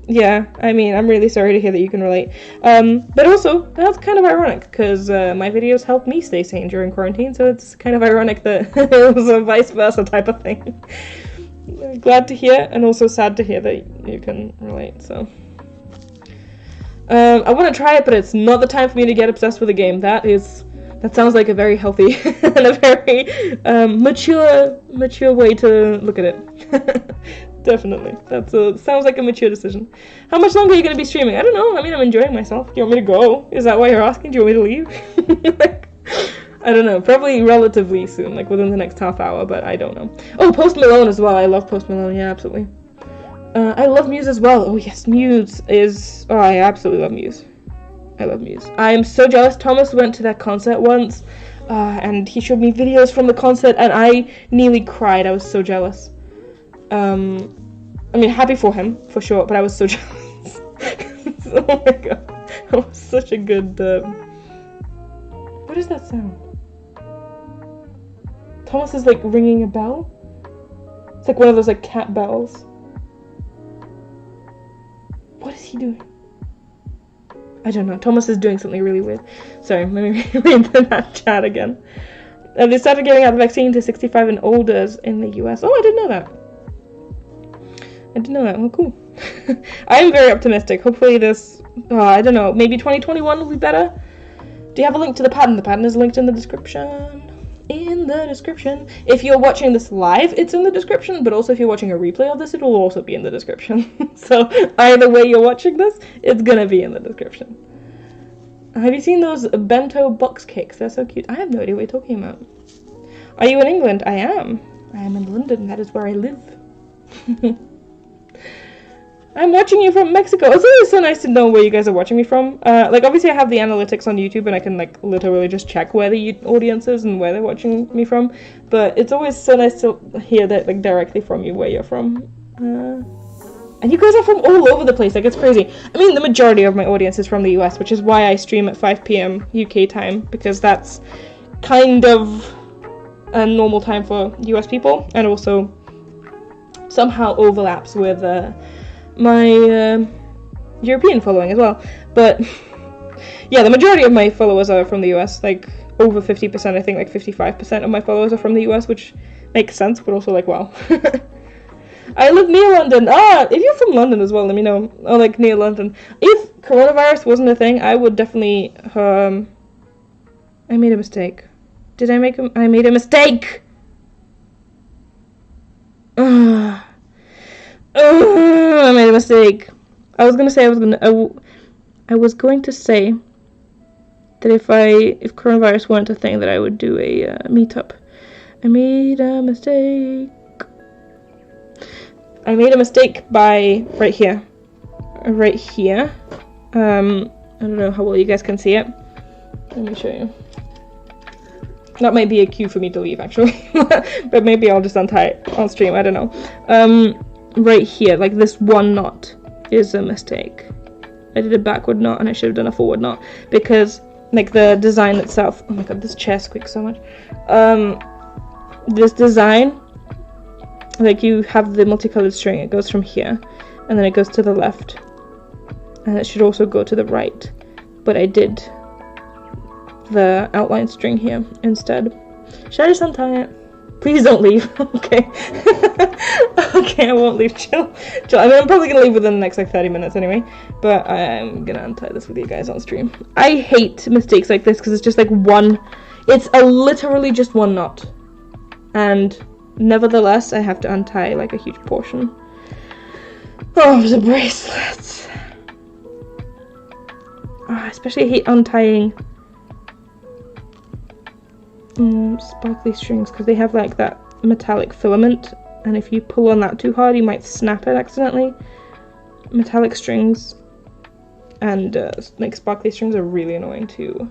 Yeah, I mean, I'm really sorry to hear that you can relate. But also, that's kind of ironic, because my videos help me stay sane during quarantine, so it's kind of ironic that it was a vice versa type of thing. Glad to hear, and also sad to hear that you can relate, so. I want to try it, but it's not the time for me to get obsessed with a game. That sounds like a very healthy and a very mature way to look at it. Definitely. Sounds like a mature decision. How much longer are you going to be streaming? I don't know. I mean, I'm enjoying myself. Do you want me to go? Is that why you're asking? Do you want me to leave? Like, I don't know. Probably relatively soon, like within the next half hour, but I don't know. Oh, Post Malone as well. I love Post Malone. Yeah, absolutely. I love Muse as well. Oh, yes. Muse is... Oh, I absolutely love Muse. I love Muse. I am so jealous. Thomas went to their concert once, and he showed me videos from the concert, and I nearly cried. I was so jealous. I mean, happy for him, for sure, but I was so jealous. Oh my god. That was such a good, What is that sound? Thomas is, like, ringing a bell? It's like one of those, like, cat bells. What is he doing? I don't know. Thomas is doing something really weird. Sorry, let me read that chat again. They started giving out the vaccine to 65 and older in the US. Oh, I didn't know that. I didn't know that. Oh, cool. I am very optimistic. Hopefully this, I don't know, maybe 2021 will be better. Do you have a link to the pattern? The pattern is linked in the description. In the description. If you're watching this live, it's in the description, but also if you're watching a replay of this, it will also be in the description. So either way you're watching this, it's gonna be in the description. Have you seen those bento box cakes? They're so cute. I have no idea what you're talking about. Are you in England? I am. I am in London. That is where I live. I'm watching you from Mexico. It's always so nice to know where you guys are watching me from. Like, obviously I have the analytics on YouTube and I can, like, literally just check where the audience is and where they're watching me from. But it's always so nice to hear that, like, directly from you where you're from. And you guys are from all over the place. Like, it's crazy. I mean, the majority of my audience is from the US, which is why I stream at 5 p.m. UK time. Because that's kind of a normal time for US people. And also somehow overlaps with, my European following as well. But yeah, the majority of my followers are from the US, like over 50%, I think like 55% of my followers are from the US, which makes sense, but also like, wow. I live near London. If you're from London as well, let me know. Or like near London. If coronavirus wasn't a thing, I would definitely, I made a mistake. Did I make I made a mistake! I made a mistake. I was going to say that if coronavirus weren't a thing, that I would do a meetup. I made a mistake. I made a mistake by right here. Right here. I don't know how well you guys can see it. Let me show you. That might be a cue for me to leave, actually. But maybe I'll just untie it on stream, I don't know. Right here, like this one knot is a mistake. I did a backward knot and I should have done a forward knot because like the design itself, oh my god, this chair squeaks so much. This design, like you have the multicolored string, it goes from here and then it goes to the left and it should also go to the right, but I did the outline string here instead. Should I just untie it? Please don't leave. Okay. Okay, I won't leave. Chill. I mean, I'm probably gonna leave within the next like 30 minutes anyway, but I'm gonna untie this with you guys on stream. I hate mistakes like this because it's just like it's literally just one knot, and nevertheless I have to untie like a huge portion of the bracelets. I especially hate untying sparkly strings because they have like that metallic filament, and if you pull on that too hard you might snap it accidentally. Metallic strings and like sparkly strings are really annoying to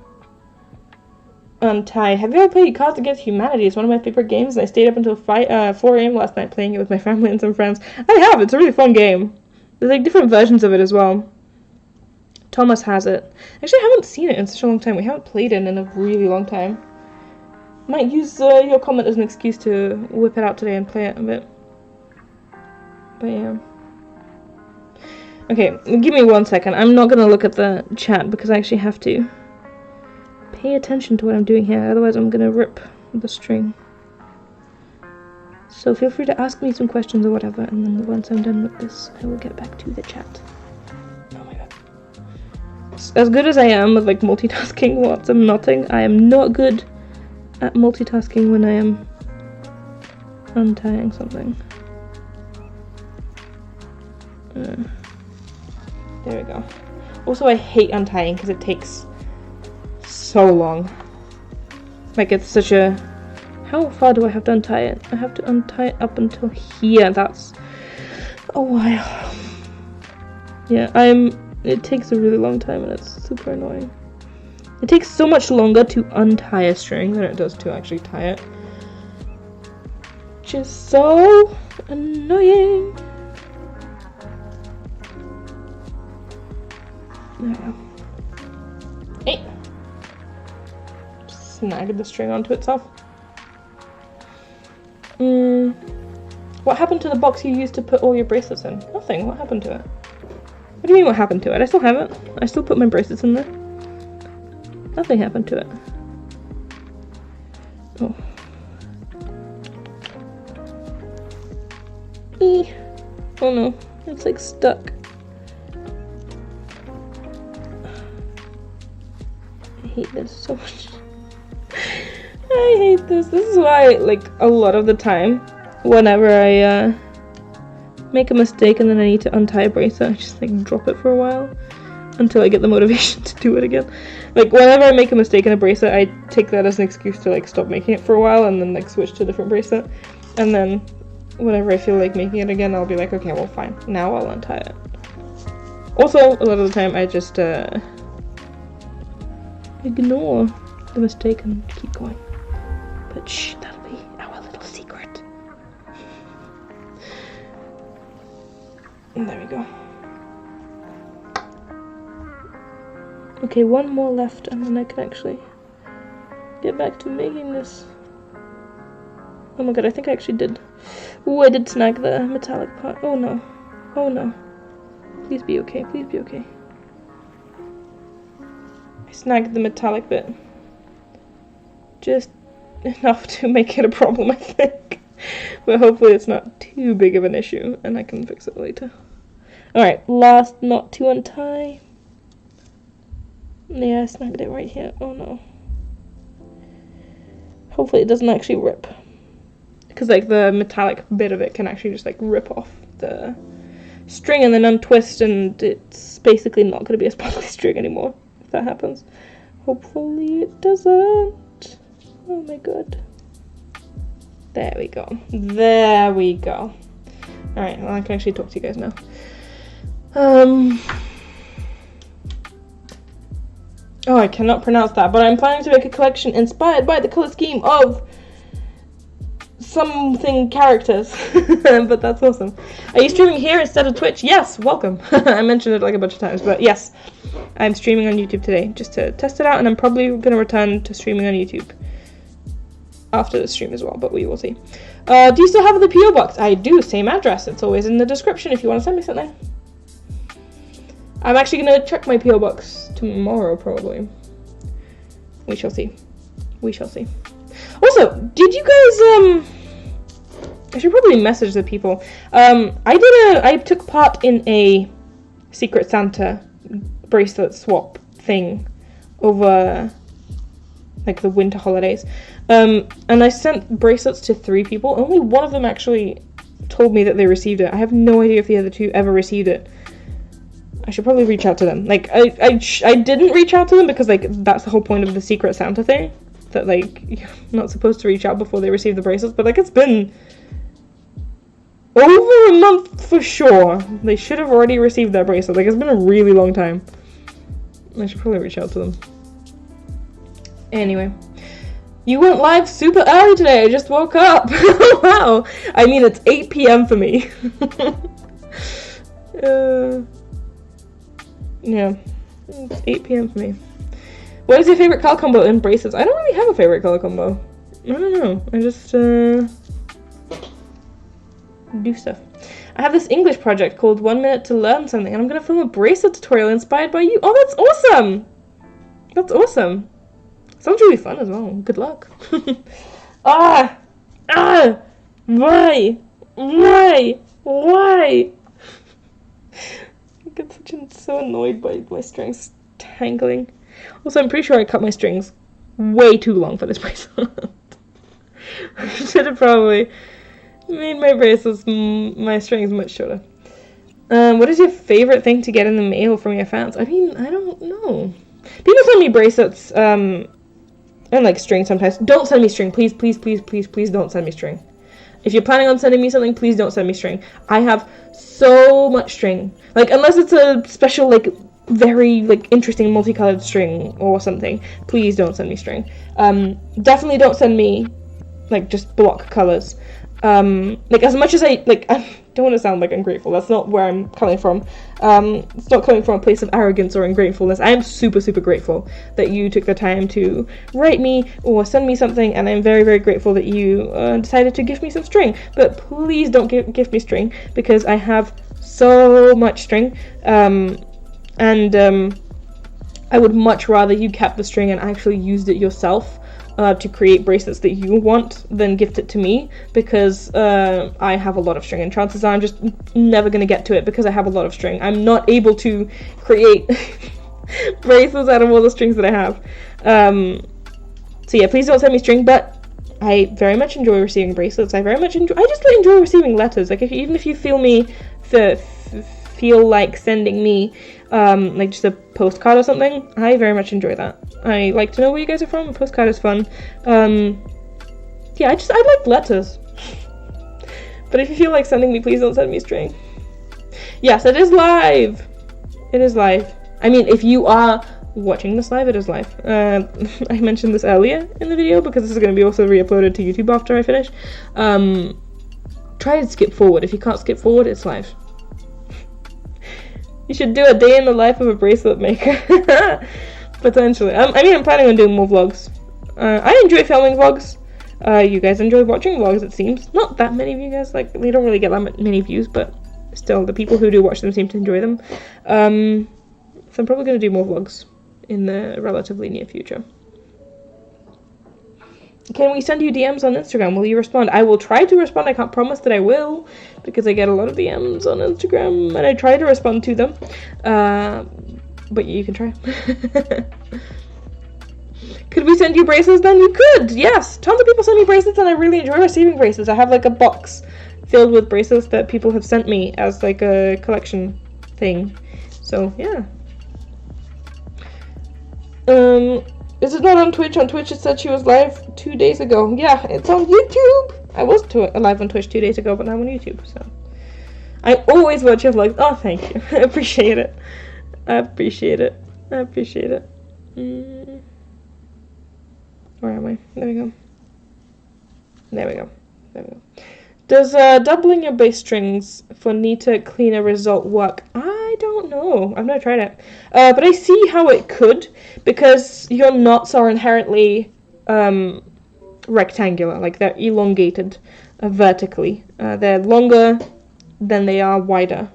untie. Have you ever played Cards Against Humanity? It's one of my favorite games and I stayed up until 4 a.m. last night playing it with my family and some friends. I have, it's a really fun game. There's like different versions of it as well. Thomas has it. Actually, I haven't seen it in such a long time. We haven't played it in a really long time. Might use your comment as an excuse to whip it out today and play it a bit. But yeah. Okay, give me 1 second. I'm not gonna look at the chat because I actually have to pay attention to what I'm doing here. Otherwise I'm gonna rip the string. So feel free to ask me some questions or whatever, and then once I'm done with this, I will get back to the chat. Oh my god. As good as I am with like multitasking whilst I'm knotting, I am not good at multitasking when I am untying something. There we go. Also, I hate untying because it takes so long. Like, it's such a... How far do I have to untie it? I have to untie it up until here. That's a while. Yeah, it takes a really long time and it's super annoying. It takes so much longer to untie a string than it does to actually tie it. Which is so annoying. There we go. Hey! Snagged the string onto itself. What happened to the box you used to put all your bracelets in? Nothing. What happened to it? What do you mean what happened to it? I still have it. I still put my bracelets in there. Nothing happened to it. Oh. Oh no. It's like stuck. I hate this so much. I hate this. This is why, like, a lot of the time, whenever I make a mistake and then I need to untie a bracelet, I just like drop it for a while until I get the motivation to do it again. Like, whenever I make a mistake in a bracelet, I take that as an excuse to like stop making it for a while and then like switch to a different bracelet. And then whenever I feel like making it again, I'll be like, okay, well fine, now I'll untie it. Also, a lot of the time I just ignore the mistake and keep going. But shh, that'll be our little secret. And there we go. Okay, one more left and then I can actually get back to making this. Oh my god, I think I actually did. Ooh, I did snag the metallic part. Oh no. Oh no. Please be okay, please be okay. I snagged the metallic bit. Just enough to make it a problem, I think. But hopefully it's not too big of an issue and I can fix it later. Alright, last knot to untie. Yeah, I snagged it right here. Oh no. Hopefully it doesn't actually rip. Because like the metallic bit of it can actually just like rip off the string and then untwist, and it's basically not going to be a sparkly string anymore if that happens. Hopefully it doesn't. Oh my god. There we go. There we go. Alright, well I can actually talk to you guys now. Oh, I cannot pronounce that, but I'm planning to make a collection inspired by the color scheme of something characters. But that's awesome. Are you streaming here instead of Twitch? Yes, welcome. I mentioned it like a bunch of times, but yes, I'm streaming on YouTube today just to test it out, and I'm probably going to return to streaming on YouTube after the stream as well, but we will see. Do you still have the PO box? I do, same address. It's always in the description if you want to send me something. I'm actually going to check my PO box tomorrow, probably. We shall see. We shall see. Also, did you guys, I should probably message the people. I took part in a Secret Santa bracelet swap thing over, like, the winter holidays. And I sent bracelets to 3 people. Only one of them actually told me that they received it. I have no idea if the other 2 ever received it. I should probably reach out to them. Like, I didn't reach out to them because, like, that's the whole point of the Secret Santa thing. That, like, you're not supposed to reach out before they receive the bracelets. But, like, it's been over a month for sure. They should have already received that bracelet. Like, it's been a really long time. I should probably reach out to them. Anyway. You went live super early today. I just woke up. Wow. I mean, it's 8 p.m. for me. Yeah, it's 8 p.m. for me. What is your favorite color combo in bracelets? I don't really have a favorite color combo. I don't know. I just do stuff. I have this English project called 1 Minute to Learn Something, and I'm gonna film a bracelet tutorial inspired by you. Oh, that's awesome! That's awesome. Sounds really fun as well. Good luck. Why? I get so annoyed by my strings tangling. Also, I'm pretty sure I cut my strings way too long for this bracelet. I should have probably made my bracelets, my strings much shorter. What is your favorite thing to get in the mail from your fans? I mean, I don't know. People send me bracelets, and like string sometimes. Don't send me string. Please don't send me string. If you're planning on sending me something, please don't send me string. I have so much string. Like, unless it's a special, like, very, like, interesting multicolored string or something, please don't send me string. Definitely don't send me, like, just block colors. Like, as much as I don't want to sound like ungrateful. That's not where I'm coming from. It's not coming from a place of arrogance or ungratefulness. I am super, super grateful that you took the time to write me or send me something, and I'm very, very grateful that you decided to give me some string. But please don't give me string, because I have so much string, and I would much rather you kept the string and actually used it yourself, to create bracelets that you want, then gift it to me, because I have a lot of string, and chances are I'm just never going to get to it because I have a lot of string. I'm not able to create bracelets out of all the strings that I have. So yeah, please don't send me string, but I very much enjoy receiving bracelets. I just enjoy receiving letters. Like, even if you feel like sending me like just a postcard or something, I very much enjoy that. I like to know where you guys are from. A postcard is fun. Yeah, I like letters. But if you feel like sending me, please don't send me string. Yes, it is live. It is live. I mean, if you are watching this live, it is live. I mentioned this earlier in the video because this is going to be also re-uploaded to YouTube after I finish. Try to skip forward. If you can't skip forward, it's live. You should do a day in the life of a bracelet maker. Potentially. I'm planning on doing more vlogs. I enjoy filming vlogs. You guys enjoy watching vlogs, it seems. Not that many of you guys, like, they don't really get that many views, but still, the people who do watch them seem to enjoy them. So I'm probably going to do more vlogs in the relatively near future. Can we send you DMs on Instagram? Will you respond? I will try to respond. I can't promise that I will, because I get a lot of DMs on Instagram, and I try to respond to them. But you can try. Could we send you bracelets then? You could, yes. Tons of people send me bracelets, and I really enjoy receiving bracelets. I have like a box filled with bracelets that people have sent me as like a collection thing. So, yeah. Is it not on Twitch? On Twitch it said she was live 2 days ago. Yeah, it's on YouTube. I was live on Twitch 2 days ago, but now I'm on YouTube, so. I always watch your vlogs. Oh, thank you. I appreciate it. I appreciate it. I appreciate it. Where am I? There we go. There we go. There we go. Does doubling your bass strings for neater, cleaner result work? I don't know. I've never tried it. But I see how it could, because your knots are inherently rectangular. Like, they're elongated vertically. They're longer than they are wider.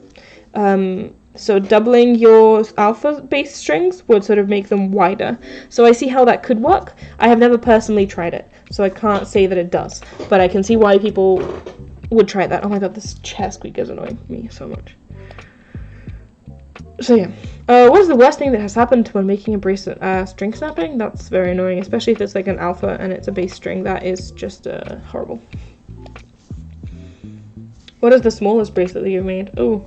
So doubling your alpha bass strings would sort of make them wider. So I see how that could work. I have never personally tried it, so I can't say that it does. But I can see why people would try that. Oh my god, this chair squeak is annoying me so much. So yeah. What is the worst thing that has happened when making a bracelet? String snapping? That's very annoying, especially if it's like an alpha and it's a bass string. That is just horrible. What is the smallest bracelet that you've made? Oh.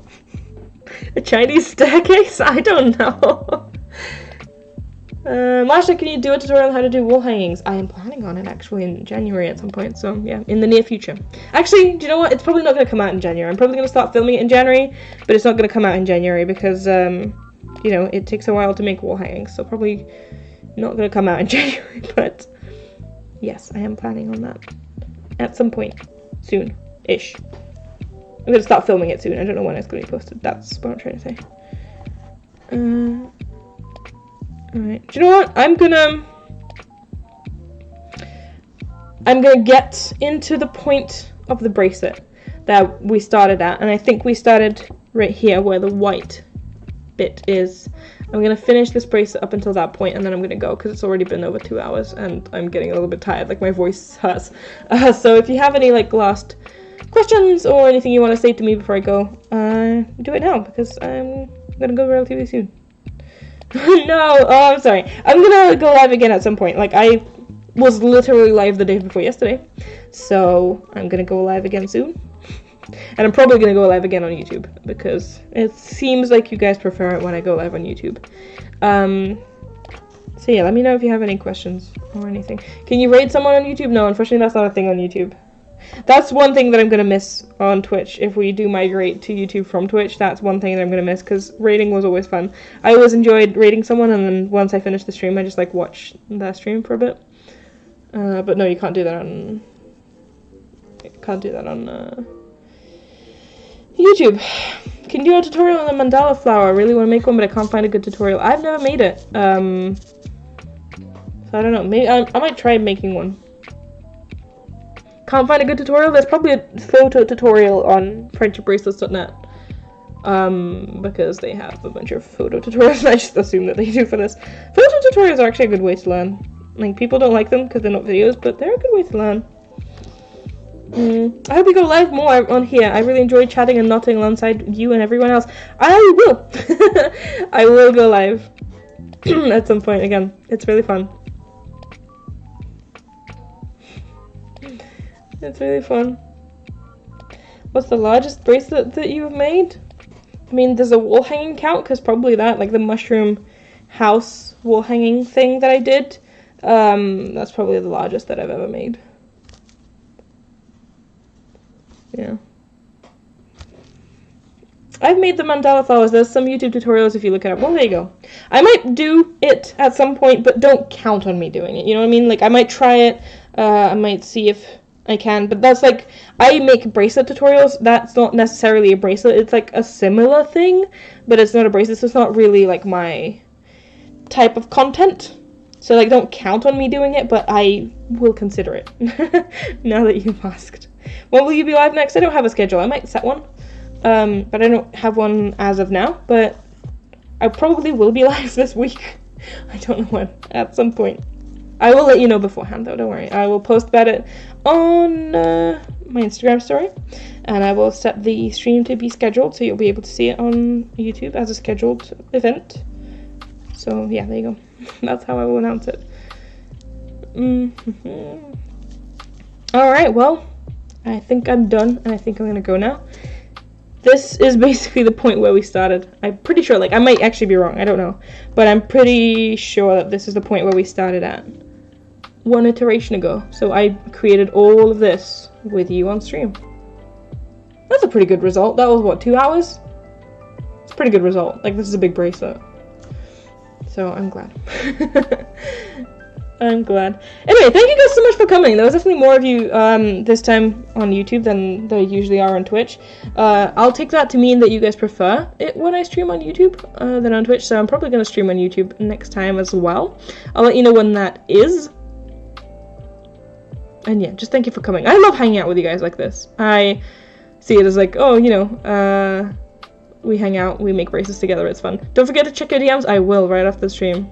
A Chinese staircase? I don't know. Masha, can you do a tutorial on how to do wall hangings? I am planning on it actually in January at some point, so yeah, in the near future. Actually, do you know what? It's probably not going to come out in January. I'm probably going to start filming it in January, but it's not going to come out in January because, you know, it takes a while to make wall hangings, so probably not going to come out in January, but yes, I am planning on that at some point soon-ish. I'm going to start filming it soon. I don't know when it's going to be posted. That's what I'm trying to say. Alright. Do you know what? I'm gonna get into the point of the bracelet that we started at. And I think we started right here where the white bit is. I'm gonna finish this bracelet up until that point, and then I'm gonna go because it's already been over 2 hours and I'm getting a little bit tired. Like, my voice hurts. So if you have any like last questions or anything you want to say to me before I go, do it now, because I'm gonna go relatively soon. No, oh, I'm sorry. I'm gonna go live again at some point. Like, I was literally live the day before yesterday, so I'm gonna go live again soon. And I'm probably gonna go live again on YouTube, because it seems like you guys prefer it when I go live on YouTube. So yeah, let me know if you have any questions or anything. Can you raid someone on YouTube? No, unfortunately that's not a thing on YouTube. That's one thing that I'm going to miss on Twitch. If we do migrate to YouTube from Twitch, that's one thing that I'm going to miss, because raiding was always fun. I always enjoyed raiding someone, and then once I finish the stream, I just like watch the stream for a bit. But no, you can't do that on... YouTube. Can you do a tutorial on the mandala flower? I really want to make one, but I can't find a good tutorial. I've never made it. So I don't know. Maybe I might try making one. Can't find a good tutorial? There's probably a photo tutorial on friendshipbracelets.net. Because they have a bunch of photo tutorials, and I just assume that they do for this. Photo tutorials are actually a good way to learn Like, people don't like them because they're not videos, but they're a good way to learn. I hope you go live more on here. I really enjoyed chatting and knotting alongside you and everyone else. I will! I will go live at some point again. It's really fun. It's really fun. What's the largest bracelet that you have made? I mean, does a wall hanging count? Because probably that, like the mushroom house wall hanging thing that I did. That's probably the largest that I've ever made. Yeah. I've made the mandala flowers. There's some YouTube tutorials if you look it up. Well, there you go. I might do it at some point, but don't count on me doing it. You know what I mean? Like, I might try it. I might see if I can. But that's like, I make bracelet tutorials. That's not necessarily a bracelet. It's like a similar thing, but it's not a bracelet. So it's not really like my type of content. So, like, don't count on me doing it, but I will consider it. Now that you've asked. When will you be live next? I don't have a schedule. I might set one. But I don't have one as of now. But I probably will be live this week. I don't know when. At some point. I will let you know beforehand, though. Don't worry. I will post about it on my Instagram story. And I will set the stream to be scheduled, so you'll be able to see it on YouTube as a scheduled event. So, yeah, there you go. That's how I will announce it. Alright, well, I think I'm done, and I think I'm gonna go now. This is basically the point where we started. I'm pretty sure, like, I might actually be wrong, I don't know. But I'm pretty sure that this is the point where we started at. One iteration ago. So I created all of this with you on stream. That's a pretty good result. That was, what, 2 hours? It's a pretty good result. Like, this is a big bracelet. So I'm glad. I'm glad. Anyway, thank you guys so much for coming. There was definitely more of you this time on YouTube than there usually are on Twitch. I'll take that to mean that you guys prefer it when I stream on YouTube than on Twitch, so I'm probably going to stream on YouTube next time as well. I'll let you know when that is. And yeah, just thank you for coming. I love hanging out with you guys like this. I see it as like, oh, you know, we hang out, we make bracelets together, it's fun. Don't forget to check your DMs. I will right after the stream.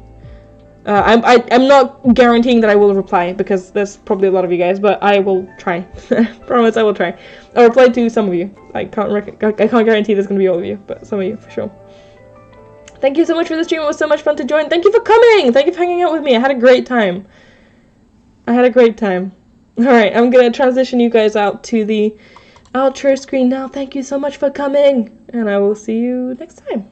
I'm not guaranteeing that I will reply because there's probably a lot of you guys, but I will try. Promise I will try. I'll reply to some of you. I can't guarantee there's gonna be all of you, but some of you for sure. Thank you so much for the stream. It was so much fun to join. Thank you for coming. Thank you for hanging out with me. I had a great time. Alright, I'm gonna transition you guys out to the outro screen now. Thank you so much for coming, and I will see you next time.